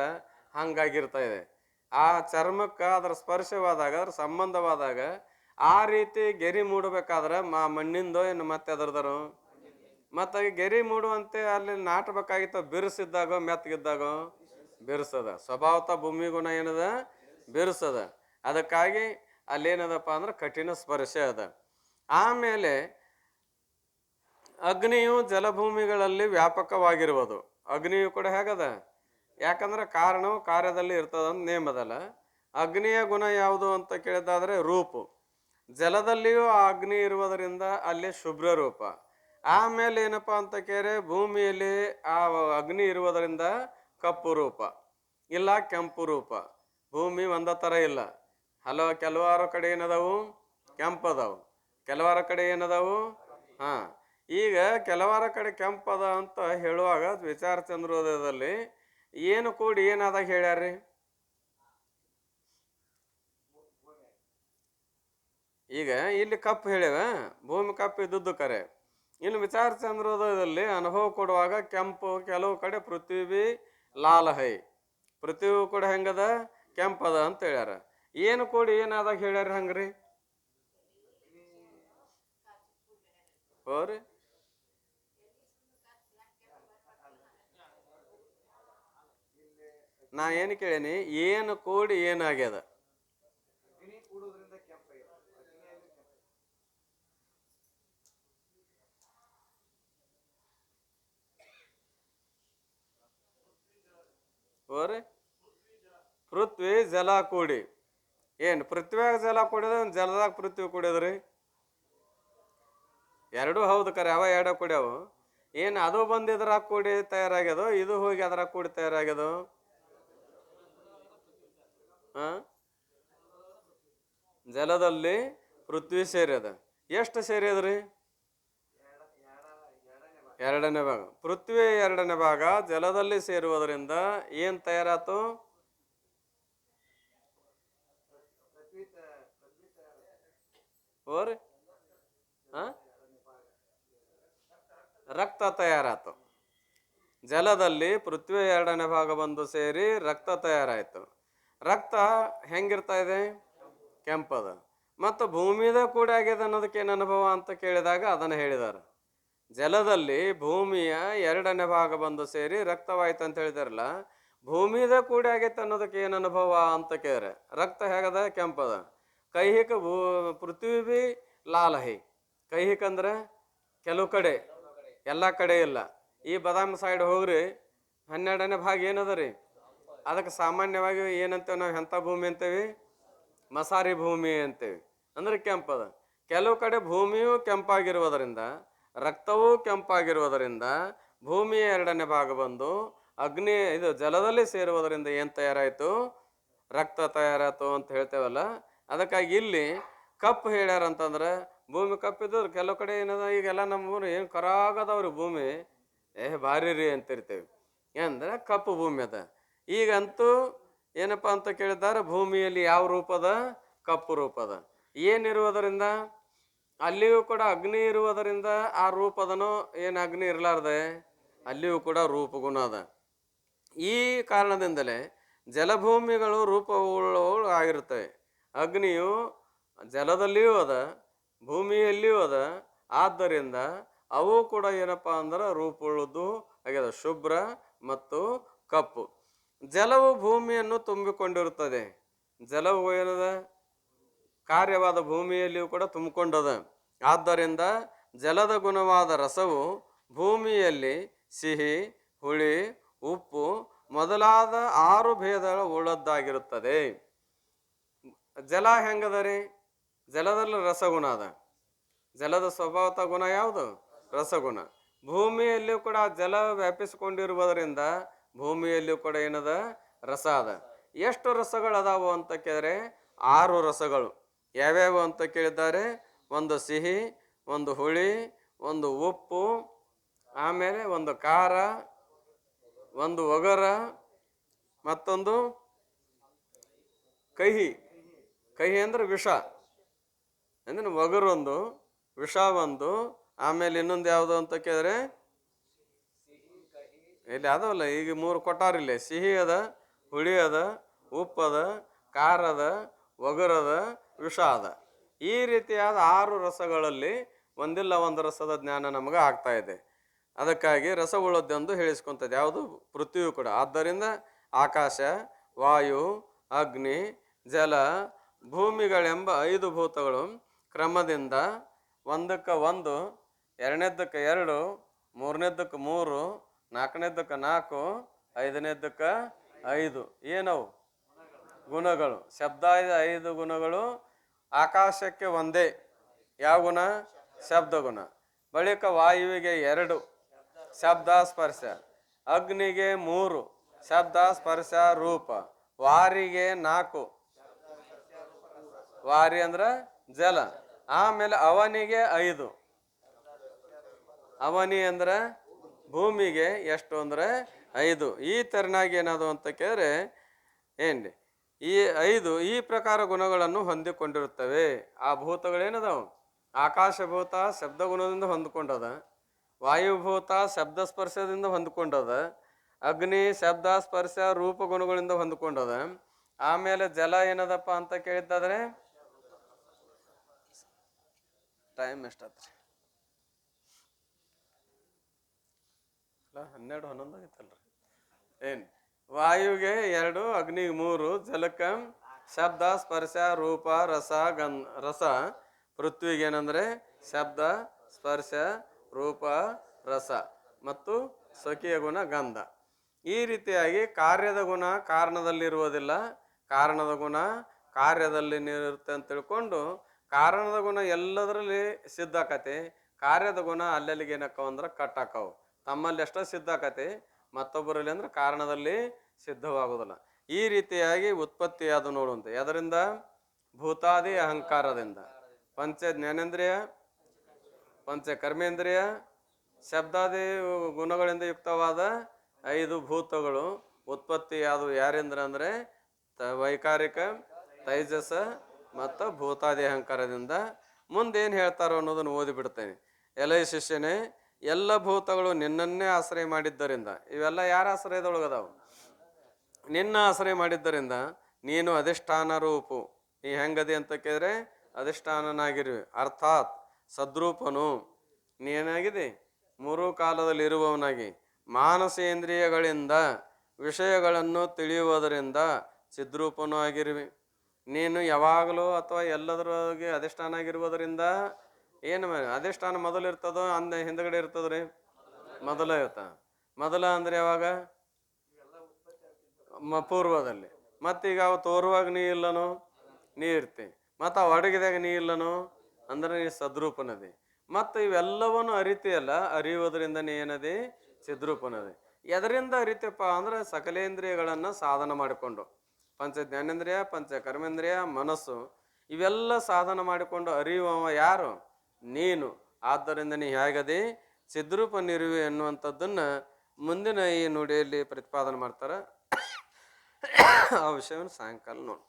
ಹಂಗಾಗಿರ್ತಾ ಇದೆ. ಆ ಚರ್ಮಕ್ಕೆ ಅದರ ಸ್ಪರ್ಶವಾದಾಗ ಅದ್ರ ಸಂಬಂಧವಾದಾಗ ಆ ರೀತಿ ಗೆರಿ ಮೂಡಬೇಕಾದ್ರೆ ಮಣ್ಣಿಂದೋ ಏನು ಮತ್ತೆ ಅದರದರು ಮತ್ತು ಗೆರಿ ಮೂಡುವಂತೆ ಅಲ್ಲಿ ನಾಟಬೇಕಾಗಿತ್ತು. ಬಿರುಸಿದ್ದಾಗ ಮೆತ್ತಗಿದ್ದಾಗ ಬಿರುಸದ. ಸ್ವಭಾವತ ಭೂಮಿ ಗುಣ ಏನದ ಬಿರುಸದ. ಅದಕ್ಕಾಗಿ ಅಲ್ಲೇನದಪ್ಪ ಅಂದ್ರೆ ಕಠಿಣ ಸ್ಪರ್ಶ ಅದ. ಆಮೇಲೆ ಅಗ್ನಿಯು ಜಲಭೂಮಿಗಳಲ್ಲಿ ವ್ಯಾಪಕವಾಗಿರುವುದು. ಅಗ್ನಿಯು ಕೂಡ ಹೇಗದ, ಯಾಕಂದ್ರೆ ಕಾರಣವು ಕಾರ್ಯದಲ್ಲಿ ಇರ್ತದಂತ ನೇಮದಲ್ಲ. ಅಗ್ನಿಯ ಗುಣ ಯಾವುದು ಅಂತ ಕೇಳಿದಾದ್ರೆ ರೂಪು. ಜಲದಲ್ಲಿಯೂ ಆ ಅಗ್ನಿ ಇರುವುದರಿಂದ ಅಲ್ಲಿ ಶುಭ್ರ ರೂಪ. ಆಮೇಲೆ ಏನಪ್ಪಾ ಅಂತ ಕೇಳಿದ್ರೆ ಭೂಮಿಯಲ್ಲಿ ಆ ಅಗ್ನಿ ಇರುವುದರಿಂದ ಕಪ್ಪು ರೂಪ ಇಲ್ಲ ಕೆಂಪು ರೂಪ. ಭೂಮಿ ಒಂದ ಥರ ಇಲ್ಲ. ಕೆಲವಾರು ಕಡೆ ಏನದಾವು ಕೆಂಪದಾವು, ಕೆಲವಾರ ಕಡೆ ಏನದಾವು ಈಗ ಕೆಲವಾರ ಕಡೆ ಕೆಂಪದ ಅಂತ ಹೇಳುವಾಗ ವಿಚಾರ ಚಂದ್ರೋದಯದಲ್ಲಿ ಏನು ಕೂಡಿ ಏನಾದಾಗ ಹೇಳ್ಯಾರ್ರಿ. ಈಗ ಇಲ್ಲಿ ಕಪ್ಪು ಹೇಳ್ಯಾವ, ಭೂಮಿ ಕಪ್ಪು ಇದ್ದದ್ದು ಕರೆ. ಇನ್ನು ವಿಚಾರ ಚಂದ್ರೋದಯದಲ್ಲಿ ಅನುಭವ ಕೊಡುವಾಗ ಕೆಂಪು, ಕೆಲವು ಕಡೆ ಪೃಥ್ವಿ ಲಾಲ್ ಹೈ, ಪೃಥ್ವಿ ಕೂಡ ಹೆಂಗದ ಕೆಂಪದ ಅಂತ ಹೇಳ್ಯಾರ. ಏನು ಕೂಡಿ ಏನಾದಾಗ ಹೇಳ್ಯಾರ ಹಂಗ್ರಿ ಹೋರಿ. ನಾ ಏನು ಕೇಳೀನಿ, ಏನು ಕೂಡಿ ಏನಾಗ್ಯದ. ಹೋರಿ ಪೃಥ್ವಿ ಜಲ ಕೂಡಿ ಏನು ಪೃಥ್ವಿಯಾಗ ಜಲ ಕುಡಿಯೋದ ಜಲದಾಗ ಪೃಥ್ವಿ ಕುಡಿಯೋದ್ರಿ. ಎರಡೂ ಹೌದು ಕರೆ, ಅವ ಎರಡ ಕುಡಿಯವು. ಏನು ಅದು ಬಂದು ಇದ್ರಾಗ ಕೂಡಿ ತಯಾರಾಗ್ಯದೋ, ಇದು ಹೋಗಿ ಅದ್ರಾಗ ಕೂಡಿ ತಯಾರಾಗ್ಯದೋ? ಹಾಂ, ಜಲದಲ್ಲಿ ಪೃಥ್ವಿ ಸೇರ್ಯದ. ಎಷ್ಟು ಸೇರ್ಯದ್ರಿ? ಎರಡನೇ ಭಾಗ. ಪೃಥ್ವಿ ಎರಡನೇ ಭಾಗ ಜಲದಲ್ಲಿ ಸೇರುವುದರಿಂದ ಏನ್ ತಯಾರಾತು? ಓರಿ ರಕ್ತ ತಯಾರಾತು. ಜಲದಲ್ಲಿ ಪೃಥ್ವಿ ಎರಡನೇ ಭಾಗ ಬಂದು ಸೇರಿ ರಕ್ತ ತಯಾರಾಯ್ತು. ರಕ್ತ ಹೆಂಗಿರ್ತಾ ಇದೆ? ಕೆಂಪದ. ಮತ್ತು ಭೂಮಿದ ಕೂಡ ಆಗ್ಯದ ಅನ್ನೋದಕ್ಕೆ ಏನು ಅನುಭವ ಅಂತ ಕೇಳಿದಾಗ ಅದನ್ನು ಹೇಳಿದಾರೆ. ಜಲದಲ್ಲಿ ಭೂಮಿಯ ಎರಡನೇ ಭಾಗ ಬಂದು ಸೇರಿ ರಕ್ತವಾಯ್ತು ಅಂತ ಹೇಳಿದಾರಲ್ಲ, ಭೂಮಿದ ಕೂಡ ಆಗೈತೆ ಅನ್ನೋದಕ್ಕೆ ಏನು ಅನುಭವ ಅಂತ ಕೇಳಿದ್ರೆ ರಕ್ತ ಹೇಗದ? ಕೆಂಪದ. ಕೈಹಿಕ ಪೃಥ್ವಿ ಬಿ ಲಾಲ್ ಹೈ. ಕೈಹಿಕ ಅಂದ್ರೆ ಕೆಲವು ಕಡೆ, ಎಲ್ಲ ಕಡೆ ಇಲ್ಲ. ಈ ಬದಾಮಿ ಸೈಡ್ ಹೋಗ್ರಿ, 12ನೇ ಭಾಗ ಏನದ ರೀ? ಅದಕ್ಕೆ ಸಾಮಾನ್ಯವಾಗಿ ಏನಂತೇವೆ ನಾವು? ಎಂಥ ಭೂಮಿ ಅಂತೇವಿ? ಮಸಾರಿ ಭೂಮಿ ಅಂತೇವಿ. ಅಂದ್ರೆ ಕೆಂಪದ. ಕೆಲವು ಕಡೆ ಭೂಮಿಯೂ ಕೆಂಪಾಗಿರುವುದರಿಂದ, ರಕ್ತವೂ ಕೆಂಪಾಗಿರುವುದರಿಂದ ಭೂಮಿಯ ಎರಡನೇ ಭಾಗ ಬಂದು ಇದು ಜಲದಲ್ಲಿ ಸೇರುವುದರಿಂದ ಏನು ತಯಾರಾಯಿತು? ರಕ್ತ ತಯಾರಾಯ್ತು ಅಂತ ಹೇಳ್ತೇವಲ್ಲ. ಅದಕ್ಕಾಗಿ ಇಲ್ಲಿ ಕಪ್ಪು ಹೇಳ್ಯಾರಂತಂದ್ರೆ, ಭೂಮಿ ಕಪ್ಪಿದ್ರು ಕೆಲವು ಕಡೆ ಏನದ, ಈಗೆಲ್ಲ ನಮ್ಮೂರು ಏನು ಕರಾಗದವ್ರಿ ಭೂಮಿ, ಭಾರಿ ರೀ ಅಂತಿರ್ತೇವೆ. ಅಂದ್ರೆ ಕಪ್ಪು ಭೂಮಿ ಅದ. ಈಗಂತೂ ಏನಪ್ಪ ಅಂತ ಕೇಳಿದ್ದಾರೆ, ಭೂಮಿಯಲ್ಲಿ ಯಾವ ರೂಪದ? ಕಪ್ಪು ರೂಪದ. ಏನಿರುವುದರಿಂದ? ಅಲ್ಲಿಯೂ ಕೂಡ ಅಗ್ನಿ ಇರುವುದರಿಂದ ಆ ರೂಪದನೋ, ಏನು ಅಗ್ನಿ ಇರಲಾರ್ದೆ ಅಲ್ಲಿಯೂ ಕೂಡ ರೂಪಗುಣ ಅದ. ಈ ಕಾರಣದಿಂದಲೇ ಜಲಭೂಮಿಗಳು ರೂಪವುಳ್ಳವು ಆಗಿರುತ್ತವೆ. ಅಗ್ನಿಯು ಜಲದಲ್ಲಿಯೂ ಅದ, ಭೂಮಿಯಲ್ಲಿಯೂ ಅದ. ಆದ್ದರಿಂದ ಅವು ಕೂಡ ಏನಪ್ಪ ಅಂದ್ರೆ ರೂಪುಳ್ಳದ್ದು ಆಗ್ಯದ, ಶುಭ್ರ ಮತ್ತು ಕಪ್ಪು. ಜಲವು ಭೂಮಿಯನ್ನು ತುಂಬಿಕೊಂಡಿರುತ್ತದೆ. ಜಲವು ಏನದ? ಕಾರ್ಯವಾದ ಭೂಮಿಯಲ್ಲಿಯೂ ಕೂಡ ತುಂಬಿಕೊಂಡದ. ಆದ್ದರಿಂದ ಜಲದ ಗುಣವಾದ ರಸವು ಭೂಮಿಯಲ್ಲಿ ಸಿಹಿ, ಹುಳಿ, ಉಪ್ಪು ಮೊದಲಾದ 6 ಭೇದಗಳ ಉಳ್ಳದ್ದಾಗಿರುತ್ತದೆ. ಜಲ ಹೆಂಗದ ರೀ? ಜಲದಲ್ಲಿ ರಸಗುಣ ಅದ. ಜಲದ ಸ್ವಭಾವತ ಗುಣ ಯಾವುದು? ರಸಗುಣ. ಭೂಮಿಯಲ್ಲಿಯೂ ಕೂಡ ಜಲ ವ್ಯಾಪಿಸಿಕೊಂಡಿರುವುದರಿಂದ ಭೂಮಿಯಲ್ಲಿಯೂ ಕೂಡ ಏನದ? ರಸ ಅದ. ಎಷ್ಟು ರಸಗಳು ಅದಾವು ಅಂತ ಕೇಳಿದ್ರೆ 6 ರಸಗಳು. ಯಾವ್ಯಾವು ಅಂತ ಕೇಳಿದ್ದಾರೆ? ಒಂದು ಸಿಹಿ, ಒಂದು ಹುಳಿ, ಒಂದು ಉಪ್ಪು, ಆಮೇಲೆ ಒಂದು ಖಾರ, ಒಂದು ಒಗರ, ಮತ್ತೊಂದು ಕಹಿ. ಕಹಿ ಅಂದ್ರೆ ವಿಷ ಅಂದ್ರೆ ಒಗರು ಒಂದು, ವಿಷ ಒಂದು, ಆಮೇಲೆ ಇನ್ನೊಂದು ಯಾವುದು ಅಂತ ಕೇಳಿದ್ರೆ ಇಲ್ಲಿ ಅದವಲ್ಲ, ಈಗ 3 ಕೊಟ್ಟಾರಿಲ್ಲ. ಸಿಹಿ ಅದ, ಹುಳಿ ಅದ, ಉಪ್ಪದ, ಖಾರ ಅದ, ಒಗರದ, ವಿಷ ಅದ. ಈ ರೀತಿಯಾದ 6 ರಸಗಳಲ್ಲಿ ಒಂದಿಲ್ಲ ಒಂದು ರಸದ ಜ್ಞಾನ ನಮಗೆ ಆಗ್ತಾ ಇದೆ. ಅದಕ್ಕಾಗಿ ರಸ ಉಳ್ಳದ್ದೆಂದು ಹೇಳಿಸ್ಕೊಂತದೆ ಯಾವುದು? ಪೃಥ್ವಿಯು ಕೂಡ. ಆದ್ದರಿಂದ ಆಕಾಶ, ವಾಯು, ಅಗ್ನಿ, ಜಲ, ಭೂಮಿಗಳೆಂಬ 5 ಭೂತಗಳು ಕ್ರಮದಿಂದ ಒಂದಕ್ಕೆ 1, ಎರಡನೇದಕ್ಕೆ 2, ಮೂರನೇದಕ್ಕೆ 3, ನಾಲ್ಕನೇದಕ್ಕೆ 4, ಐದನೇದಕ್ಕೆ 5 ಏನವು? ಗುಣಗಳು. ಶಬ್ದ 5 ಗುಣಗಳು. ಆಕಾಶಕ್ಕೆ ಒಂದೇ. ಯಾವ ಗುಣ? ಶಬ್ದ ಗುಣ. ಬಳಿಕ ವಾಯುವಿಗೆ 2 ಶಬ್ದ ಸ್ಪರ್ಶ, ಅಗ್ನಿಗೆ 3 ಶಬ್ದ ಸ್ಪರ್ಶ ರೂಪ, ವಾರಿಗೆ 4 ವಾರಿ ಅಂದ್ರೆ ಜಲ, ಆಮೇಲೆ ಅವನಿಗೆ 5. ಅವನಿ ಅಂದ್ರೆ ಭೂಮಿಗೆ ಎಷ್ಟು ಅಂದ್ರೆ 5. ಈ ತೆರನಾಗಿ ಏನದು ಅಂತ ಕೇಳಿದ್ರೆ ಏನ್ರಿ, ಈ 5 ಈ ಪ್ರಕಾರ ಗುಣಗಳನ್ನು ಹೊಂದಿಕೊಂಡಿರುತ್ತವೆ. ಆ ಭೂತಗಳೇನದಾವು? ಆಕಾಶಭೂತ ಶಬ್ದ ಗುಣದಿಂದ ಹೊಂದ್ಕೊಂಡದ, ವಾಯುಭೂತ ಶಬ್ದ ಸ್ಪರ್ಶದಿಂದ ಹೊಂದ್ಕೊಂಡದ, ಅಗ್ನಿ ಶಬ್ದ ಸ್ಪರ್ಶ ರೂಪ ಗುಣಗಳಿಂದ ಹೊಂದ್ಕೊಂಡದ, ಆಮೇಲೆ ಜಲ ಏನದಪ್ಪ ಅಂತ ಕೇಳಿದ್ದಾದ್ರೆ ಟೈಮ್ ಎಷ್ಟಾತ್ರಿ? 12, 11 ಆಗೈತಲ್ರಿ. ಏನು? ವಾಯುಗೆ 2, ಅಗ್ನಿಗೆ 3, ಜಲಕ್ಕೆ ಶಬ್ದ ಸ್ಪರ್ಶ ರೂಪ ರಸ ರಸ, ಪೃಥ್ವಿಗೆ ಏನಂದ್ರೆ ಶಬ್ದ ಸ್ಪರ್ಶ ರೂಪ ರಸ ಮತ್ತು ಸ್ವಕೀಯ ಗುಣ ಗಂಧ. ಈ ರೀತಿಯಾಗಿ ಕಾರ್ಯದ ಗುಣ ಕಾರಣದಲ್ಲಿರುವುದಿಲ್ಲ, ಕಾರಣದ ಗುಣ ಕಾರ್ಯದಲ್ಲಿ ಇರುತ್ತೆ ಅಂತ ತಿಳ್ಕೊಂಡು ಕಾರಣದ ಗುಣ ಎಲ್ಲದರಲ್ಲಿ ಸಿದ್ಧಾಕತೆ, ಕಾರ್ಯದ ಗುಣ ಅಲ್ಲೆಲ್ಲಿಗೆ ಏನಕ್ಕವ ಅಂದ್ರೆ ಕಟ್ ಹಾಕವು. ತಮ್ಮಲ್ಲಿ ಎಷ್ಟೋ ಸಿದ್ಧ ಆಕತಿ, ಮತ್ತೊಬ್ಬರಲ್ಲಿ ಅಂದ್ರೆ ಕಾರಣದಲ್ಲಿ ಸಿದ್ಧವಾಗುವುದಿಲ್ಲ. ಈ ರೀತಿಯಾಗಿ ಉತ್ಪತ್ತಿ ಅದು ನೋಡುವಂತೆ ಅದರಿಂದ ಭೂತಾದಿ ಅಹಂಕಾರದಿಂದ ಪಂಚ ಜ್ಞಾನೇಂದ್ರಿಯ, ಪಂಚ ಕರ್ಮೇಂದ್ರಿಯ, ಶಬ್ದಾದಿ ಗುಣಗಳಿಂದ ಯುಕ್ತವಾದ 5 ಭೂತಗಳು ಉತ್ಪತ್ತಿ ಅದು ಯಾರಿಂದ ಅಂದರೆ ವೈಕಾರಿಕ, ತೈಜಸ ಮತ್ತು ಭೂತಾದಿ ಅಹಂಕಾರದಿಂದ. ಮುಂದೇನು ಹೇಳ್ತಾರೋ ಅನ್ನೋದನ್ನು ಓದಿಬಿಡ್ತೇನೆ. ಎಲೈ ಶಿಷ್ಯನೇ, ಎಲ್ಲ ಭೂತಗಳು ನಿನ್ನನ್ನೇ ಆಶ್ರಯ ಮಾಡಿದ್ದರಿಂದ, ಇವೆಲ್ಲ ಯಾರ ಆಶ್ರಯದೊಳಗದಾವು? ನಿನ್ನ ಆಶ್ರಯ ಮಾಡಿದ್ದರಿಂದ ನೀನು ಅಧಿಷ್ಠಾನ ರೂಪು. ನೀ ಹೆಂಗದಿ ಅಂತ ಕೇಳಿದ್ರೆ ಅಧಿಷ್ಠಾನನಾಗಿರುವೆ, ಅರ್ಥಾತ್ ಸದ್ರೂಪನು. ನೀನಾಗಿದೆ 3 ಕಾಲದಲ್ಲಿ ಇರುವವನಾಗಿ ಮಾನಸೇಂದ್ರಿಯಗಳಿಂದ ವಿಷಯಗಳನ್ನು ತಿಳಿಯುವುದರಿಂದ ಚಿದ್ರೂಪನೂ ಆಗಿರುವೆ. ನೀನು ಯಾವಾಗಲೂ ಅಥವಾ ಎಲ್ಲದರೊಳಗೆ ಅಧಿಷ್ಠಾನ ಆಗಿರುವುದರಿಂದ ಏನು ಅಧಿಷ್ಠಾನ ಮೊದಲು ಇರ್ತದೋ ಹಿಂದಗಡೆ ಇರ್ತದ್ರಿ? ಮೊದಲ ಇರ್ತ. ಮೊದಲ ಅಂದ್ರೆ ಯಾವಾಗ? ಪೂರ್ವದಲ್ಲಿ. ಮತ್ತೀಗ ಅವು ತೋರುವಾಗ ನೀ ಇಲ್ಲನೋ, ನೀ ಇರ್ತಿ. ಮತ್ತು ಅವು ಅಡಗಿದಾಗ ನೀ ಇಲ್ಲನೋ ಅಂದ್ರೆ ನೀ ಸದ್ರೂಪನದಿ. ಮತ್ತು ಇವೆಲ್ಲವನ್ನು ಅರಿತಿಯಲ್ಲ, ಅರಿಯುವುದರಿಂದ ನೀ ಏನದಿ? ಚಿದ್ರೂಪನದಿ. ಎದರಿಂದ ಅರಿತಪ್ಪ ಅಂದ್ರೆ ಸಕಲೇಂದ್ರಿಯಗಳನ್ನು ಸಾಧನ ಮಾಡಿಕೊಂಡು, ಪಂಚ ಜ್ಞಾನೇಂದ್ರಿಯ, ಪಂಚ ಕರ್ಮೇಂದ್ರಿಯ, ಮನಸ್ಸು, ಇವೆಲ್ಲ ಸಾಧನ ಮಾಡಿಕೊಂಡು ಅರಿಯುವವ ಯಾರು? ನೀನು. ಆದ್ದರಿಂದ ನೀ ಹೇಗದಿ? ಚಿದ್ರೂಪನಿರುವೆ ಎನ್ನುವಂಥದ್ದನ್ನು ಮುಂದಿನ ಈ ನುಡಿಯಲ್ಲಿ ಪ್ರತಿಪಾದನೆ ಮಾಡ್ತಾರೆ. ಆ ವಿಷಯವನ್ನು ಸಾಯಂಕಾಲ ನೋಡಿ.